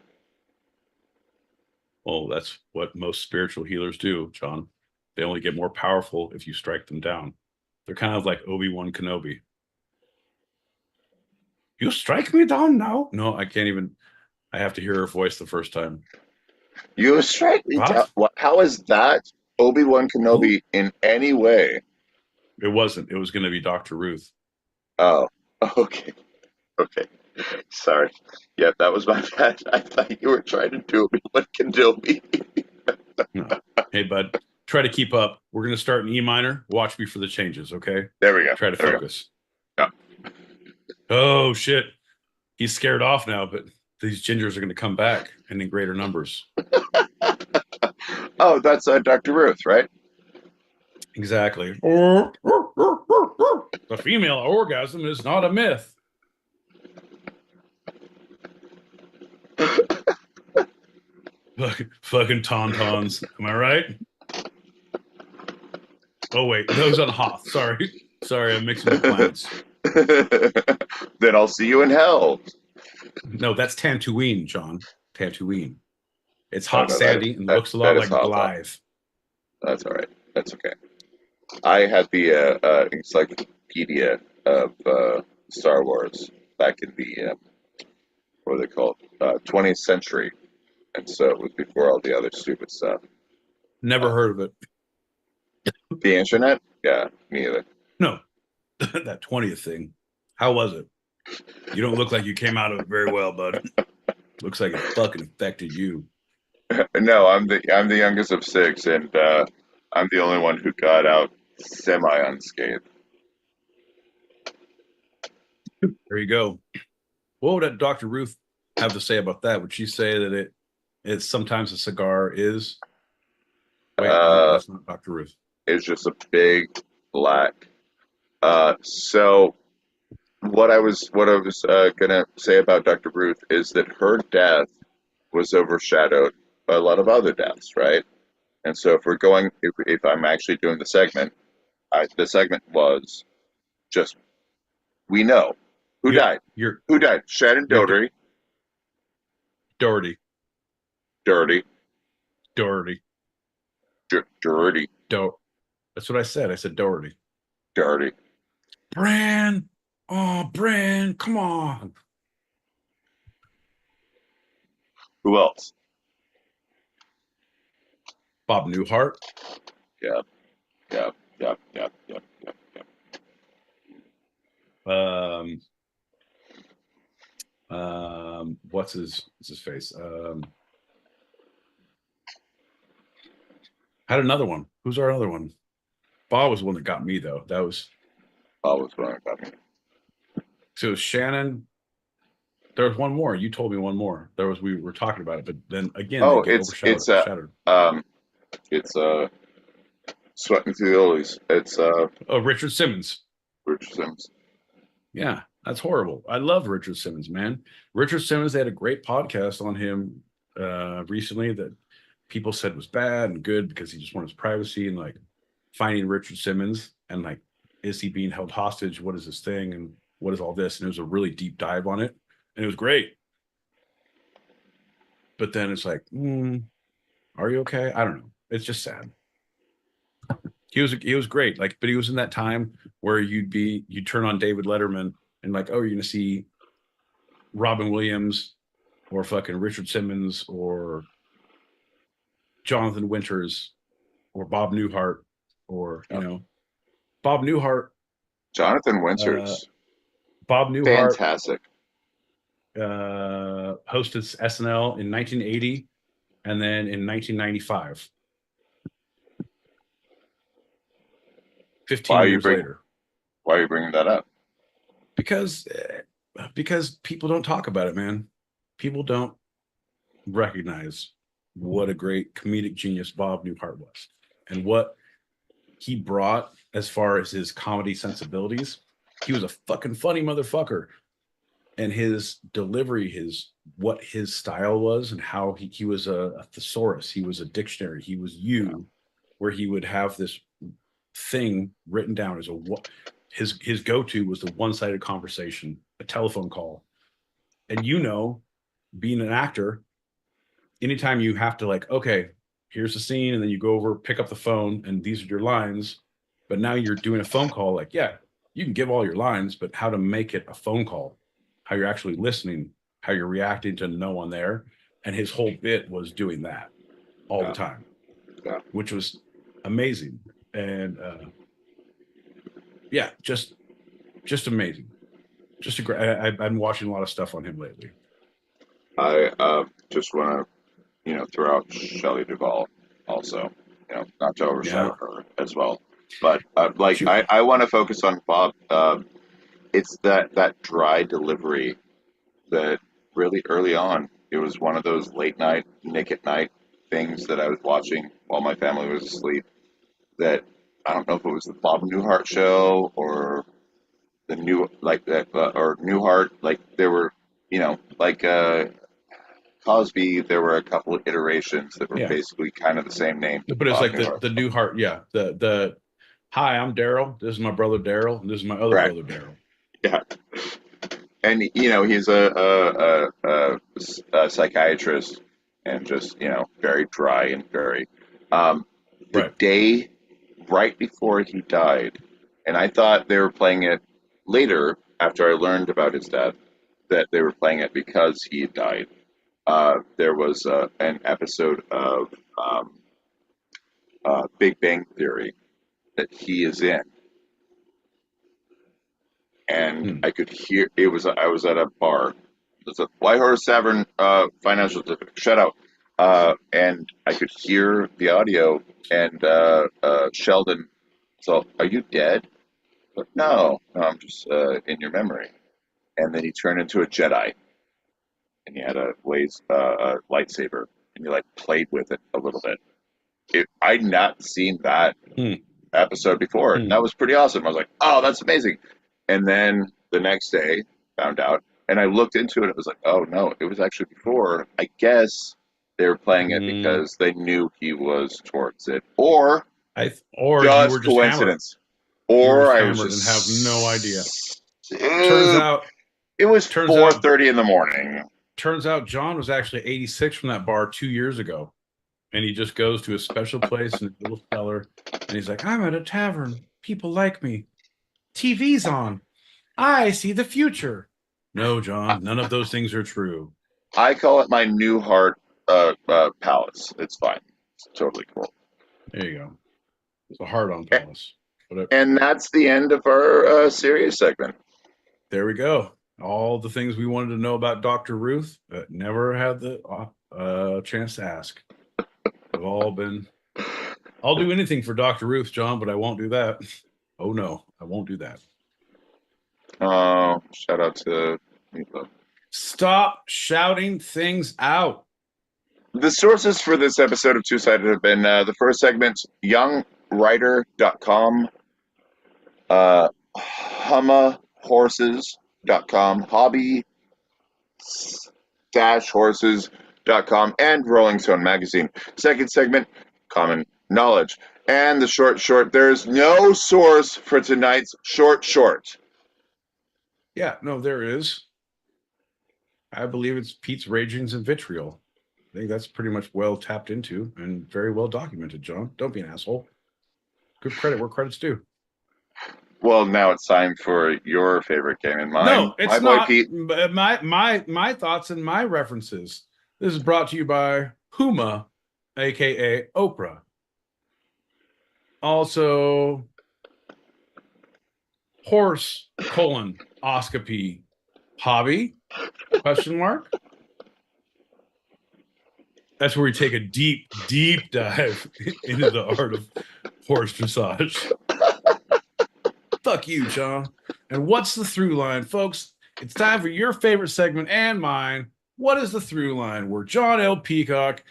Well, that's what most spiritual healers do, John. They only get more powerful if you strike them down. They're kind of like Obi-Wan Kenobi. You strike me down now? No, I can't even. I have to hear her voice the first time. You strike me down? How is that Obi-Wan Kenobi in any way? It wasn't. It was going to be Dr. Ruth. Oh, okay. Okay. Sorry. Yeah, that was my bad. I thought you were trying to do Obi-Wan Kenobi. No. Hey, bud, try to keep up. We're going to start in E minor. Watch me for the changes, okay? There we go. Try to focus. Yeah. Oh, shit. He's scared off now, but these gingers are going to come back and in greater numbers. Oh, that's Dr. Ruth, right? Exactly. The female orgasm is not a myth. Fucking tauntauns. Am I right? Oh, wait. Those on Hoth. Sorry, I'm mixing the planets. Then I'll see you in hell. No, that's Tatooine, John. Tatooine. It's hot, sandy, and looks a lot like Blythe. That's all right. That's okay. I had the encyclopedia of Star Wars back in the what are they called? 20th century, and so it was before all the other stupid stuff. Never heard of it. The internet? Yeah, me either. No, that 20th thing. How was it? You don't look like you came out of it very well, bud. Looks like it fucking affected you. No, I'm the youngest of 6, and I'm the only one who got out semi unscathed. There you go. What would Dr. Ruth have to say about that? Would she say that it's sometimes a cigar is? Wait, no, that's not Dr. Ruth. It's just a big black. So what I was gonna say about Dr. Ruth is that her death was overshadowed a lot of other deaths, right? And so if I'm actually doing the segment, the segment was just we know who died. Who died? Shannon Doherty. Doherty. Dirty. Doherty. Dirty. That's what I said. I said Doherty. Dirty. Bran. Oh, Bran. Come on. Who else? Bob Newhart. Yep. What's his face? Had another one. Who's our other one? Bob was the one that got me though. Bob was the one that got me. So it was Shannon. There was one more. You told me one more. We were talking about it, but then again, overshadowed. It's Sweating Through the Oldies. It's Richard Simmons. Richard Simmons. Yeah, that's horrible. I love Richard Simmons, man. Richard Simmons, they had a great podcast on him recently that people said was bad and good because he just wanted his privacy, and like finding Richard Simmons and like, is he being held hostage? What is this thing? And what is all this? And it was a really deep dive on it. And it was great. But then it's like, are you okay? I don't know. It's just sad. He was great. Like, but he was in that time where you'd turn on David Letterman and like, oh, you're gonna see Robin Williams or fucking Richard Simmons or Jonathan Winters or Bob Newhart or Bob Newhart. Jonathan Winters. Bob Newhart. Fantastic. Hosted SNL in 1980 and then in 1995. 15 years later. Why are you bringing that up? Because people don't talk about it, man. People don't recognize what a great comedic genius Bob Newhart was and what he brought as far as his comedy sensibilities. He was a fucking funny motherfucker. And his delivery, what his style was and how he was a thesaurus. He was a dictionary. He was where he would have this thing written down as his go-to was the one-sided conversation, a telephone call. And being an actor, anytime you have to like, okay, here's the scene, and then you go over, pick up the phone, and these are your lines. But now you're doing a phone call, like, yeah, you can give all your lines, but how to make it a phone call, how you're actually listening, how you're reacting to no one there. And his whole bit was doing that all the time, which was amazing. And just amazing. Just a great. I've been watching a lot of stuff on him lately. I just want to, throw out Shelley Duvall also, not to overshadow her as well. But I want to focus on Bob. It's that dry delivery that really early on, it was one of those late night, Nick at Night things that I was watching while my family was asleep. That I don't know if it was the Bob Newhart show or the or Newhart. Like there were, Cosby. There were a couple of iterations that were basically kind of the same name. But it's like the Newhart, the hi, I'm Daryl. This is my brother Daryl, and this is my other brother Daryl. Yeah, and he's a psychiatrist and just very dry and very the day right before he died, and I thought they were playing it later after I learned about his death that they were playing it because he had died. There was an episode of Big Bang Theory that he is in. And I could hear I was at a bar. It's a White Horse Tavern financial certificate. Shut out. And I could hear the audio and Sheldon. So, are you dead? But no, I'm just in your memory. And then he turned into a Jedi. And he had a lightsaber. And he played with it a little bit. I'd not seen that episode before. And that was pretty awesome. I was like, oh, that's amazing. And then the next day, found out, and I looked into it. It was like, oh no, it was actually before. I guess They were playing it because they knew he was towards it, or or just you were just coincidence, hammered. or I hammered was just and have no idea. Turns out it was 4:30 in the morning. Turns out John was actually 86 from that bar 2 years ago, and he just goes to a special place in a little cellar, and he's like, "I'm at a tavern. People like me. TV's on. I see the future." No, John, none of those things are true. I call it my new heart palace. It's fine. It's totally cool. There you go. It's a heart-on palace. And that's the end of our serious segment. There we go. All the things we wanted to know about Dr. Ruth, but never had the chance to ask. Have all been. I'll do anything for Dr. Ruth, John, but I won't do that. Oh no, I won't do that. Oh, shout out to Meatloaf. Stop shouting things out. The sources for this episode of Two Sided have been the first segment, youngwriter.com, hummahorses.com, hobby-horses.com, and Rolling Stone magazine. Second segment, common knowledge. And the short, there's no source for tonight's short. Yeah, no, there is. I believe it's Pete's Ragings and Vitriol. I think that's pretty much well tapped into and very well documented, John. Don't be an asshole. Give credit where credit's due. Well, now it's time for your favorite game and mine. No, it's my not. Boy Pete. My thoughts and my references. This is brought to you by Huma, aka Oprah. Also, horse oscopy hobby ? That's where we take a deep dive into the art of horse dressage. Fuck you, John. And what's the through line, folks? It's time for your favorite segment and mine. What is the through line? Where John L. Peacock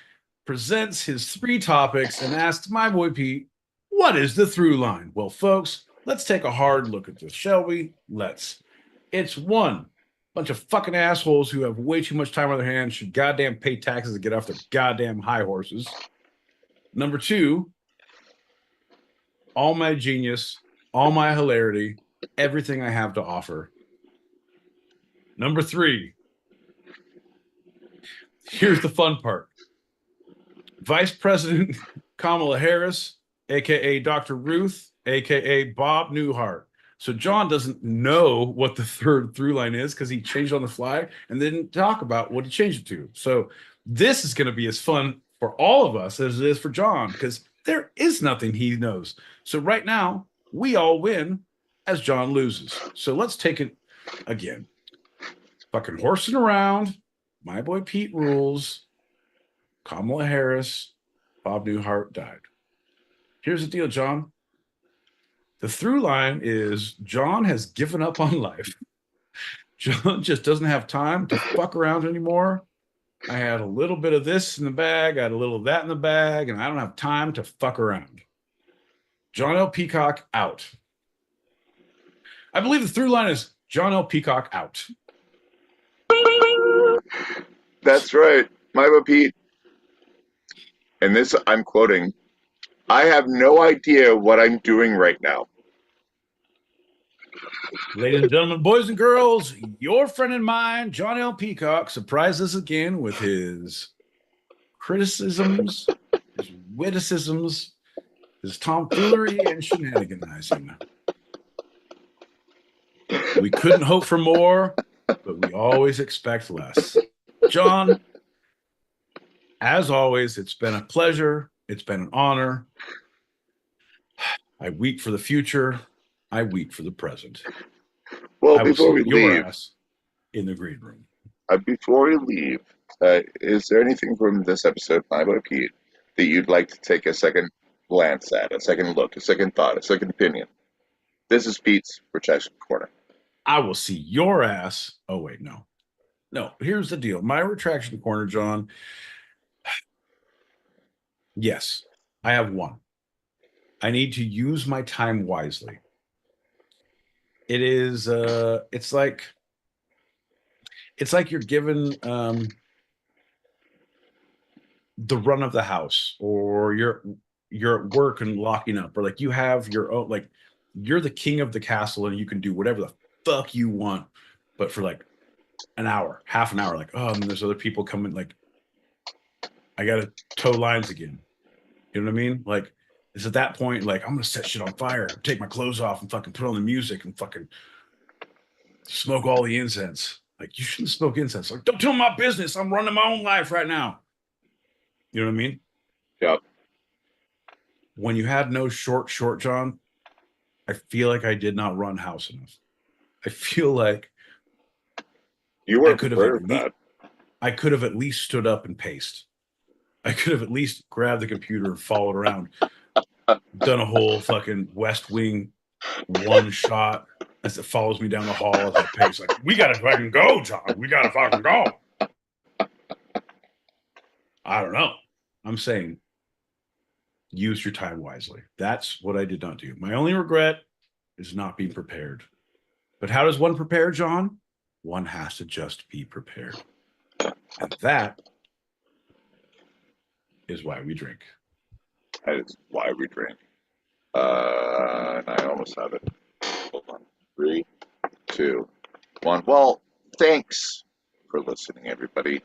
presents his 3 topics and asks my boy Pete, what is the through line? Well, folks, let's take a hard look at this, shall we? Let's. It's 1. Bunch of fucking assholes who have way too much time on their hands should goddamn pay taxes to get off their goddamn high horses. Number 2, all my genius, all my hilarity, everything I have to offer. Number 3, here's the fun part. Vice President Kamala Harris, aka Dr. Ruth, aka Bob Newhart. So John doesn't know what the third through line is because he changed on the fly and didn't talk about what he changed it to. So this is going to be as fun for all of us as it is for John because there is nothing he knows. So right now, we all win as John loses. So let's take it again. Fucking horsing around. My boy Pete rules. Kamala Harris. Bob Newhart died. Here's the deal, John. The through line is John has given up on life. John just doesn't have time to fuck around anymore. I had a little bit of this in the bag. I had a little of that in the bag, and I don't have time to fuck around. John L. Peacock out. I believe the through line is John L. Peacock out. That's right. My boy Pete. And this, I'm quoting, I have no idea what I'm doing right now. Ladies and gentlemen, boys and girls, your friend and mine, John L. Peacock, surprises us again with his criticisms, his witticisms, his tomfoolery and shenaniganizing. We couldn't hope for more, but we always expect less. John, as always, it's been a pleasure. It's been an honor. I weep for the future. I weep for the present. Well, before we leave, in the green room. Before we leave, is there anything from this episode, My Boy Pete, that you'd like to take a second glance at, a second look, a second thought, a second opinion? This is Pete's Retraction Corner. I will see your ass. Oh, wait, no. No, here's the deal. My retraction corner, John. Yes, I have one. I need to use my time wisely. It is, it's like you're given, the run of the house, or you're at work and locking up, or like you have your own, like you're the king of the castle and you can do whatever the fuck you want, but for like an hour, half an hour, like, oh, and there's other people coming, like, I gotta toe lines again. You know what I mean? Like, it's at that point, like, I'm gonna set shit on fire, take my clothes off and fucking put on the music and fucking smoke all the incense. Like, you shouldn't smoke incense. Like, don't tell my business. I'm running my own life right now. You know what I mean? Yep. When you had no short, John, I feel like I did not run house enough. I feel like you weren't prepared for that. I could have at least stood up and paced. I could have at least grabbed the computer and followed around, done a whole fucking West Wing one shot as it follows me down the hall as I pace. Like, we gotta fucking go, John. We gotta fucking go. I don't know. I'm saying use your time wisely. That's what I did not do. My only regret is not being prepared. But how does one prepare, John? One has to just be prepared. And that is why we drink. That is why we drink. And I almost have it. Hold on. 3, 2, 1. Well, thanks for listening, everybody.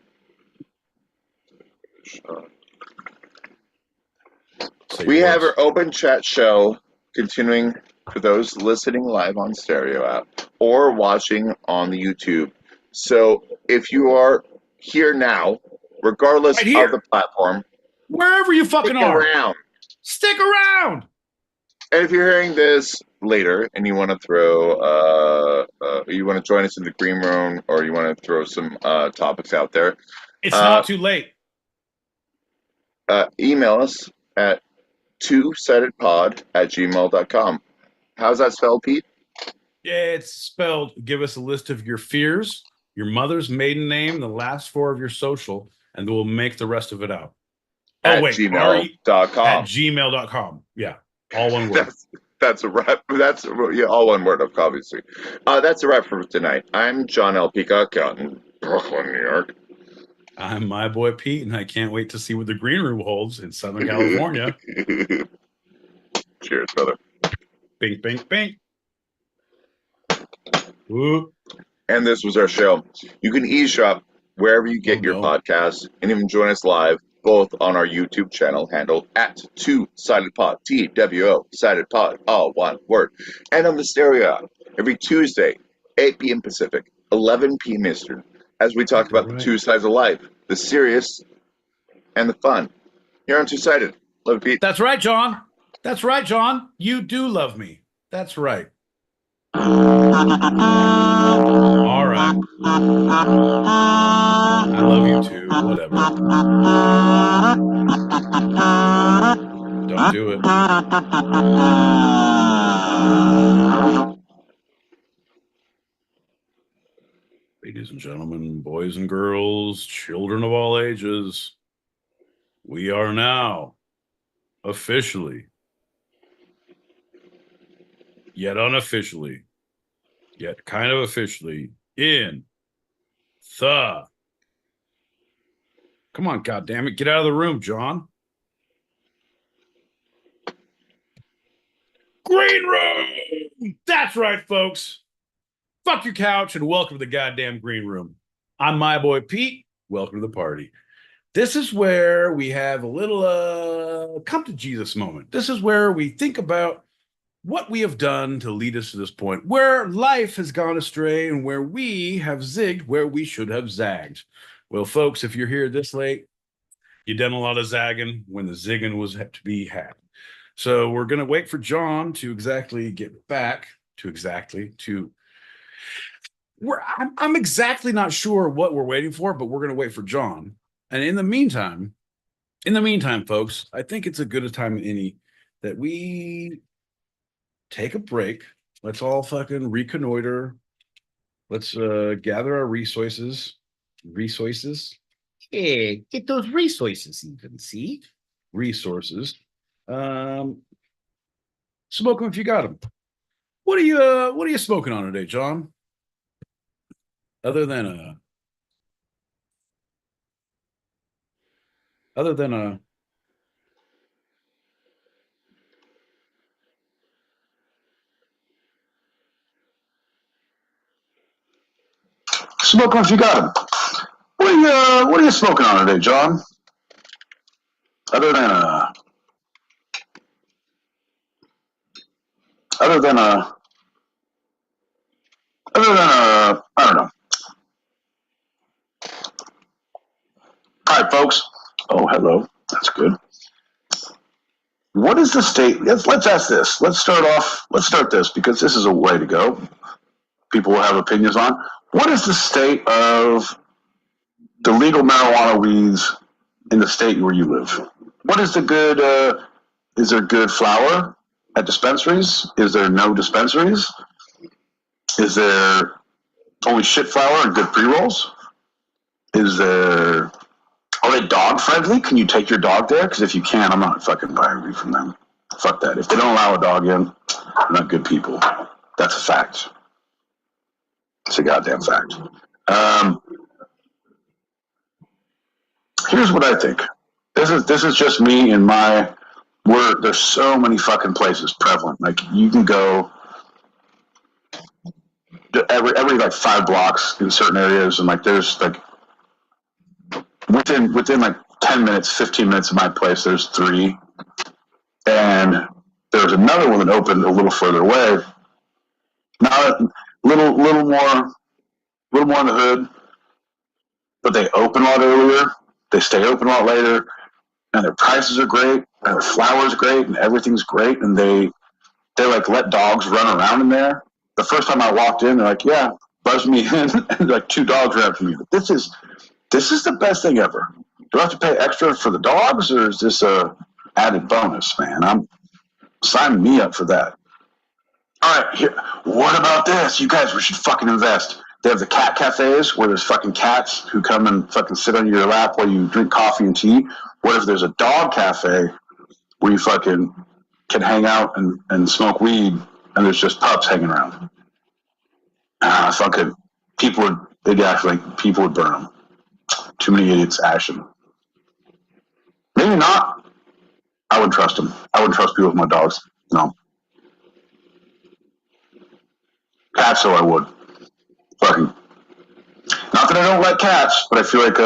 We have our open chat show continuing for those listening live on Stereo app or watching on the YouTube. So if you are here now, regardless of the platform, wherever you fucking are, stick around. And if you're hearing this later and you want to throw, you want to join us in the green room, or you want to throw some topics out there, it's not too late. Email us at twosidedpod@gmail.com. How's that spelled, Pete? Yeah, it's spelled. Give us a list of your fears, your mother's maiden name, the last 4 of your social, and we'll make the rest of it out. At gmail.com. At gmail.com. Yeah, all one word. That's a wrap. That's all one word, obviously. That's a wrap for tonight. I'm John L. Peacock out in Brooklyn, New York. I'm my boy Pete, and I can't wait to see what the green room holds in Southern California. Cheers, brother. Bink, bink, bink. Whoop. And this was our show. You can eavesdrop wherever you get your podcasts, and even join us live, both on our YouTube channel handle at TwoSidedPod, TWO, SidedPod, all one word, and on the Stereo app every Tuesday, 8 p.m. Pacific, 11 p.m. Eastern, as we talk about the two sides of life, the serious and the fun. Here on Two-Sided. Love you, Pete. That's right, John. That's right, John. You do love me. That's right. All right. I love you too. Whatever. Don't do it. Ladies and gentlemen, boys and girls, children of all ages, we are now officially, yet unofficially, yet kind of officially in the... Come on, goddammit, get out of the room, John. Green room! That's right, folks. Fuck your couch and welcome to the goddamn green room. I'm my boy Pete. Welcome to the party. This is where we have a little come to Jesus moment. This is where we think about what we have done to lead us to this point, where life has gone astray and where we have zigged where we should have zagged. Well, folks, if you're here this late, you done a lot of zagging when the zigging was to be had. So we're going to wait for John to get back to I'm exactly not sure what we're waiting for, but we're going to wait for John. And in the meantime, folks, I think it's a good a time as any that we take a break. Let's all fucking reconnoiter. Let's gather our resources. Yeah, get those resources even, see? Resources. Smoke them if you got them. What are you smoking on today, John? Other than other than a Smoke 'em if you got 'em. What are you smoking on today, John? Other than a I don't know. All right, folks. Oh, hello. That's good. What is the state? Let's ask this. Let's start this because this is a way to go. People will have opinions on. What is the state of the legal marijuana weeds in the state where you live? What is the good? Is there good flower at dispensaries? Is there no dispensaries? Is there only shit flower and good pre rolls? Is there? Are they dog friendly? Can you take your dog there? Because if you can, I'm not fucking buying weed from them. Fuck that. If they don't allow a dog in, they're not good people. That's a fact. It's a goddamn fact. Here's what I think. This is just me and my. There's so many fucking places prevalent. Like you can go every like 5 blocks in certain areas, and like there's like within like 10 minutes, 15 minutes of my place, there's 3, and there's another one that opened a little further away. Not a little more in the hood, but they open a lot earlier. They stay open a lot later, and their prices are great, and their flour's great, and everything's great, and they like let dogs run around in there. The first time I walked in, they're like, "Yeah, buzz me in," and like 2 dogs ran after me. But this is the best thing ever. Do I have to pay extra for the dogs, or is this a added bonus, man? Sign me up for that. All right, here. What about this? You guys, we should fucking invest. They have the cat cafes where there's fucking cats who come and fucking sit on your lap while you drink coffee and tea. What if there's a dog cafe where you fucking can hang out and smoke weed and there's just pups hanging around? Fucking they'd act like people would burn them. Too many idiots action. Maybe not. I wouldn't trust them. I wouldn't trust people with my dogs. No. Cats, though, I would. Fucking. Not that I don't like cats, but I feel like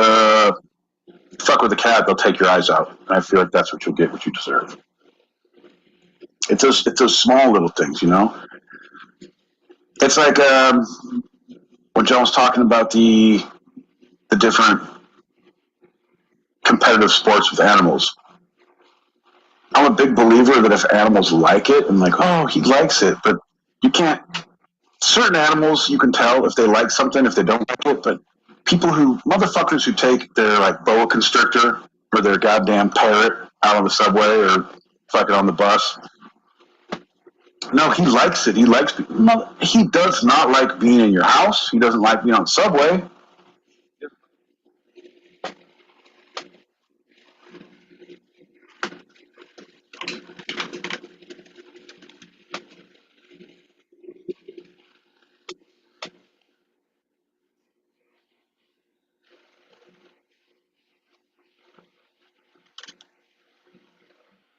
fuck with a cat, they'll take your eyes out. And I feel like that's what you'll get, what you deserve. It's those small little things, you know. It's like when John was talking about the different competitive sports with animals. I'm a big believer that if animals like it and like, oh, he likes it, but you can't. Certain animals, you can tell if they like something, if they don't like it, but motherfuckers who take their like boa constrictor or their goddamn parrot out on the subway or fucking on the bus. No, he likes it. He does not like being in your house. He doesn't like being on the subway.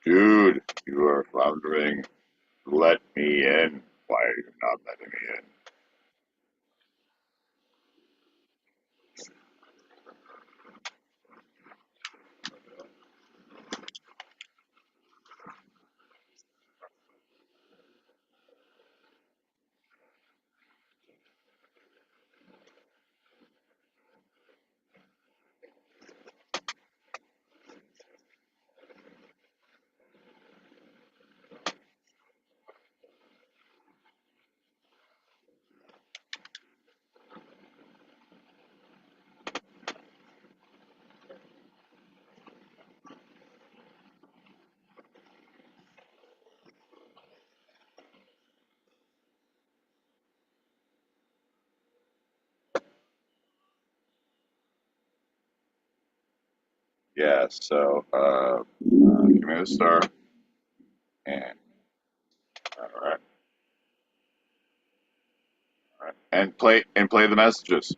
Dude, you are floundering. Let me in. Why are you not letting me in? Yeah, so give me the star. And all right. And play the messages.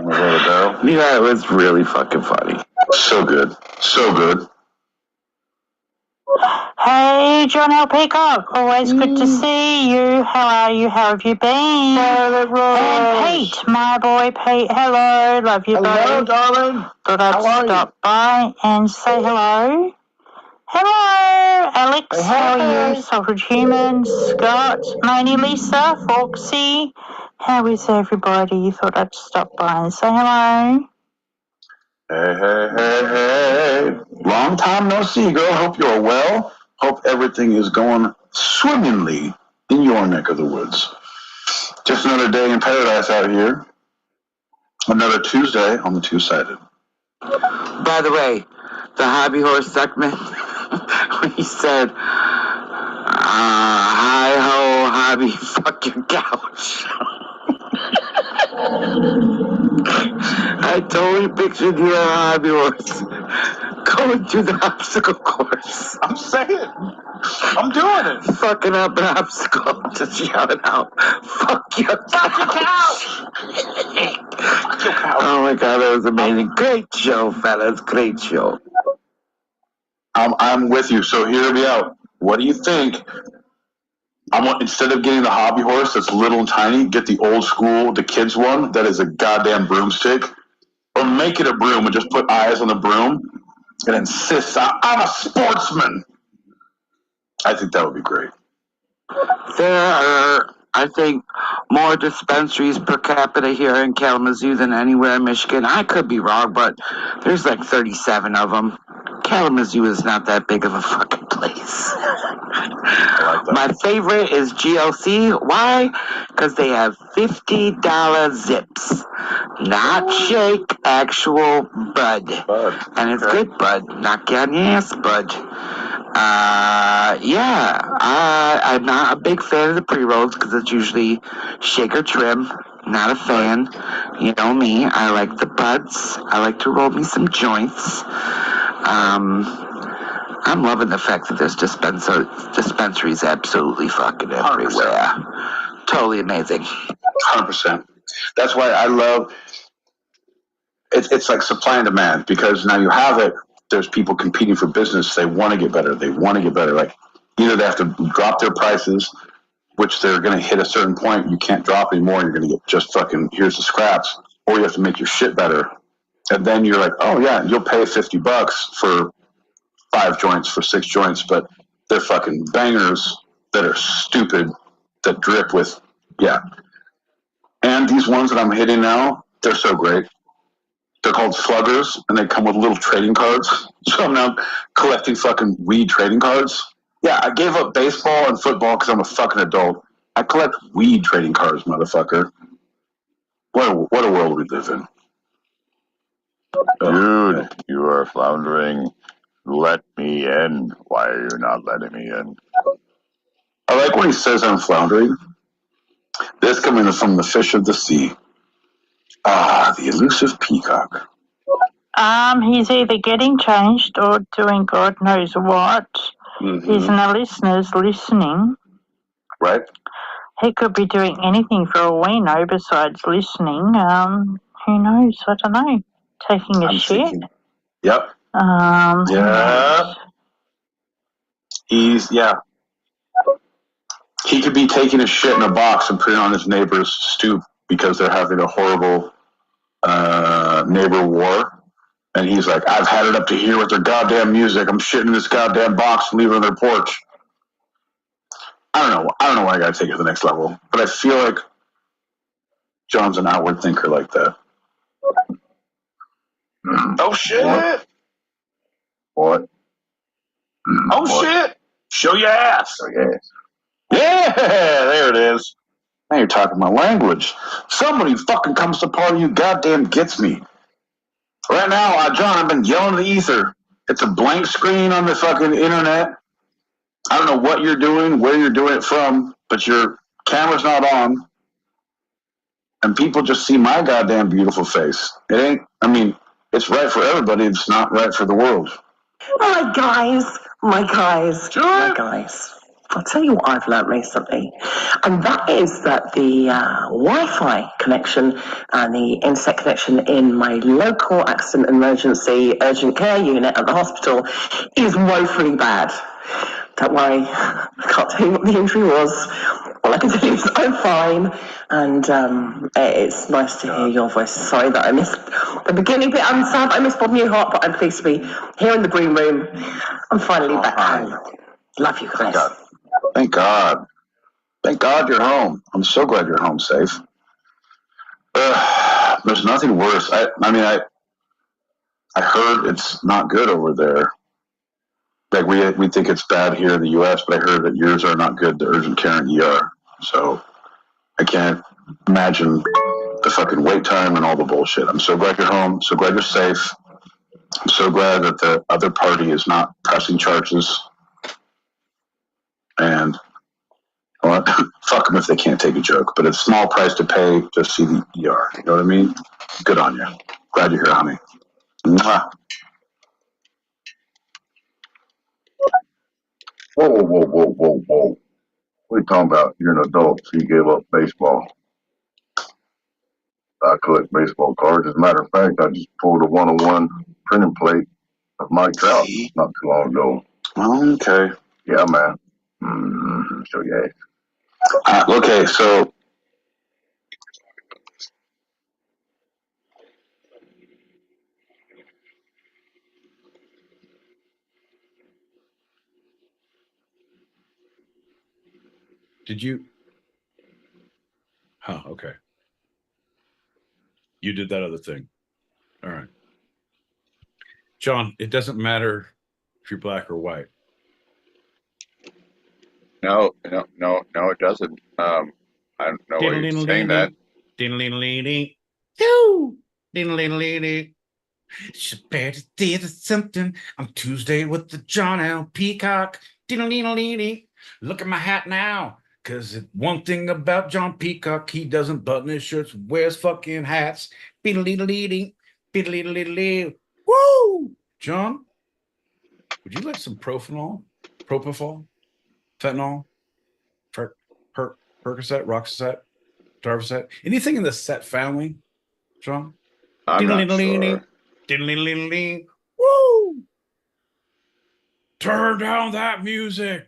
Yeah, it was really fucking funny. So good. So good. Hey, John L. Peacock. Always good to see you. How are you? How have you been? And Pete, my boy Pete. Hello. Love you, buddy. Hello, darling. Thought I'd stop by and say hello. Hello, Alex. How are you? Suffrage Human, Scott, Moni, Lisa, Foxy. How is everybody? Thought I'd stop by and say hello. Hey. Long time no see, girl. Hope you're well. Hope everything is going swimmingly in your neck of the woods. Just another day in paradise out here. Another Tuesday on the Two-Sided. By the way, the hobby horse segment, when he said, hi-ho, hobby, fuck your couch. I totally pictured you on a hobby horse going through the obstacle course. I'm saying. I'm doing it. Fucking up an obstacle, just yelling out, fuck your couch. Oh my God, that was amazing. Great show, fellas. Great show. I'm with you. So hear me out. What do you think? Instead of getting the hobby horse that's little and tiny, get the old school, the kids one that is a goddamn broomstick, or make it a broom and just put eyes on the broom and insist I'm a sportsman. I think that would be great. There are, I think, more dispensaries per capita here in Kalamazoo than anywhere in Michigan. I could be wrong, but there's like 37 of them. Kalamazoo is not that big of a fucking place. My favorite is GLC. Why? Because they have $50 zips. Not shake, actual bud. And it's good bud. Knock you on your ass, bud. I'm not a big fan of the pre-rolls because it's usually shake or trim. Not a fan. You know me. I like the buds. I like to roll me some joints. I'm loving the fact that there's dispensaries absolutely fucking everywhere. 100%. Totally amazing. 100%. That's why I love it's like supply and demand, because now you have it. There's people competing for business. They want to get better. Like either they have to drop their prices, which they're going to hit a certain point. You can't drop anymore. You're going to get just fucking here's the scraps, or you have to make your shit better. And then you're like, oh yeah, you'll pay $50 for 5 joints, for 6 joints, but they're fucking bangers that are stupid, that drip with, yeah. And these ones that I'm hitting now, they're so great. They're called sluggers, and they come with little trading cards. So I'm now collecting fucking weed trading cards. Yeah, I gave up baseball and football because I'm a fucking adult. I collect weed trading cards, motherfucker. What a world we live in. Dude, you are floundering. Let me in. Why are you not letting me in? I like when he says I'm floundering. This coming from the fish of the sea. Ah, the elusive peacock. He's either getting changed or doing God knows what. Mm-hmm. He's in the listeners listening. Right. He could be doing anything for all we know besides listening. Who knows? I don't know. Taking a shit. Thinking. Yep. Yeah. He could be taking a shit in a box and putting it on his neighbor's stoop because they're having a horrible neighbor war. And he's like, I've had it up to here with their goddamn music. I'm shitting in this goddamn box and leaving it on their porch. I don't know why I gotta take it to the next level. But I feel like John's an outward thinker like that. Oh shit! What? Oh shit! Show your ass! Yeah, there it is. Now you're talking my language. Somebody fucking comes to party you goddamn gets me. Right now, John, I've been yelling at the ether. It's a blank screen on the fucking internet. I don't know what you're doing, where you're doing it from, but your camera's not on. And people just see my goddamn beautiful face. It's right for everybody. It's not right for the world. My guys. Sure. My guys. I'll tell you what I've learned recently, and that is that the Wi-Fi connection and the internet connection in my local accident emergency urgent care unit at the hospital is woefully bad. Don't worry, I can't tell you what the injury was. All I can tell you is I'm fine, and it's nice to hear your voice. Sorry that I missed the beginning bit. I'm sad I missed Bob Newhart, but I'm pleased to be here in the green room. I'm finally back home. Love you guys. Thank God. Thank God you're home. I'm so glad you're home safe. There's nothing worse. I mean, I heard it's not good over there. Like we think it's bad here in the U.S., but I heard that yours are not good, the urgent care and ER. So I can't imagine the fucking wait time and all the bullshit. I'm so glad you're home. So glad you're safe. I'm so glad that the other party is not pressing charges. And well, fuck them if they can't take a joke. But it's a small price to pay to see the ER. You know what I mean? Good on you. Glad you're here, honey. Mwah. Whoa, whoa, whoa, whoa, whoa, whoa. What are you talking about? You're an adult, so you gave up baseball. I collect baseball cards. As a matter of fact, I just pulled a 101 printing plate of Mike Trout not too long ago. Okay. Yeah, man. Mm-hmm. So, yeah. Okay, so Did you? Oh, okay. You did that other thing. All right. John, it doesn't matter if you're black or white. No, it doesn't. I don't know why you're saying that. Something. I'm Tuesday with the John L. Peacock. Look at my hat now. Because one thing about John Peacock, he doesn't button his shirts, wears fucking hats. Woo! John, would you like some propofol, fentanyl, Percocet, Roxaset, Darvocet, anything in the set family, John? I'm not sure. Woo! Turn down that music.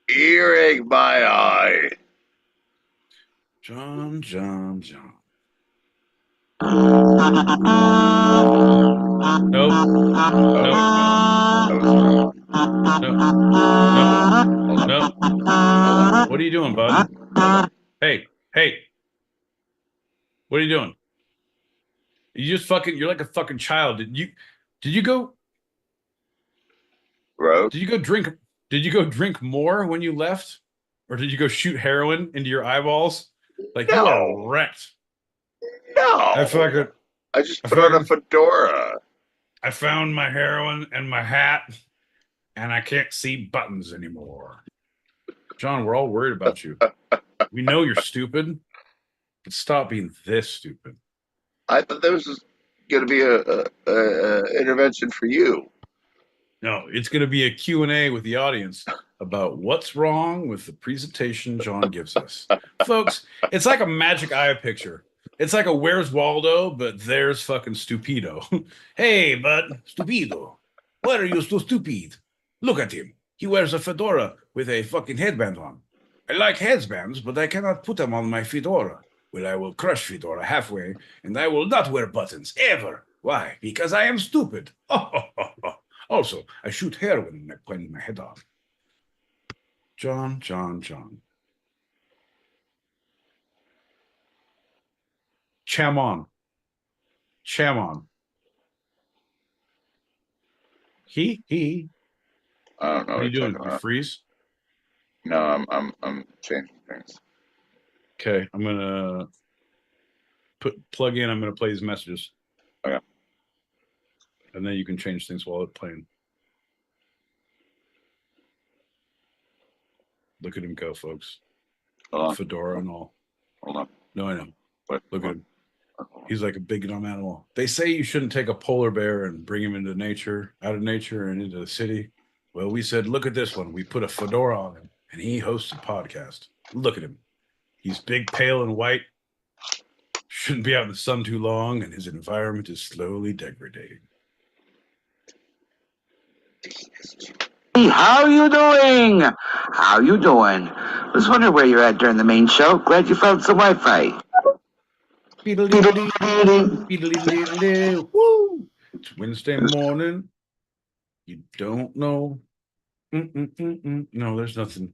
Earache my eye. John. Nope. What are you doing, bud? Hey. What are you doing? You just you're like a fucking child. Did you go? Bro? Did you go drink more when you left? Or did you go shoot heroin into your eyeballs? Like, no. You are wrecked. No. I just put on a fedora. I found my heroin and my hat, and I can't see buttons anymore. John, we're all worried about you. We know you're stupid, but stop being this stupid. I thought there was going to be a intervention for you. No, it's going to be a Q&A with the audience about what's wrong with the presentation John gives us. Folks, it's like a magic eye picture. It's like a Where's Waldo, but there's fucking Stupido. Hey, bud, Stupido, why are you so stupid? Look at him. He wears a fedora with a fucking headband on. I like headbands, but I cannot put them on my fedora. Well, I will crush fedora halfway, and I will not wear buttons, ever. Why? Because I am stupid. Also, I shoot heroin and I point my head off. John. Chamon. He. I don't know. What are you doing? You freeze? No, I'm changing things. Okay, I'm gonna plug in. I'm gonna play these messages. Okay. And then you can change things while it's playing. Look at him go, folks. Fedora and all. Hold on. No, I know. What? Look at him. He's like a big dumb animal. They say you shouldn't take a polar bear and bring him into nature, out of nature and into the city. Well, we said, look at this one. We put a fedora on him, and he hosts a podcast. Look at him. He's big, pale, and white. Shouldn't be out in the sun too long, and his environment is slowly degrading. Hey, how you doing? How you doing? Was wondering where you're at during the main show. Glad you found some Wi-Fi. Woo! It's Wednesday morning. You don't know. No, there's nothing.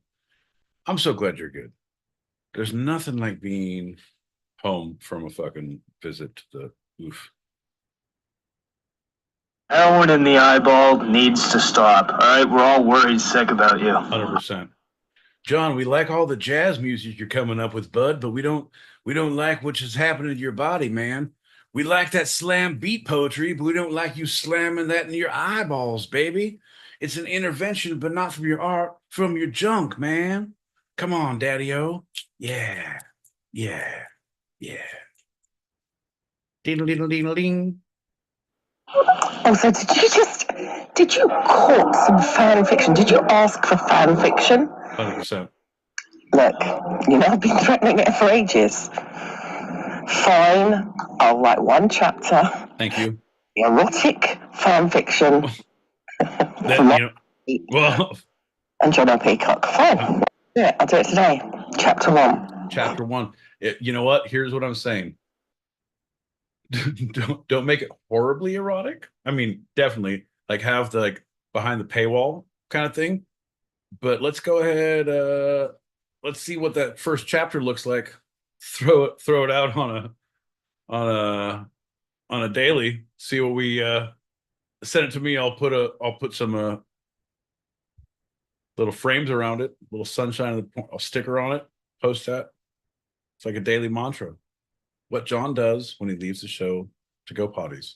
I'm so glad you're good. There's nothing like being home from a fucking visit to the oof. Heroin in the eyeball needs to stop. All right, we're all worried sick about you. 100%. John, we like all the jazz music you're coming up with, bud, but we don't like what is happening to your body, man. We like that slam beat poetry, but we don't like you slamming that in your eyeballs, baby. It's an intervention, but not from your art, from your junk, man. Come on, Daddy-O. Yeah. Yeah. Yeah. Ding-a-ding-a-ding-a-ding. Also, did you court some fan fiction? Did you ask for fan fiction? 100%. Look, I've been threatening it for ages. Fine, I'll write one chapter. Thank you. Erotic fan fiction. Well, and John L. Peacock. Fine. Yeah, I'll do it today. Chapter 1. Chapter 1. You know what? Here's what I'm saying. don't make it horribly erotic. I mean, definitely have the behind the paywall kind of thing. But let's go ahead. Let's see what that first chapter looks like. Throw it out on a daily. See what we send it to me. I'll put some little frames around it, little sunshine, I'll sticker on it. Post that. It's like a daily mantra. What John does when he leaves the show to go potties.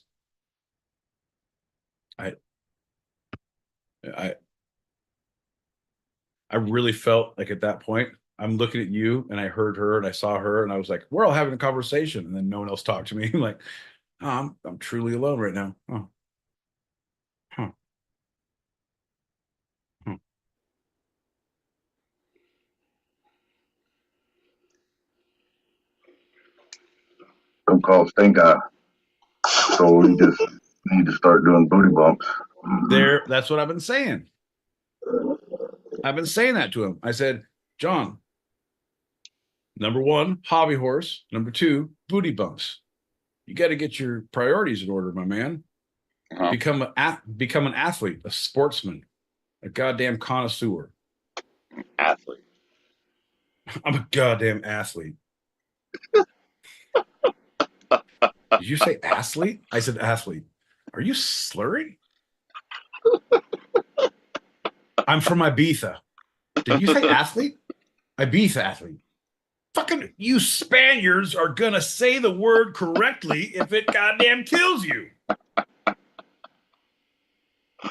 I really felt like at that point, I'm looking at you and I heard her and I saw her and I was like, we're all having a conversation. And then no one else talked to me. I'm like, oh, I'm truly alone right now. Oh. Huh. Don't call stink eye. So we just need to start doing booty bumps. That's what I've been saying. I've been saying that to him. I said, John, number 1, hobby horse. Number 2, booty bumps. You got to get your priorities in order, my man. Uh-huh. Become an athlete, a sportsman, a goddamn connoisseur. Athlete. I'm a goddamn athlete. Did you say athlete? I said athlete. Are you slurring? I'm from Ibiza. Did you say athlete? Ibiza athlete. Fucking you Spaniards are gonna say the word correctly if it goddamn kills you.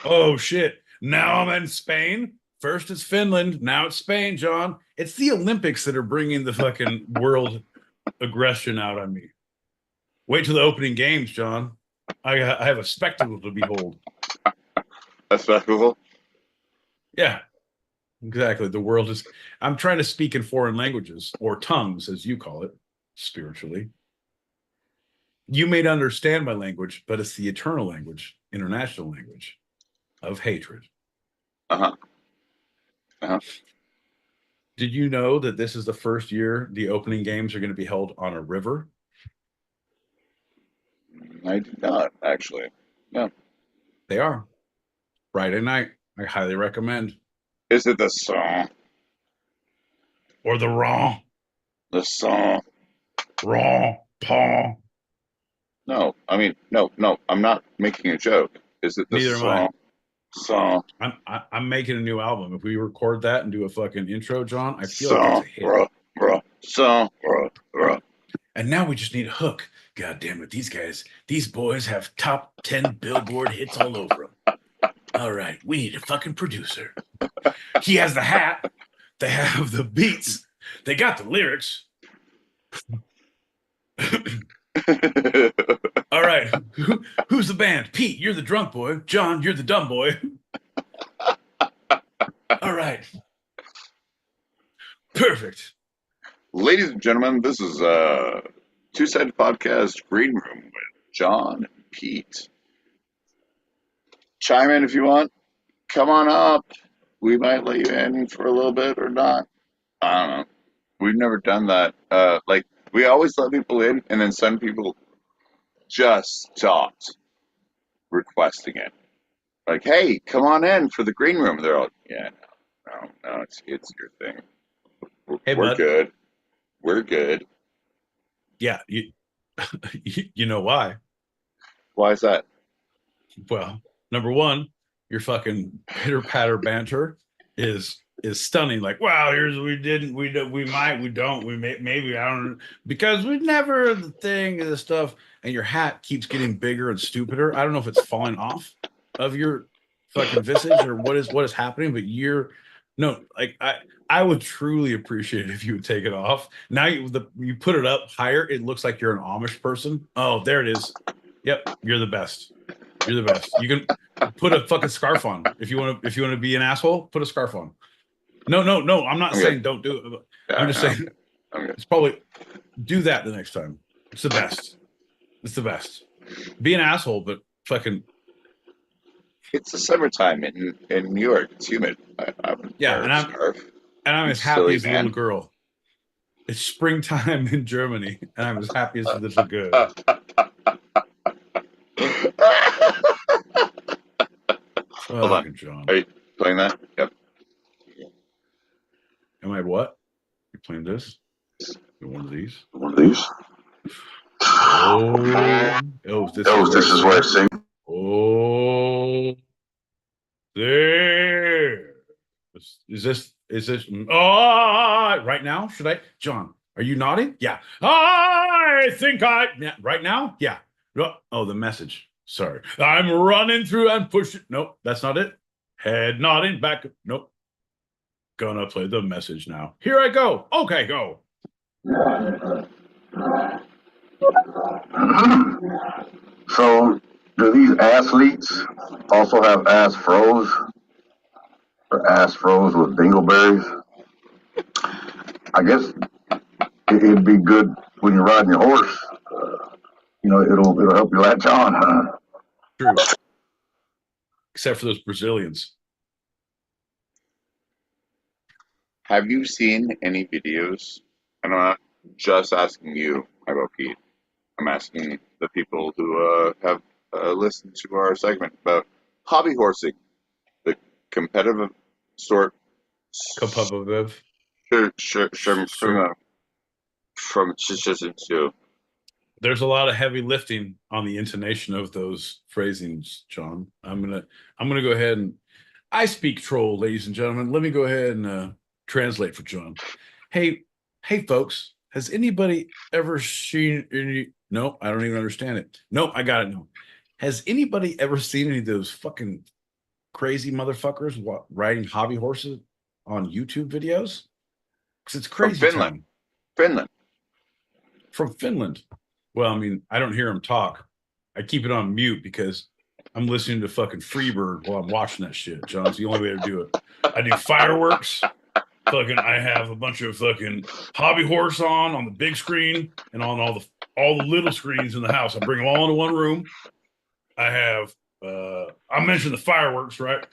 Oh shit. Now I'm in Spain. First it's Finland. Now it's Spain, John. It's the Olympics that are bringing the fucking world aggression out on me. Wait till the opening games, John. I have a spectacle to behold. A spectacle? Yeah, exactly. The world is... I'm trying to speak in foreign languages, or tongues, as you call it, spiritually. You may not understand my language, but it's the eternal language, international language of hatred. Uh-huh. Uh-huh. Did you know that this is the first year the opening games are going to be held on a river? I did not, actually. No. They are. Friday night. I highly recommend. Is it the song? Or the raw? The song. Raw. Paw. No, I mean, no. I'm not making a joke. Is it the Neither song? am Song. I'm making a new album. If we record that and do a fucking intro, John, I feel like it's a hit. Bruh. And now we just need a hook. God damn it, these boys have top 10 Billboard hits all over them. All right, we need a fucking producer. He has the hat. They have the beats. They got the lyrics. All right, who's the band? Pete, you're the drunk boy. John, you're the dumb boy. All right. Perfect. Ladies and gentlemen, this is Two-Sided Podcast Green Room with John and Pete. Chime in if you want. Come on up. We might let you in for a little bit or not. I don't know. We've never done that. We always let people in, and then some people just stopped requesting it. Like, hey, come on in for the green room. They're all, yeah, no, it's your thing. We're good. We're good. Yeah, you know why? Why is that? Well, number one, your fucking pitter patter banter is stunning. Like, wow, here's what we didn't, we might, we don't, maybe I don't, because we never the thing and the stuff. And your hat keeps getting bigger and stupider. I don't know if it's falling off of your fucking visage or what is happening, but I would truly appreciate it if you would take it off. Now you put it up higher, it looks like you're an Amish person. Oh, there it is. Yep, you're the best. You're the best. You can put a fucking scarf on if you want to be an asshole. Put a scarf on. No. I'm not saying don't do it. I'm just saying it's probably do that the next time. It's the best. It's the best. Be an asshole, but fucking. It's the summertime in New York. It's humid. I'm as happy as a little girl. It's springtime in Germany, and I'm as happy as a little girl. Hold on, John. Are you playing that? Yep. Am I what? You playing this? One of these? One of these? This is where I sing. Oh, there. Is this? Oh, right now? Should I? John, are you nodding? Yeah. I think yeah, right now? Yeah. Oh, the message. Sorry. I'm running through and pushing. Nope, that's not it. Head nodding back. Nope. Gonna play the message now. Here I go. Okay, go. So, do these athletes also have ass froze? Or ass froze with dingleberries? I guess it'd be good when you're riding your horse. It'll help you latch on, huh? True. Except for those Brazilians. Have you seen any videos? And I'm not just asking you about Pete. I'm asking the people who have listened to our segment about hobby horsing, the competitive sort. Competitive. Sure. From There's a lot of heavy lifting on the intonation of those phrasings, John. I'm gonna go ahead and I speak troll, ladies and gentlemen. Let me go ahead and translate for John. Hey, folks, has anybody ever seen any? No, I don't even understand it. No, I got it. No, has anybody ever seen any of those fucking crazy motherfuckers riding hobby horses on YouTube videos? Because it's crazy. From Finland. From Finland. Well, I mean, I don't hear him talk. I keep it on mute because I'm listening to fucking Freebird while I'm watching that shit, John. It's the only way to do it. I do fireworks. I have a bunch of fucking hobby horse on the big screen and on all the little screens in the house. I bring them all into one room. I have I mentioned the fireworks, right?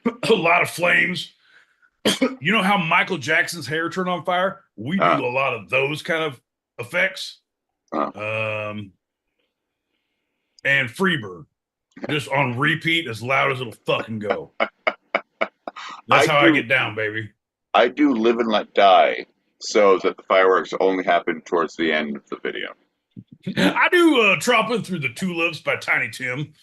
A lot of flames. You know how Michael Jackson's hair turned on fire? We do a lot of those kind of effects. And Freebird. Just on repeat as loud as it'll fucking go. That's how I get down, baby. I do Live and Let Die so that the fireworks only happen towards the end of the video. I do Tromping Through the Tulips by Tiny Tim.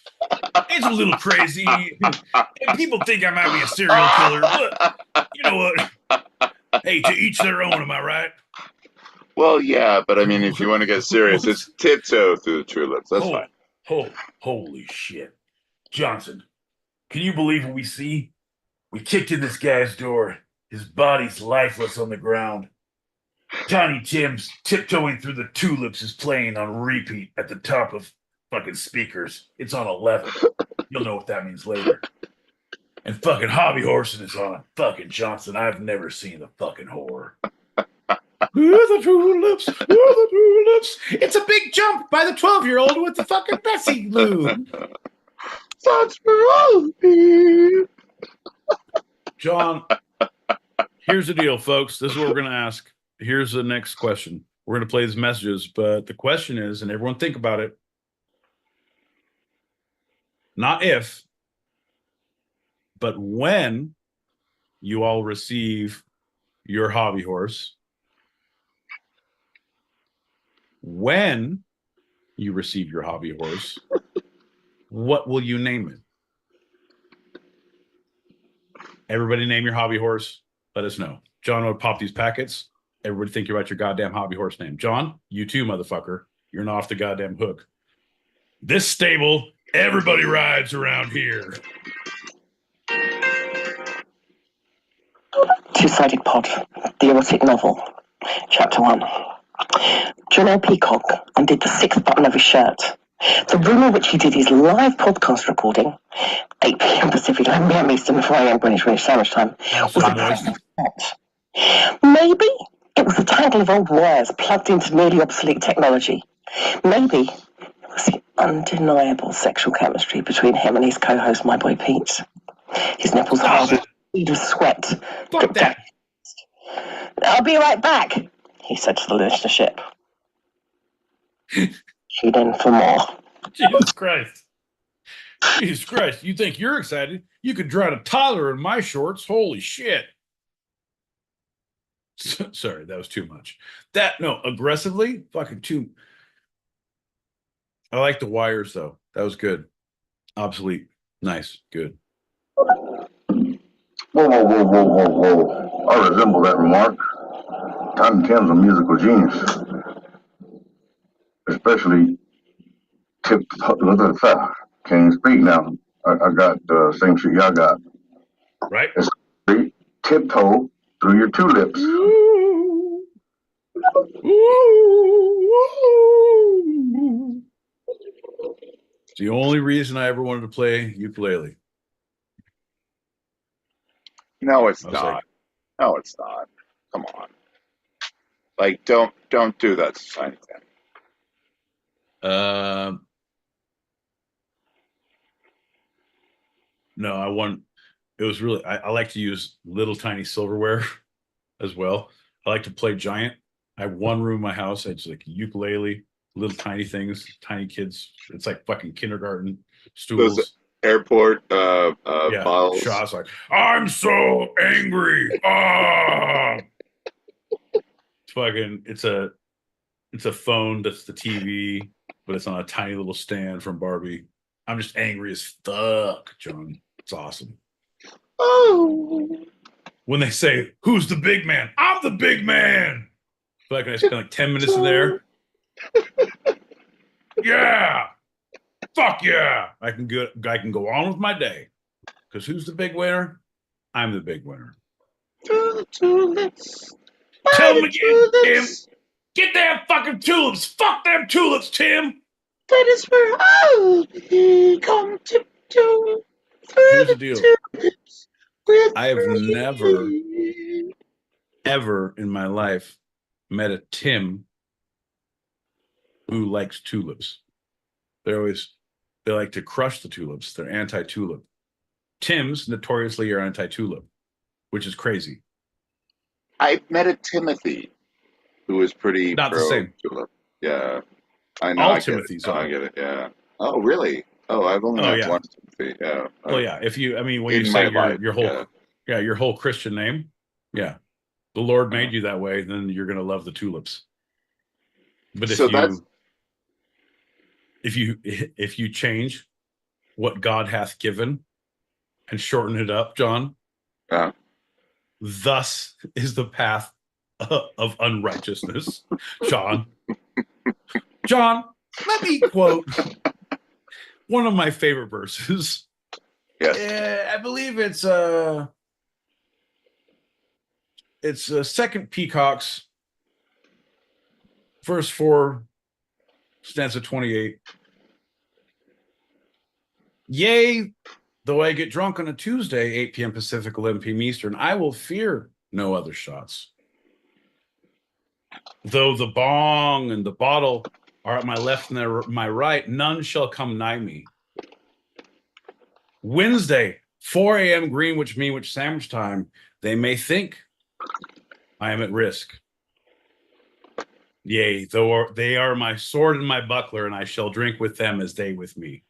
It's a little crazy. And people think I might be a serial killer, but you know what? Hey, to each their own, am I right? Well, yeah, but I mean, if you want to get serious, it's Tiptoe Through the Tulips. That's fine. Holy shit. Johnson, can you believe what we see? We kicked in this guy's door. His body's lifeless on the ground. Tiny Tim's Tiptoeing Through the Tulips is playing on repeat at the top of fucking speakers. It's on 11. You'll know what that means later. And fucking hobby horsing is on. Fucking Johnson, I've never seen a fucking whore. The tulips, the tulips. It's a big jump by the 12-year-old with the fucking Bessie glue. Such for John, here's the deal, folks. This is what we're going to ask. Here's the next question. We're going to play these messages, but the question is, and everyone think about it, not if, but when you all receive your hobby horse, when you receive your hobby horse, what will you name it? Everybody name your hobby horse. Let us know. John would pop these packets. Everybody think about your goddamn hobby horse name. John, you too, motherfucker. You're not off the goddamn hook. This stable, everybody rides around here. Two-Sided Pod, the erotic novel, Chapter 1. John L. Peacock undid the 6th button of his shirt. The room in which he did his live podcast recording, 8 p.m. Pacific, 11 p.m. Eastern, 4 a.m. Greenwich Sandwich Time, was a private spot. Maybe it was a tangle of old wires plugged into nearly obsolete technology. Maybe it was the undeniable sexual chemistry between him and his co-host, my boy Pete. His nipples hardened, with sweat. Fuck that. I'll be right back, he said to the listenership. Tune in for more. Jesus Christ. Jesus Christ. You think you're excited? You could drown a toddler in my shorts. Holy shit. Sorry, that was too much. No, aggressively, fucking too. I like the wires, though. That was good. Obsolete. Nice. Good. Whoa, whoa, whoa, whoa, whoa, whoa. I resemble that remark. Tiny Tim's a musical genius. Especially tip, can't even speak now. I got the same shit y'all got. Right. It's tiptoe through your tulips. Ooh. Ooh. It's the only reason I ever wanted to play ukulele. No, it's not. Like, no, it's not. Come on. Like, don't do that to Tiny Tim. No, it was really, I like to use little tiny silverware as well. I like to play giant. I have one room in my house. It's like ukulele, little tiny things, tiny kids. It's like fucking kindergarten stools. Those airport bottles. Shots like, I'm so angry. It's a phone that's the TV, but it's on a tiny little stand from Barbie. I'm just angry as fuck, John. It's awesome. Oh. When they say, who's the big man? I'm the big man. Like I spend like 10 minutes in there. Yeah. Fuck yeah. I can go on with my day. Because who's the big winner? I'm the big winner. Tulips. Tell them again, Tim. Get them fucking tulips. Fuck them tulips, Tim. That is where I come to. Here's the deal. I have never, ever in my life met a Tim who likes tulips. They like to crush the tulips. They're anti-tulip. Tims notoriously are anti-tulip, which is crazy. I met a Timothy who was pretty not the same tulip. Yeah, I know. All I Timothys are. I get it. Yeah. Oh, really? Oh, I've only met one Timothy. Yeah. Well, yeah. When you say your whole Christian name, yeah, the Lord made you that way, then you're gonna love the tulips. But if you change what God hath given and shorten it up, John, thus is the path of unrighteousness, John. John, let me quote one of my favorite verses. Yes. I believe it's 2 Peacocks, verse 4, stanza 28. Yea, Though I get drunk on a Tuesday, 8 p.m. Pacific, 11 p.m. Eastern, I will fear no other shots. Though the bong and the bottle are at my left and my right, none shall come nigh me. Wednesday, 4 a.m. Greenwich Meanwich Sandwich time, they may think I am at risk. Yea, though they are my sword and my buckler, and I shall drink with them as they with me.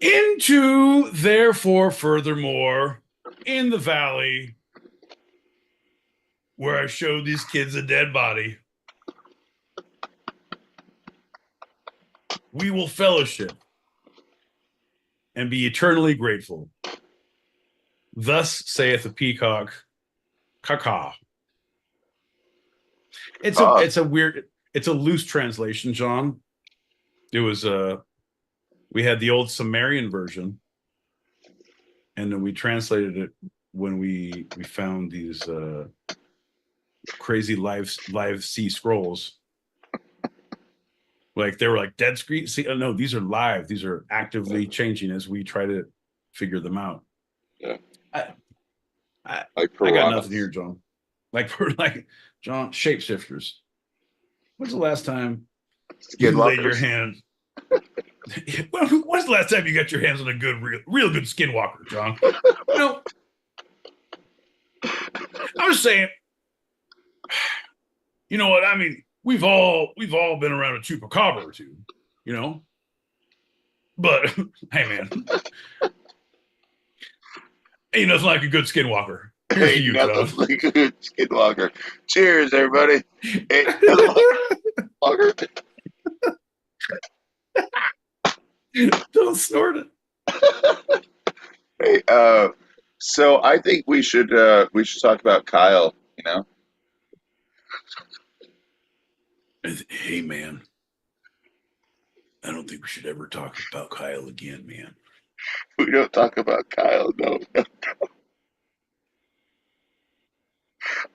Into, therefore, furthermore, in the valley where I showed these kids a dead body, we will fellowship and be eternally grateful. Thus saith the peacock, caca. It's a weird, it's a loose translation, John. It was we had the old Sumerian version, and then we translated it when we found these crazy live sea scrolls. Like they were like dead screen. See, oh, no, these are live. These are actively changing as we try to figure them out. Yeah. I got nothing here, John. Like John, shapeshifters. When's the last time you laid your hand? When's the last time you got your hands on a good, real good skinwalker, John? You know, I was saying, you know what? I mean, we've all been around a chupacabra or two, you know. But hey, man, ain't nothing like a good skinwalker. Here's to you, John. Like a good skinwalker. Cheers, everybody. Hey, walker. Don't snort it. Hey, so I think we should talk about Kyle. You know. Hey, man. I don't think we should ever talk about Kyle again, man. We don't talk about Kyle. No.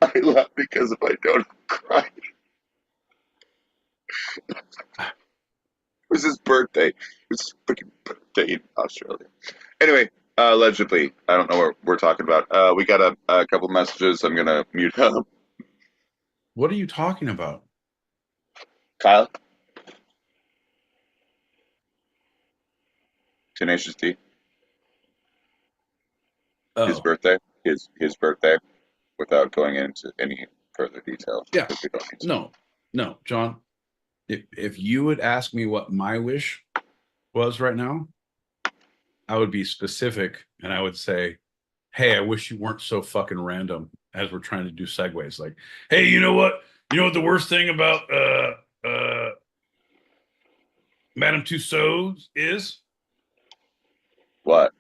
I laugh because if I don't, I'm crying. It was his birthday. It was his freaking birthday in Australia. Anyway, allegedly, I don't know what we're talking about. We got a couple messages. I'm gonna mute up. What are you talking about? Kyle? Tenacious D? Oh. His birthday? His birthday, without going into any further detail. Yeah. No, John. If you would ask me what my wish was right now, I would be specific and I would say, hey, I wish you weren't so fucking random as we're trying to do segues. Like, hey, you know what? You know what the worst thing about Madame Tussauds is? What?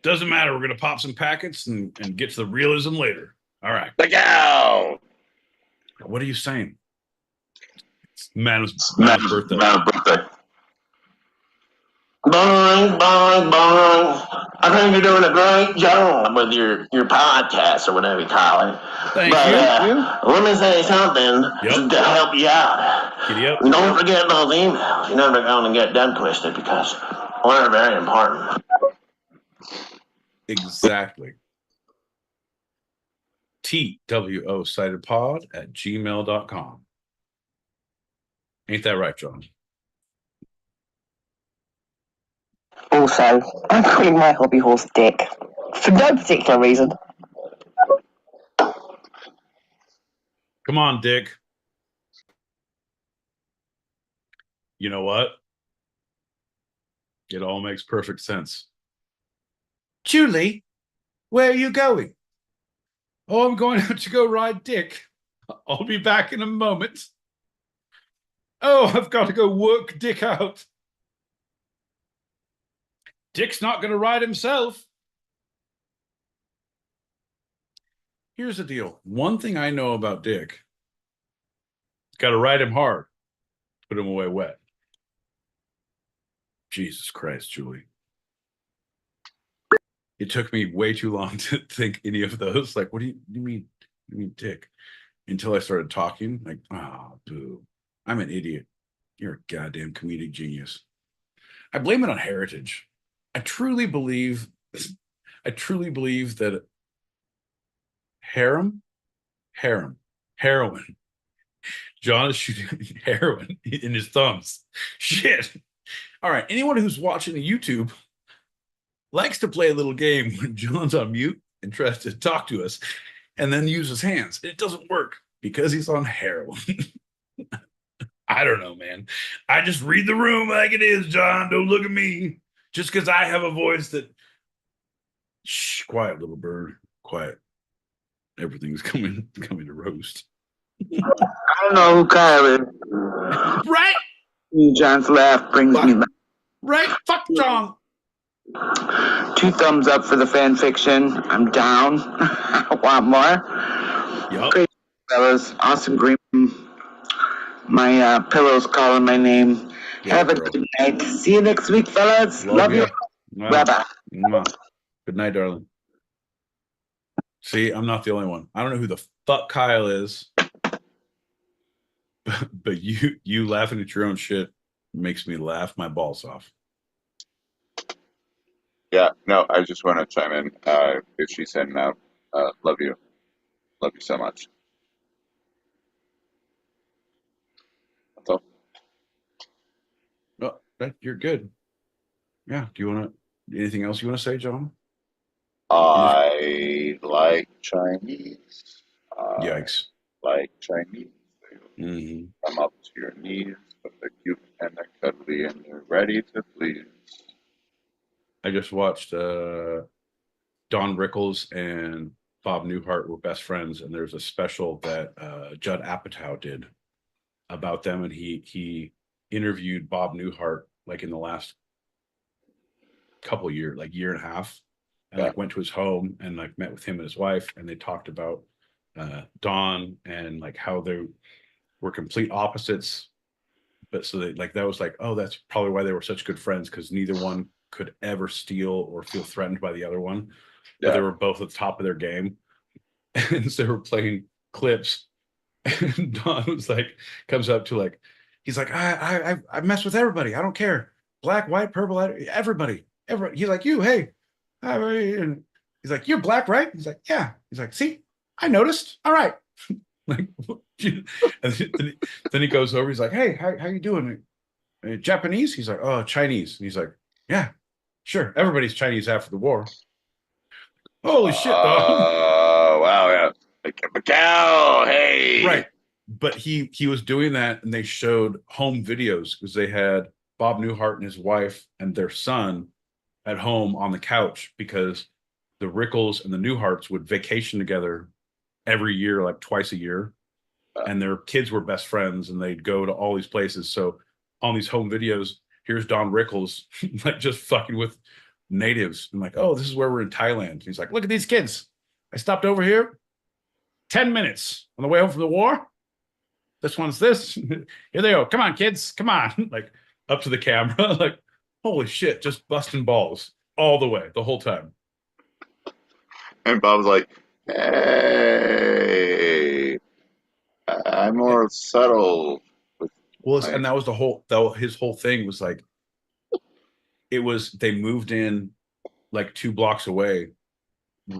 Doesn't matter. We're gonna pop some packets and get to the realism later. All right. Look out! What are you saying? It's Madam's birthday. Madam's birthday. Boing, boing, boing. I think you're doing a great job with your podcast or whatever you call it. Thank you. Let me say something to help you out. Giddy up. Don't forget those emails. You're never going to get them twisted because they're very important. Exactly. TWOsidedpod@gmail.com. Ain't that right, John? Also, I'm calling my hobby horse Dick. For no particular reason. Come on, Dick. You know what? It all makes perfect sense. Julie, where are you going? Oh, I'm going out to go ride Dick. I'll be back in a moment. Oh, I've got to go work Dick out. Dick's not going to ride himself. Here's the deal. One thing I know about Dick, got to ride him hard, put him away wet. Jesus Christ, Julie. It took me way too long to think any of those. Like, what do you mean? You mean Dick? Until I started talking, like, oh, boo. I'm an idiot. You're a goddamn comedic genius. I blame it on heritage. I truly believe that heroin. John is shooting heroin in his thumbs. Shit. All right. Anyone who's watching YouTube likes to play a little game when John's on mute and tries to talk to us and then use his hands. It doesn't work because he's on heroin. I don't know, man. I just read the room like it is, John. Don't look at me. Just because I have a voice that... Shh, quiet, little bird. Quiet. Everything's coming to roast. I don't know who Kyle is. Right? John's laugh brings me back. Right? Fuck John. 2 thumbs up for the fan fiction. I'm down. I want more. Yep. Great, fellas. Awesome green. My pillow's calling my name. Yeah, Have a girl. good night. See you next week, fellas. Love you. Bye-bye. Good night, darling. See, I'm not the only one. I don't know who the fuck Kyle is, but you laughing at your own shit makes me laugh my balls off. Yeah, no, I just want to chime in. If she's sending out, love you so much. That's all. Oh, you're good. Yeah. Do you want anything else you want to say, John? I like Chinese. Yikes. Like Chinese. Mm-hmm. Come up to your knees with a cute and a cuddly, and you're ready to please. I just watched Don Rickles and Bob Newhart were best friends, and there's a special that Judd Apatow did about them, and he interviewed Bob Newhart like in the last couple years, like year and a half, and like went to his home and like met with him and his wife, and they talked about Don and like how they were complete opposites, but so they like that was like, oh, that's probably why they were such good friends, because neither one could ever steal or feel threatened by the other one, but they were both at the top of their game. And so they were playing clips, and Don was like, comes up to like, he's like, I mess with everybody, I don't care, black, white, purple, everybody. He's like, you, hey, and he's like, you're black, right? He's like, yeah. He's like, see, I noticed. All right. Like, and then he goes over. He's like, hey, how you doing? Japanese? He's like, oh, Chinese. And he's like, yeah, sure. Everybody's Chinese after the war. Holy shit, dog. Oh, wow, yeah. Like, Macau, hey. Right. But he was doing that, and they showed home videos because they had Bob Newhart and his wife and their son at home on the couch, because the Rickles and the Newharts would vacation together every year, like twice a year, and their kids were best friends, and they'd go to all these places. So on these home videos, here's Don Rickles like just fucking with natives. I'm like, oh, this is where we're in Thailand. He's like, look at these kids. I stopped over here 10 minutes on the way home from the war. This one's this. Here they go. Come on, kids. Come on. Like up to the camera. Like, holy shit, just busting balls all the way, the whole time. And Bob's like, hey, I'm more subtle. Well, and that was his whole thing was like, it was, they moved in like 2 blocks away,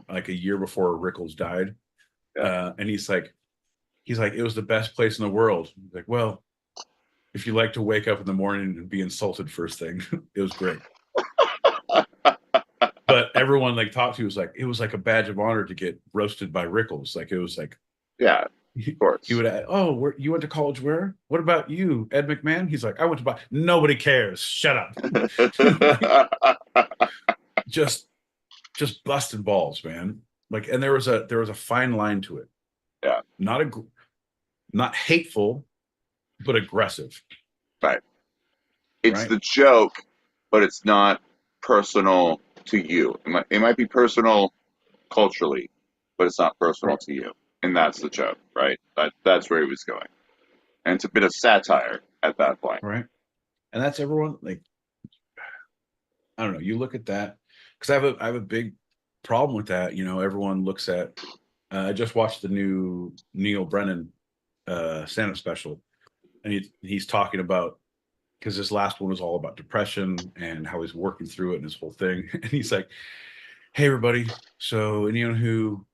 like a year before Rickles died. And he's like, it was the best place in the world. He's like, well, if you like to wake up in the morning and be insulted first thing, it was great. But everyone like talked to was like, it was like a badge of honor to get roasted by Rickles. Like it was like, yeah, of course. He would add, oh, you went to college where? What about you, Ed McMahon? He's like, I went to nobody cares. Shut up. just busting balls, man. Like, and there was a fine line to it. Yeah. Not hateful, but aggressive. Right. It's the joke, but it's not personal to you. It might be personal culturally, but it's not personal to you. And that's the joke, right? That's where he was going. And it's a bit of satire at that point. Right. And that's everyone, like, I don't know, you look at that, because I have a big problem with that. You know, everyone looks at, I just watched the new Neil Brennan stand-up special, and he's talking about because his last one was all about depression and how he's working through it and his whole thing. And he's like, hey, everybody. So anyone who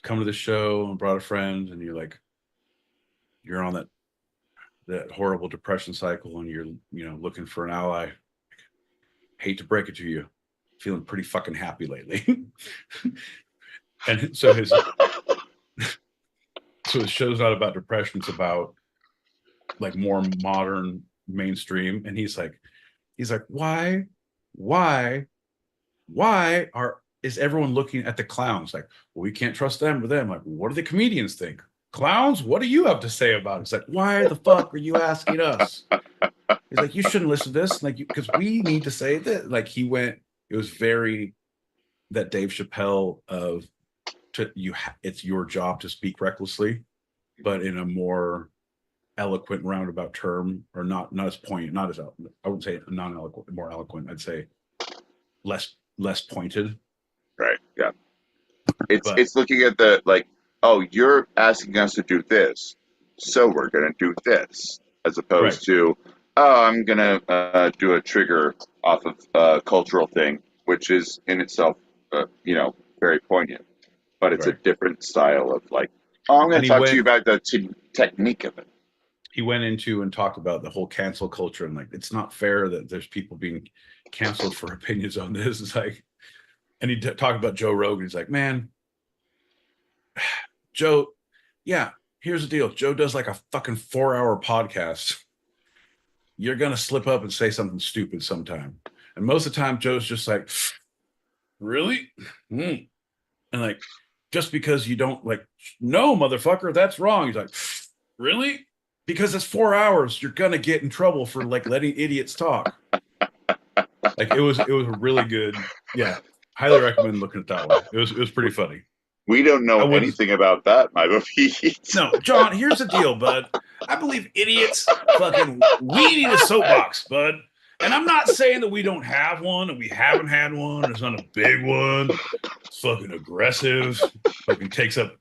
come to the show and brought a friend and you're on that horrible depression cycle and you're looking for an ally, hate to break it to you, feeling pretty fucking happy lately. And so his show's not about depression, it's about like more modern mainstream. And he's like why is everyone looking at the clowns? Like, well, we can't trust them or them. Like, what do the comedians think? Clowns, what do you have to say about it? It's like, why the fuck are you asking us? He's like, you shouldn't listen to this, like, because we need to say that. Like, it was very that Dave Chappelle it's your job to speak recklessly, but in a more eloquent roundabout term, or not as poignant, not as, I wouldn't say non-eloquent, more eloquent. I'd say less pointed. Right. Yeah. It's looking at the, like, oh, you're asking us to do this, so we're going to do this, as opposed to, oh, I'm going to do a trigger off of a cultural thing, which is in itself, very poignant. But it's a different style of, like, oh, I'm going to talk to you about the technique of it. He went into and talked about the whole cancel culture, and like, it's not fair that there's people being canceled for opinions on this. It's like, and he talked about Joe Rogan. He's like, man, Joe, yeah, here's the deal. Joe does like a fucking 4-hour podcast. You're going to slip up and say something stupid sometime. And most of the time, Joe's just like, really? And like, just because you don't, like, no, motherfucker, that's wrong. He's like, really? Because it's 4 hours, you're going to get in trouble for like letting idiots talk. Like, it was really good. Yeah. Highly recommend looking at that one. It was pretty funny. We don't know anything about that, my movie. No, John, here's the deal, bud. I believe idiots we need a soapbox, bud. And I'm not saying that we don't have one and we haven't had one. It's not a big one. It's fucking aggressive. Fucking takes up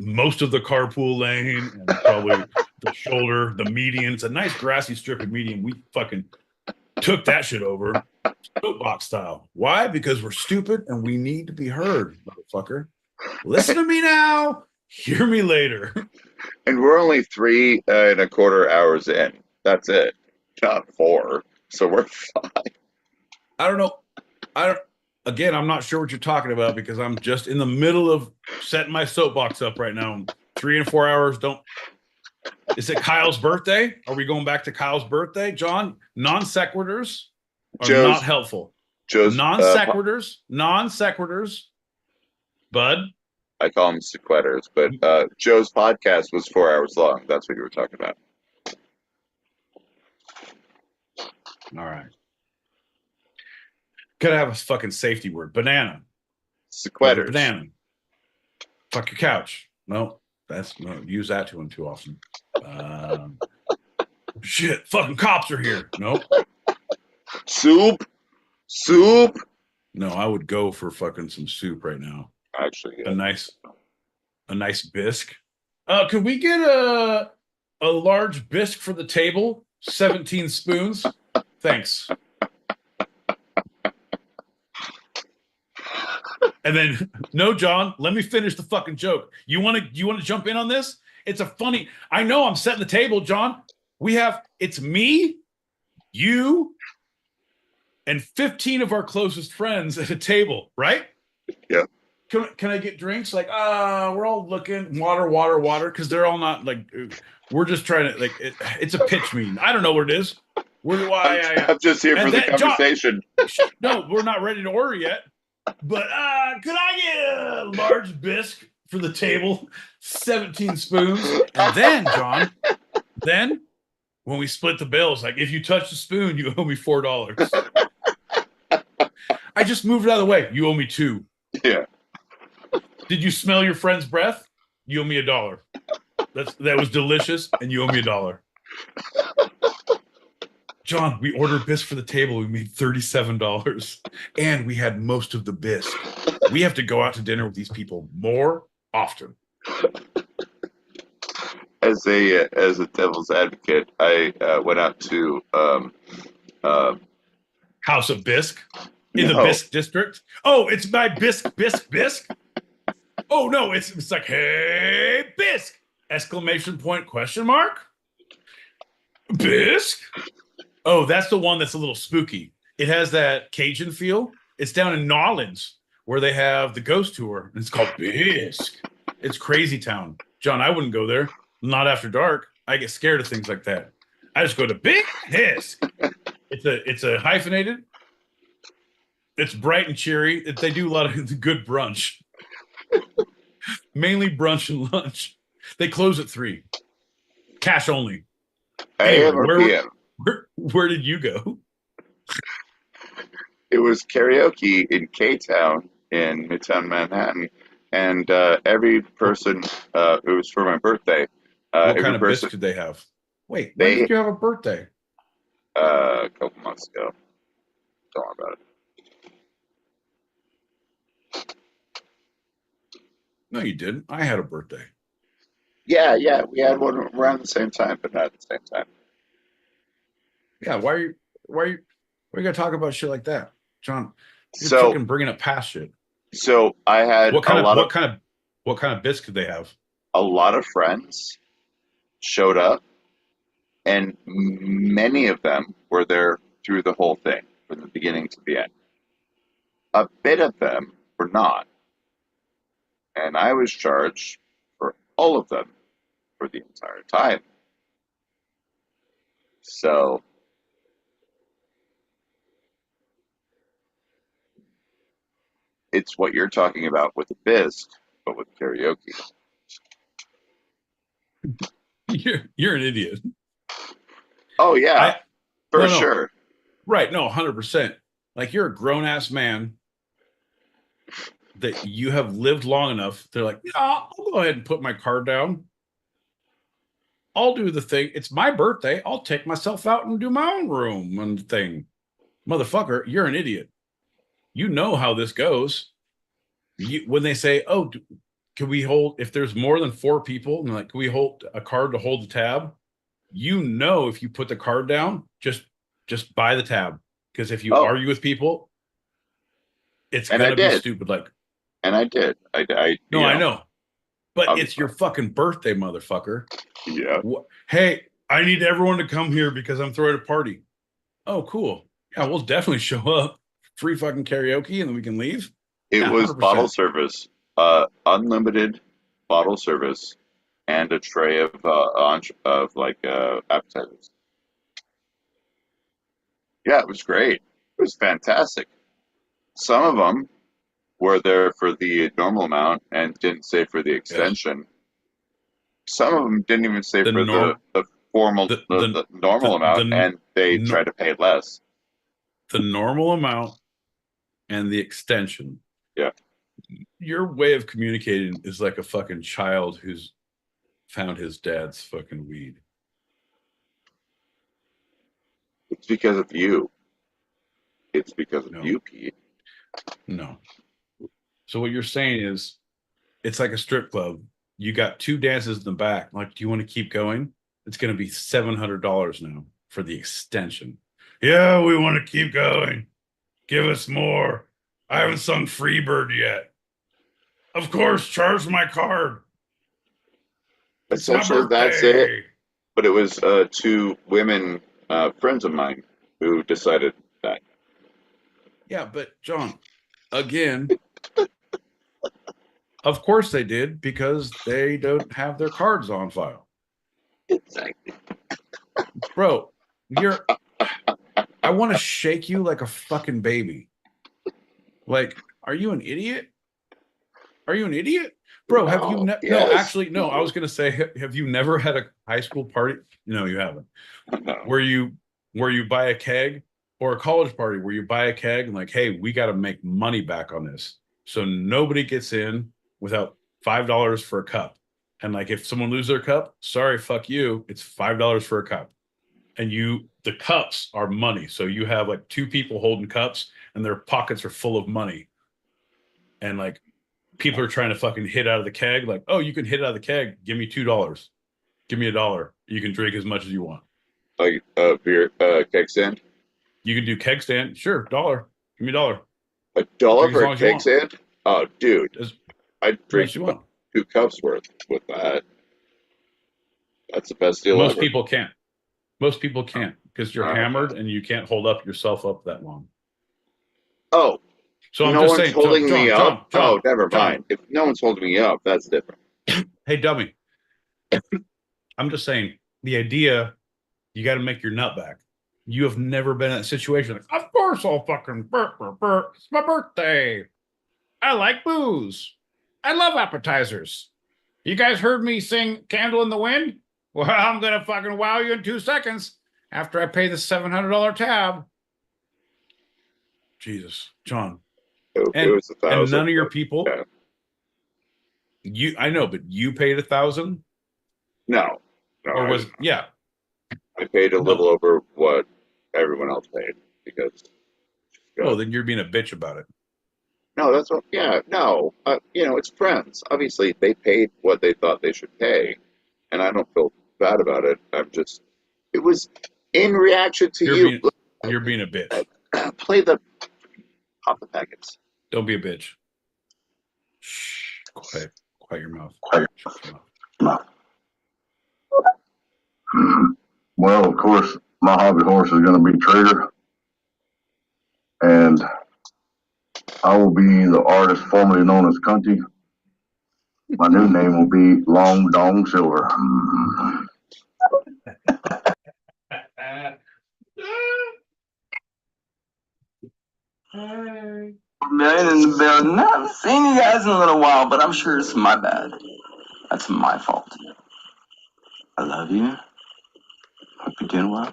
most of the carpool lane and probably the shoulder, the median. It's a nice grassy strip of median. We fucking took that shit over. Soapbox style. Why? Because we're stupid and we need to be heard, motherfucker. Listen to me now. Hear me later. And we're only 3.25 hours in. That's it. Not 4. So we're fine. I don't know. Again, I'm not sure what you're talking about because I'm just in the middle of setting my soapbox up right now. 3 and 4 hours don't. Is it Kyle's birthday? Are we going back to Kyle's birthday, John? Non sequiturs are not helpful. Non sequiturs. Bud? I call them sequiturs, but Joe's podcast was 4 hours long. That's what you were talking about. All right. Gotta have a fucking safety word. Banana. Sequiturs. Banana. Fuck your couch. No, use that to him too often. Shit, fucking cops are here. Nope. Soup. No, I would go for fucking some soup right now. Actually, yeah. A nice bisque. Could we get a large bisque for the table? 17 spoons. Thanks. And then, no, John, let me finish the fucking joke. You want to jump in on this? It's a funny. I know I'm setting the table, John. It's me, you, and 15 of our closest friends at a table, right? Yeah. Can I get drinks? Like, we're all looking water, because they're all not like. We're just trying to it's a pitch meeting. I don't know what it is. I'm just here for the conversation. John, no, we're not ready to order yet. But could I get a large bisque for the table? 17 spoons. And then, John, when we split the bills, like, if you touch the spoon, you owe me $4. I just moved it out of the way. You owe me $2. Yeah. Did you smell your friend's breath? You owe me $1. That was delicious, and you owe me $1. John, we ordered bisque for the table. We made $37, and we had most of the bisque. We have to go out to dinner with these people more often. as a devil's advocate, I went out to House of Bisque in the No. Bisque district. Oh, it's my Bisque, Bisque, Bisque. Oh no, it's like, hey, Bisque! Exclamation point, question mark? Bisque? Oh, that's the one that's a little spooky. It has that Cajun feel. It's down in New Orleans where they have the ghost tour, and it's called Bisque. It's crazy town. John, I wouldn't go there. Not after dark. I get scared of things like that. I just go to Bisque. It's a hyphenated. It's bright and cheery. They do a lot of good brunch. Mainly brunch and lunch. They close at 3. Cash only. AM or PM? Where did you go? It was karaoke in K-Town in Midtown Manhattan, and every person. It was for my birthday. What kind of biscuit did they have? Wait, when did you have a birthday? A couple months ago. Don't worry about it. No, you didn't. I had a birthday. Yeah, we had one around the same time, but not at the same time. Yeah, why are you gonna talk about shit like that, John? You're So fucking bringing up past shit. So I had what kind of biscuit they have? A lot of friends showed up, and many of them were there through the whole thing, from the beginning to the end. A bit of them were not, and I was charged for all of them for the entire time. So it's what you're talking about with the bisque, but with karaoke. You're an idiot. Oh yeah, for sure. Right? No, 100%. Like, you're a grown ass man that you have lived long enough. They're like, yeah, I'll go ahead and put my card down. I'll do the thing. It's my birthday. I'll take myself out and do my own room and thing. Motherfucker, you're an idiot. You know how this goes. When they say, oh, can we hold, if there's more than 4 people, and like, can we hold a card to hold the tab? You know, if you put the card down, just buy the tab. Because if you argue with people, it's going to be stupid. Like, and I did. I know. But it's your fucking birthday, motherfucker. Yeah. Hey, I need everyone to come here because I'm throwing a party. Oh, cool. Yeah, we'll definitely show up. Free fucking karaoke, and then we can leave. It was 100%. Bottle service, unlimited bottle service, and a tray of appetizers. Yeah, it was great. It was fantastic. Some of them were there for the normal amount and didn't stay for the extension. Yeah. Some of them didn't even stay for the normal amount, and they tried to pay less. The normal amount and the extension. Yeah. Your way of communicating is like a fucking child who's found his dad's fucking weed. It's because of you. It's because of you, Pete. No. So what you're saying is, it's like a strip club. You got 2 dances in the back. Like, do you want to keep going? It's going to be $700 now for the extension. Yeah, we want to keep going. Give us more. I haven't sung Freebird yet. Of course, charge my card. Essentially, that's it. But it was 2 women friends of mine who decided that. Yeah, but John, again, of course they did, because they don't have their cards on file. Exactly. Bro, I want to shake you like a fucking baby. Like, are you an idiot? Are you an idiot? Bro, have you no, actually, no, I was going to say, have you never had a high school party? No, you haven't. No. Where you buy a keg, or a college party where you buy a keg and like, hey, we got to make money back on this. So nobody gets in without $5 for a cup. And like, if someone loses their cup, sorry, fuck you. It's $5 for a cup. And the cups are money. So you have like 2 people holding cups and their pockets are full of money. And like, people are trying to fucking hit out of the keg. Like, oh, you can hit out of the keg. Give me $2. Give me $1. You can drink as much as you want. Like beer keg stand. You can do keg stand. Sure, $1. Give me $1. $1 for a keg stand? Oh, dude. I'd drink 2 cups worth with that. That's the best deal Most ever. people can't. Most people can't because you're hammered and you can't hold up yourself up that long. Oh. So I'm no just one's saying, holding me up? John, oh, never mind. If no one's holding me up, that's different. Hey, dummy. I'm just saying, the idea, you got to make your nut back. You have never been in that situation. Like, of course I'll fucking burp. It's my birthday. I like booze. I love appetizers. You guys heard me sing Candle in the Wind? Well, I'm going to fucking wow you in 2 seconds after I pay the $700 tab. Jesus, John. It was $1,000. And none of your people. Yeah. I know, but you paid $1,000? No. Or was I paid a little over what everyone else paid because. Oh, then you're being a bitch about it. No, that's what. Yeah, no. It's friends. Obviously, they paid what they thought they should pay, and I don't feel bad about it. It was in reaction to you. You're being a bitch. Pop the packets. Don't be a bitch. Shh. Quiet your mouth. Well, of course, my hobby horse is going to be Trader. And I will be the artist formerly known as Cunty. My new name will be Long Dong Silver. Million in the building. I haven't seen you guys in a little while, but I'm sure it's my bad. That's my fault. I love you. Hope you're doing well.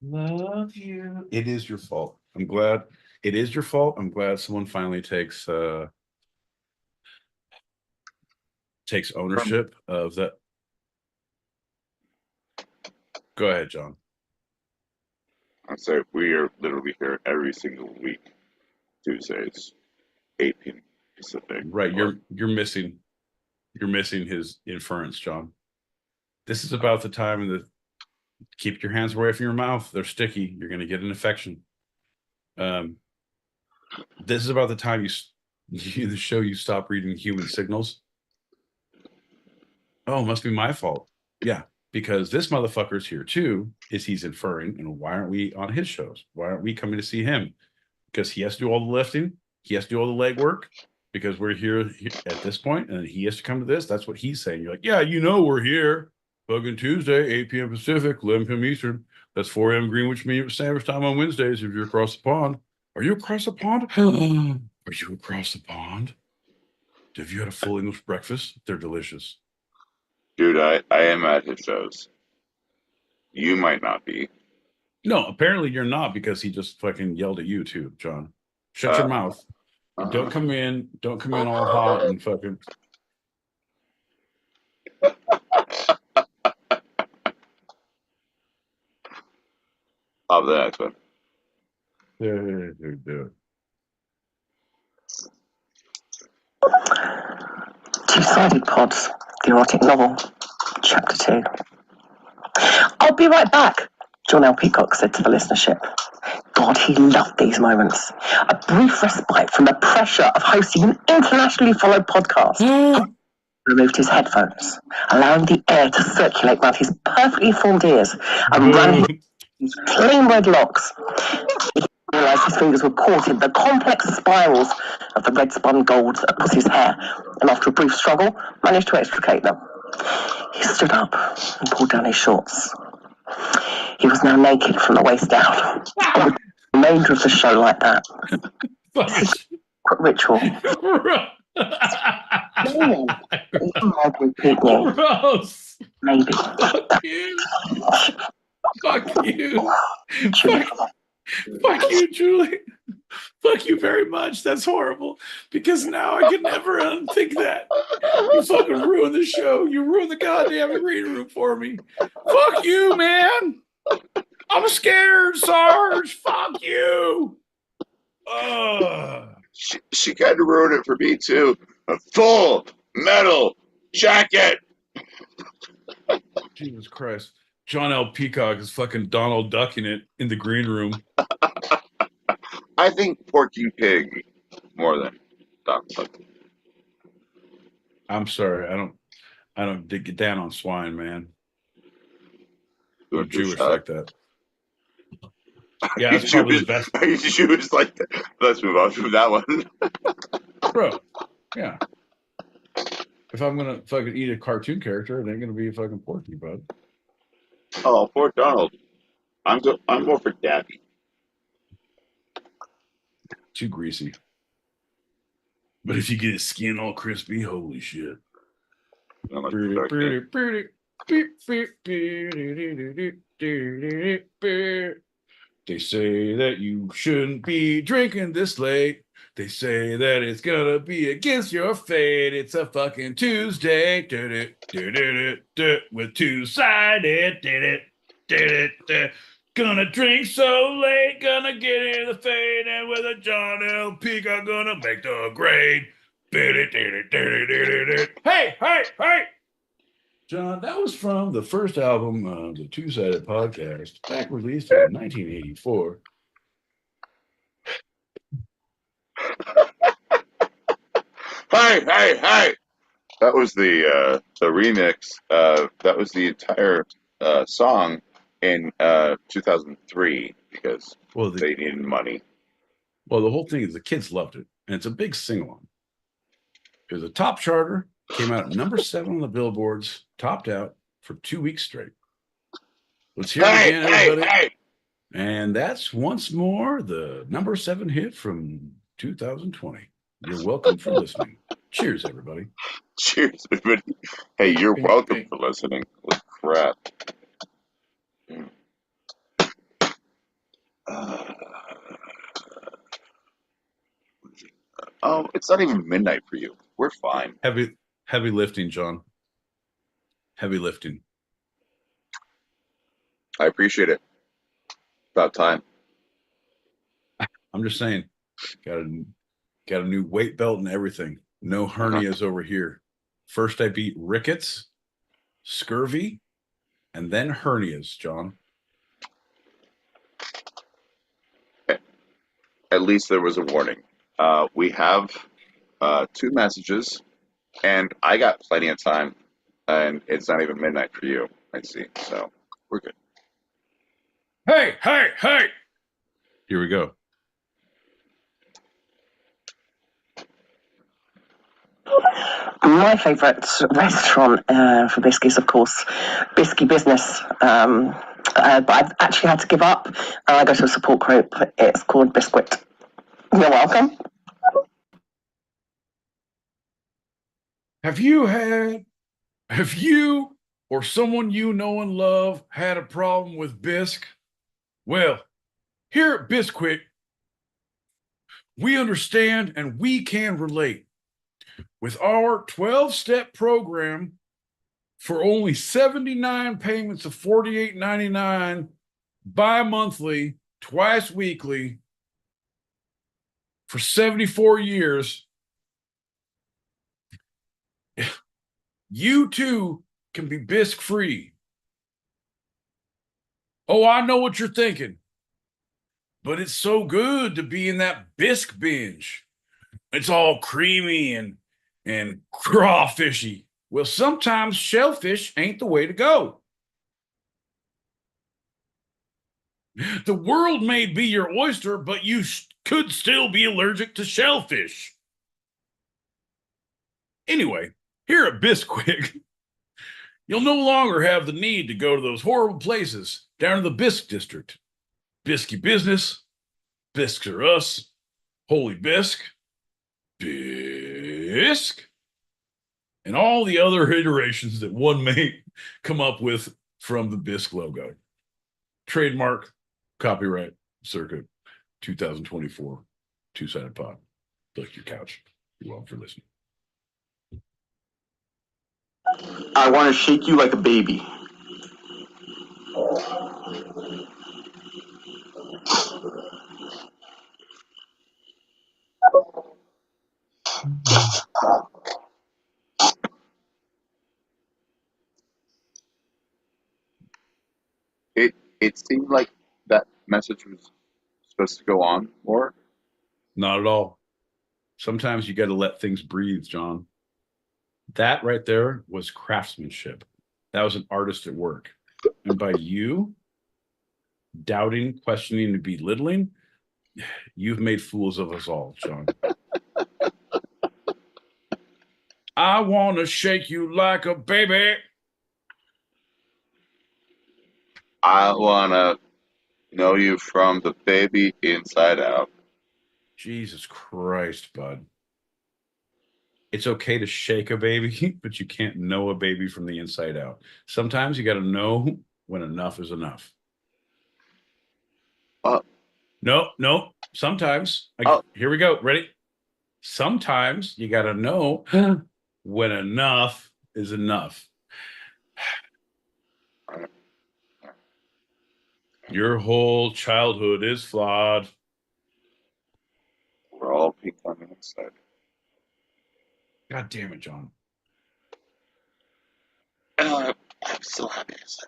Love you. It is your fault. I'm glad it is your fault. I'm glad someone finally takes ownership of that. Go ahead, John. I say we are literally here every single week, Tuesdays, 8 p.m. Pacific. Right, you're missing his inference, John. This is about the time keep your hands away from your mouth. They're sticky. You're going to get an infection. This is about the time the show you stop reading human signals. Oh, it must be my fault. Yeah, because this motherfucker's here too. He's inferring, and why aren't we on his shows? Why aren't we coming to see him? Because he has to do all the lifting. He has to do all the legwork. Because we're here at this point, and he has to come to this. That's what he's saying. You're like, yeah, we're here. Fucking Tuesday, 8 p.m. Pacific, 11 p.m. Eastern. That's 4 a.m. Greenwich Standard Time on Wednesdays if you're across the pond. Are you across the pond? Are you across the pond? Have you had a full English breakfast? They're delicious. Dude, I am at his shows. You might not be. No, apparently you're not because he just fucking yelled at you too, John. Shut your mouth. Don't come in all hot and fucking. Of the next one. Two-Sided Pods, the erotic novel, chapter 2. I'll be right back, John L. Peacock said to the listenership. God, he loved these moments. A brief respite from the pressure of hosting an internationally followed podcast. Removed his headphones, allowing the air to circulate round his perfectly formed ears and ran his clean red locks. He realised his fingers were caught in the complex spirals of the red spun gold that was his hair, and after a brief struggle, managed to extricate them. He stood up and pulled down his shorts. He was now naked from the waist down. And with the remainder of the show like that. Ritual. Gross. Maybe. Fuck you. Fuck you, Julie. Fuck you very much. That's horrible. Because now I can never unthink that. You fucking ruined the show. You ruined the goddamn reading room for me. Fuck you, man. I'm scared, Sarge. Fuck you. She kind of ruined it for me too. A full metal jacket. Jesus Christ. John L. Peacock is fucking Donald ducking it in the green room. I think Porky Pig more than Donald Duck. I'm sorry, I don't get down on swine, man. I'm Jewish like that. Yeah, that's probably the best. Are you Jewish like that? Let's move on from that one. Bro, yeah. If I'm gonna fucking eat a cartoon character, it ain't gonna be a fucking Porky, bud. Oh, poor Donald. I'm more for Daffy. Too greasy. But if you get his skin all crispy, holy shit. They say that you shouldn't be drinking this late. They say that it's gonna be against your fate. It's a fucking Tuesday. With two-sided. Gonna drink so late, gonna get in the fade, and with a John L. Peacock, gonna make the grade. Hey! John, that was from the first album of the Two-Sided Podcast, back released in 1984. Hey! That was the remix. That was the entire song in 2003 because they needed money. Well, the whole thing is the kids loved it, and it's a big sing-along. It was a top charter, came out at number 7 on the billboards, topped out for 2 weeks straight. Let's hear it again, everybody. Hey! And that's once more the number 7 hit from 2020. You're welcome for listening. Cheers, everybody. Cheers, everybody. Hey, you're welcome for listening. Holy crap. Oh, it's not even midnight for you. We're fine. Heavy lifting, John. Heavy lifting. I appreciate it. About time. I'm just saying, got a new weight belt and everything. No hernias over here. First I beat rickets, scurvy, and then hernias, John. At least there was a warning. We have 2 messages, and I got plenty of time, and it's not even midnight for you, I see. So we're good. Hey! Here we go. My favourite restaurant for Bisky is, of course, Bisky Business. But I've actually had to give up. I go to a support group. It's called Biscuit. You're welcome. Have you or someone you know and love had a problem with Bisque? Well, here at Bisquick, we understand and we can relate. With our 12-step program for only 79 payments of $48.99 bi-monthly, twice weekly, for 74 years, you too can be bisque free. Oh, I know what you're thinking, but it's so good to be in that bisque binge. It's all creamy and crawfishy. Well, sometimes shellfish ain't the way to go. The world may be your oyster, but you could still be allergic to shellfish. Anyway, here at Bisquick, you'll no longer have the need to go to those horrible places down in the Bisque district. Bisky Business, Bisques Are Us, Holy Bisque, Bisque, and all the other iterations that one may come up with from the Bisque logo. Trademark, copyright, circa 2024, Two-Sided Pod. Lick your couch. You're welcome for listening. I want to shake you like a baby. It seemed like that message was supposed to go on more. Not at all. Sometimes you got to let things breathe, John. That right there was craftsmanship. That was an artist at work. And by you doubting, questioning, and belittling, you've made fools of us all, John. I want to shake you like a baby. I want to know you from the baby inside out. Jesus Christ, bud. It's okay to shake a baby, but you can't know a baby from the inside out. Sometimes you got to know when enough is enough. No. Sometimes. Here we go. Ready? Sometimes you got to know when enough is enough. Your whole childhood is flawed. We're all pink on the inside. God damn it, John. I'm so happy to say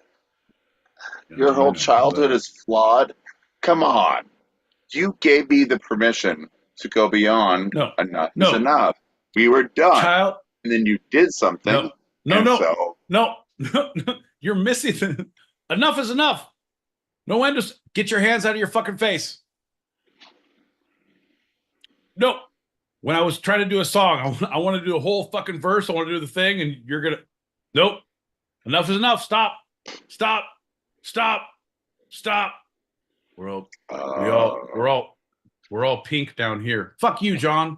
your whole childhood is flawed. Come on. You gave me the permission to go beyond enough is enough. We were done. And then you did something. No. You're missing. Enough is enough. No one just get your hands out of your fucking face. No. When I was trying to do a song, I want to do a whole fucking verse. I want to do the thing, and you're gonna. Nope. Enough is enough. Stop. We're all pink down here. Fuck you, John.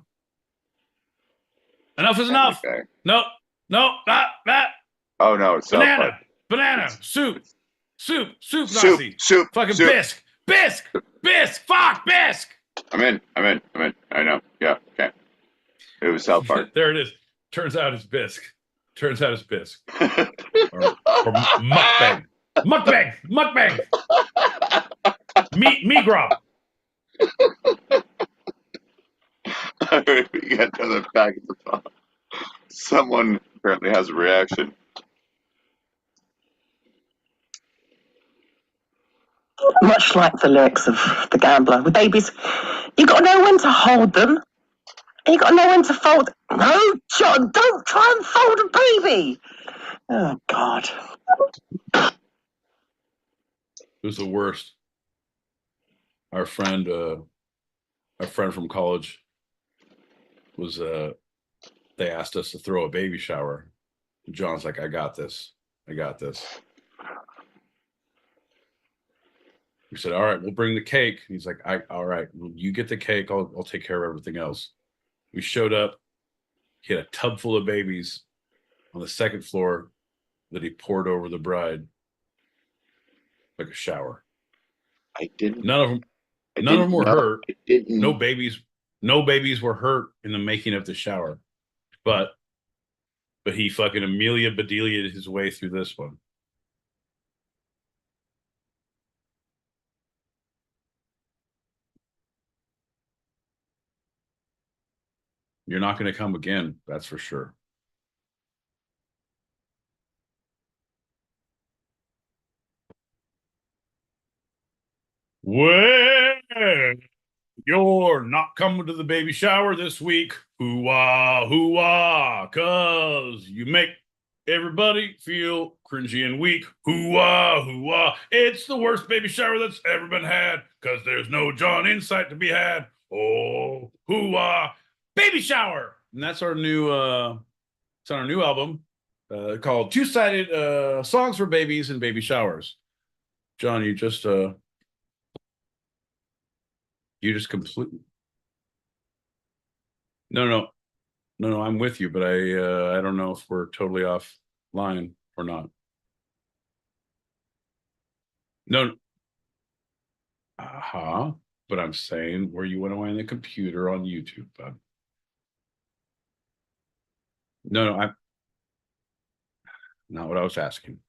Enough is enough. Okay. No, that. Oh no, it's banana, soup, Nazi. Soup. Fucking soup. bisque. Fuck bisque. I'm in. I know. Yeah. Okay. It was South Park. There it is. Turns out it's bisque. or mukbang. Meat grub. All right, we got another back at the top. Someone apparently has a reaction. Much like the lyrics of The Gambler, with babies, you got to know when to hold them, and you got to know when to fold. No, John, don't try and fold a baby. Oh, God. Who's the worst? Our friend from college was they asked us to throw a baby shower. John's like, I got this. We said, all right, we'll bring the cake. He's like, all right, well, you get the cake. I'll take care of everything else. We showed up. He had a tub full of babies on the second floor that he poured over the bride like a shower. I didn't. None of them were hurt. No babies were hurt in the making of the shower. But he fucking Amelia Bedelia'd his way through this one. You're not going to come again, that's for sure. Well, you're not coming to the baby shower this week. Hoo-wah, 'cause you make everybody feel cringy and weak. Hoo-wah. It's the worst baby shower that's ever been had, 'cause there's no John insight to be had. Oh, hoo-wah. Baby shower. And that's our new it's on our new album called Two-Sided Songs for Babies and Baby Showers. John, you just completely no, I'm with you, but I don't know if we're totally offline or not. No. But I'm saying where you went away on the computer on YouTube, bud. No, I'm not what I was asking.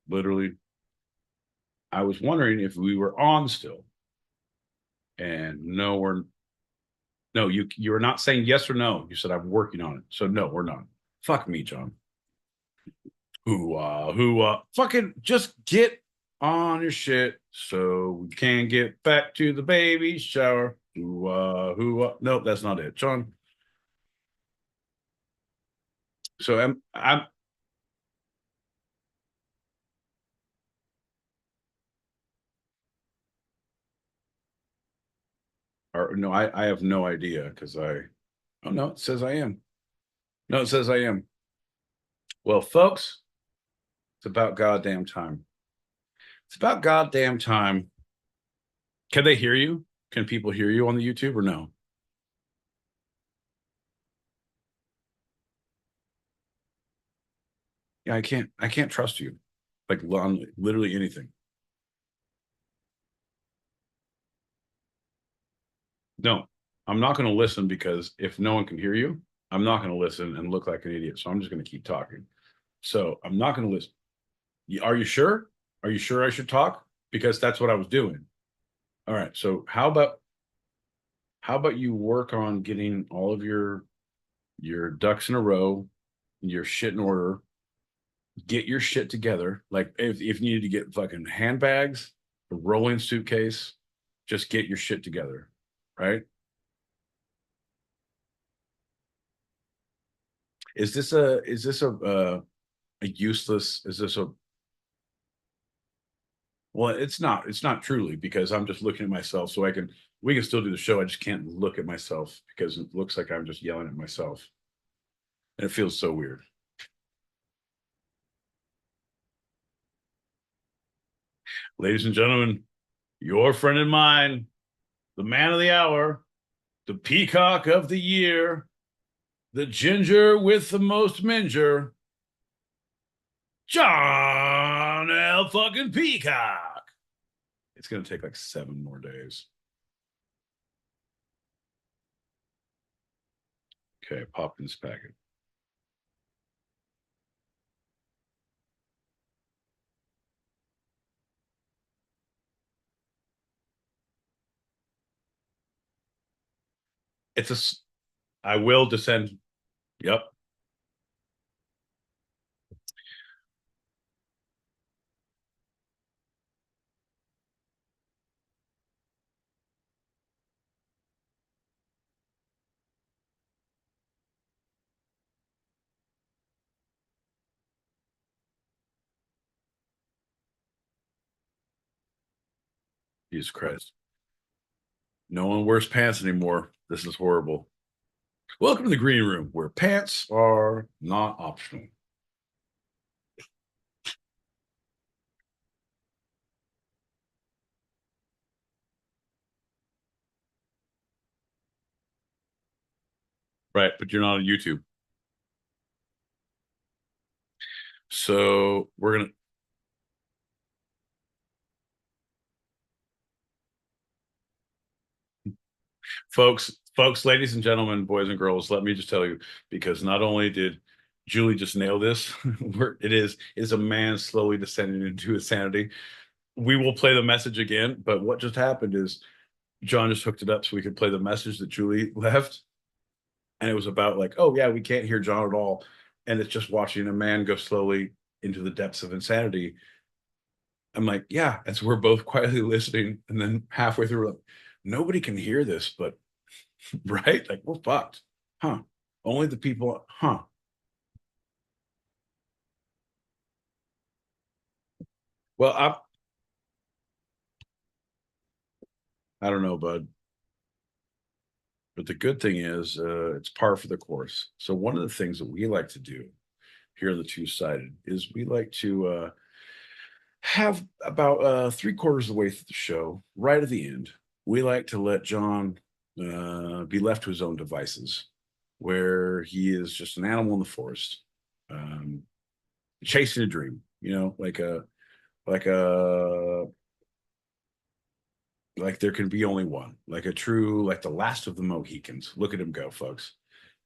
Literally, I was wondering if we were on still. And no, you were not saying yes or no. You said I'm working on it. So no, we're not. Fuck me, John. Fucking just get on your shit so we can get back to the baby shower. Nope, that's not it, John. So I'm or no, I have no idea because oh no, it says I am. No, it says I am. Well, folks, it's about goddamn time. It's about goddamn time. Can they hear you? Can people hear you on the YouTube or no? Yeah, I can't trust you. Like on literally anything. No, I'm not going to listen because if no one can hear you, I'm not going to listen and look like an idiot. So I'm just going to keep talking. So I'm not going to listen. Are you sure? Are you sure I should talk? Because that's what I was doing. All right. So how about you work on getting all of your ducks in a row, your shit in order, get your shit together. Like if you need to get fucking handbags, a rolling suitcase, just get your shit together. Right? Is this a useless, is this a well, it's not truly because I'm just looking at myself so we can still do the show. I just can't look at myself because it looks like I'm just yelling at myself. And it feels so weird. Ladies and gentlemen, your friend and mine, the man of the hour, the peacock of the year, the ginger with the most minger, John L. fucking Peacock. It's going to take like 7 more days. Okay, pop in this packet. I will descend. Yep. Jesus Christ. No one wears pants anymore. This is horrible. Welcome to the green room where pants are not optional. Right, but you're not on YouTube. So we're going to folks, ladies and gentlemen, boys and girls, let me just tell you, because not only did Julie just nail this, it is a man slowly descending into insanity. We will play the message again, but what just happened is John just hooked it up so we could play the message that Julie left. And it was about like, oh yeah, we can't hear John at all. And it's just watching a man go slowly into the depths of insanity. I'm like, yeah, as we're both quietly listening. And then halfway through, like, nobody can hear this, but right? Like, we're fucked. Huh. Only the people, huh. Well, I don't know, bud. But the good thing is it's par for the course. So one of the things that we like to do here on the Two-Sided is we like to have about 3/4 of the way through the show, right at the end, we like to let John be left to his own devices, where he is just an animal in the forest, chasing a dream, like there can be only one, like a true, like the last of the Mohicans. Look at him go, folks.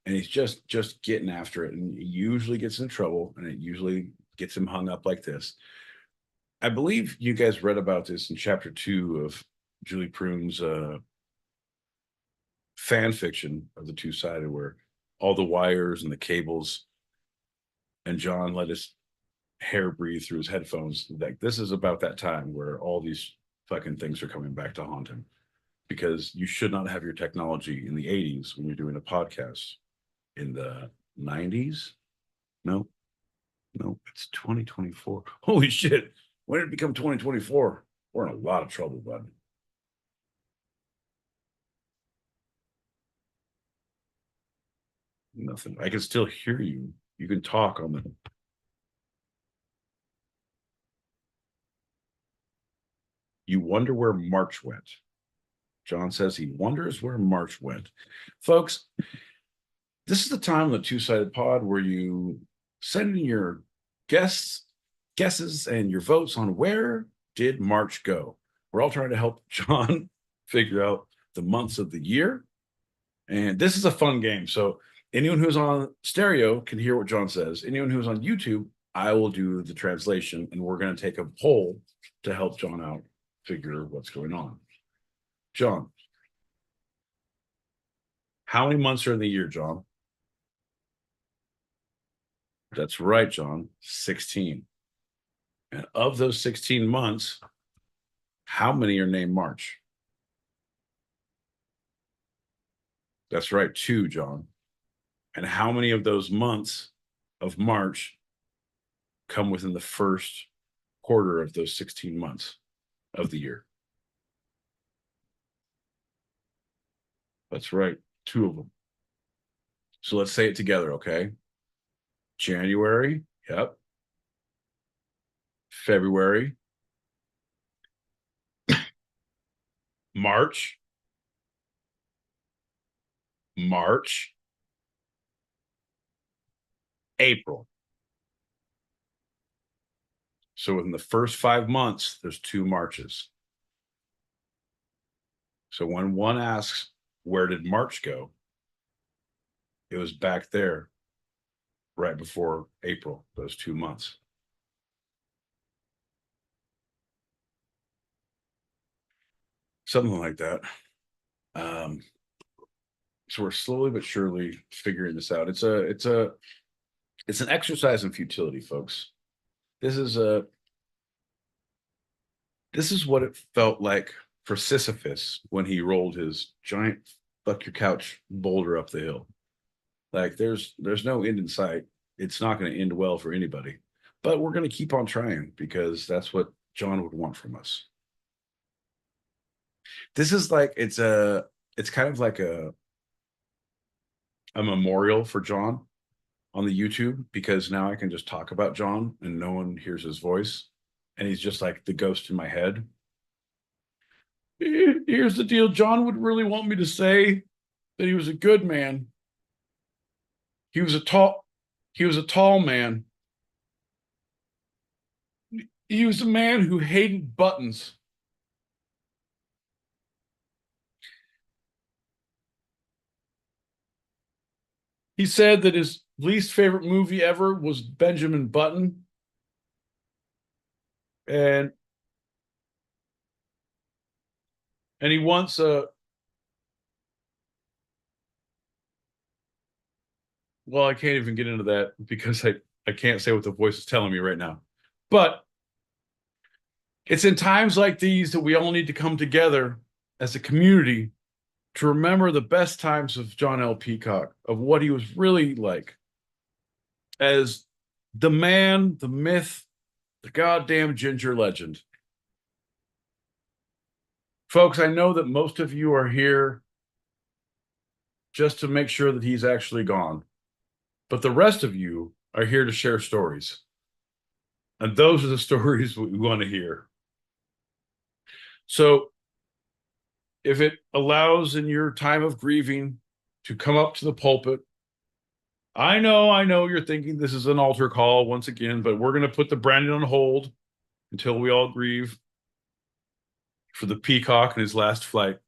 And he's just getting after it, and he usually gets in trouble, and it usually gets him hung up like this. I believe you guys read about this in chapter 2 of Julie Prune's fan fiction of the Two-Sided, where all the wires and the cables, and John let his hair breathe through his headphones. Like, this is about that time where all these fucking things are coming back to haunt him, because you should not have your technology in the 80s when you're doing a podcast in the 90s. No, it's 2024. Holy shit. When did it become 2024? We're in a lot of trouble, bud. Nothing. I can still hear you. You can talk on the. You wonder where March went. John says he wonders where March went. Folks, this is the time on the Two-Sided Pod where you send in your guesses and your votes on where did March go. We're all trying to help John figure out the months of the year. And this is a fun game. So anyone who's on stereo can hear what John says. Anyone who's on YouTube, I will do the translation, and we're going to take a poll to help John out figure what's going on. John, how many months are in the year, John? That's right, John, 16. And of those 16 months, how many are named March? That's right, 2, John. And how many of those months of March come within the first quarter of those 16 months of the year? That's right, 2 of them. So let's say it together, okay? January, yep. February, March, April. So within the first 5 months, there's 2 Marches. So when one asks, where did March go? It was back there right before April, those 2 months. Something like that. So we're slowly but surely figuring this out. It's an exercise in futility, folks. This is what it felt like for Sisyphus when he rolled his giant fuck your couch boulder up the hill. Like, there's no end in sight. It's not going to end well for anybody, but we're going to keep on trying, because that's what John would want from us. This is like, it's kind of like a memorial for John on the YouTube, because now I can just talk about John and no one hears his voice, and he's just like the ghost in my head. Here's the deal. John would really want me to say that he was a good man. He was a tall man. He was a man who hated buttons. He said that his least favorite movie ever was Benjamin Button. And he wants well, I can't even get into that because I can't say what the voice is telling me right now. But it's in times like these that we all need to come together as a community to remember the best times of John L. Peacock, of what he was really like as the man, the myth, the goddamn ginger legend. Folks, I know that most of you are here just to make sure that he's actually gone, but the rest of you are here to share stories. And those are the stories we want to hear. So if it allows in your time of grieving to come up to the pulpit, I know you're thinking this is an altar call once again, but we're going to put the branding on hold until we all grieve for the Peacock and his last flight.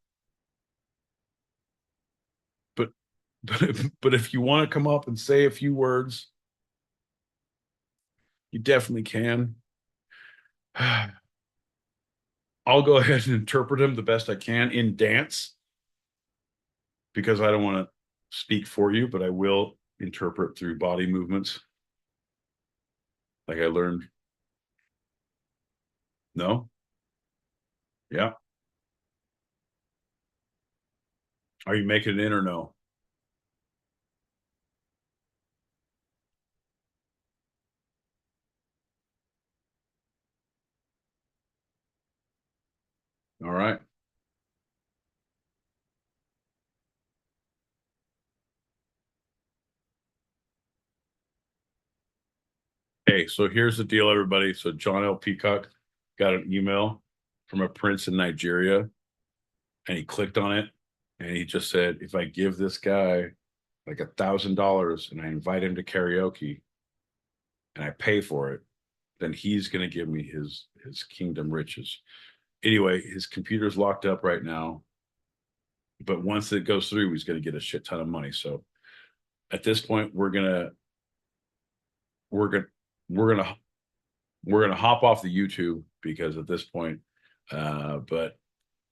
But if you want to come up and say a few words, you definitely can. I'll go ahead and interpret him the best I can in dance, because I don't want to speak for you, but I will interpret through body movements. Like I learned. No? Yeah. Are you making it in or no? All right. Okay, so here's the deal, everybody. So John L. Peacock got an email from a prince in Nigeria, and he clicked on it, and he just said, if I give this guy like $1,000 and I invite him to karaoke and I pay for it, then he's going to give me his kingdom riches. Anyway, his computer's locked up right now, but once it goes through, he's going to get a shit ton of money. So at this point, we're gonna hop off the YouTube because at this point, but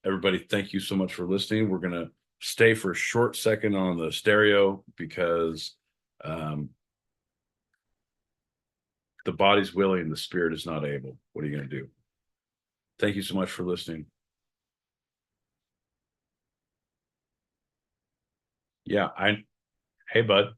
everybody, thank you so much for listening. We're gonna stay for a short second on the stereo because the body's willing, the spirit is not able. What are you gonna do? Thank you so much for listening. Yeah, hey bud.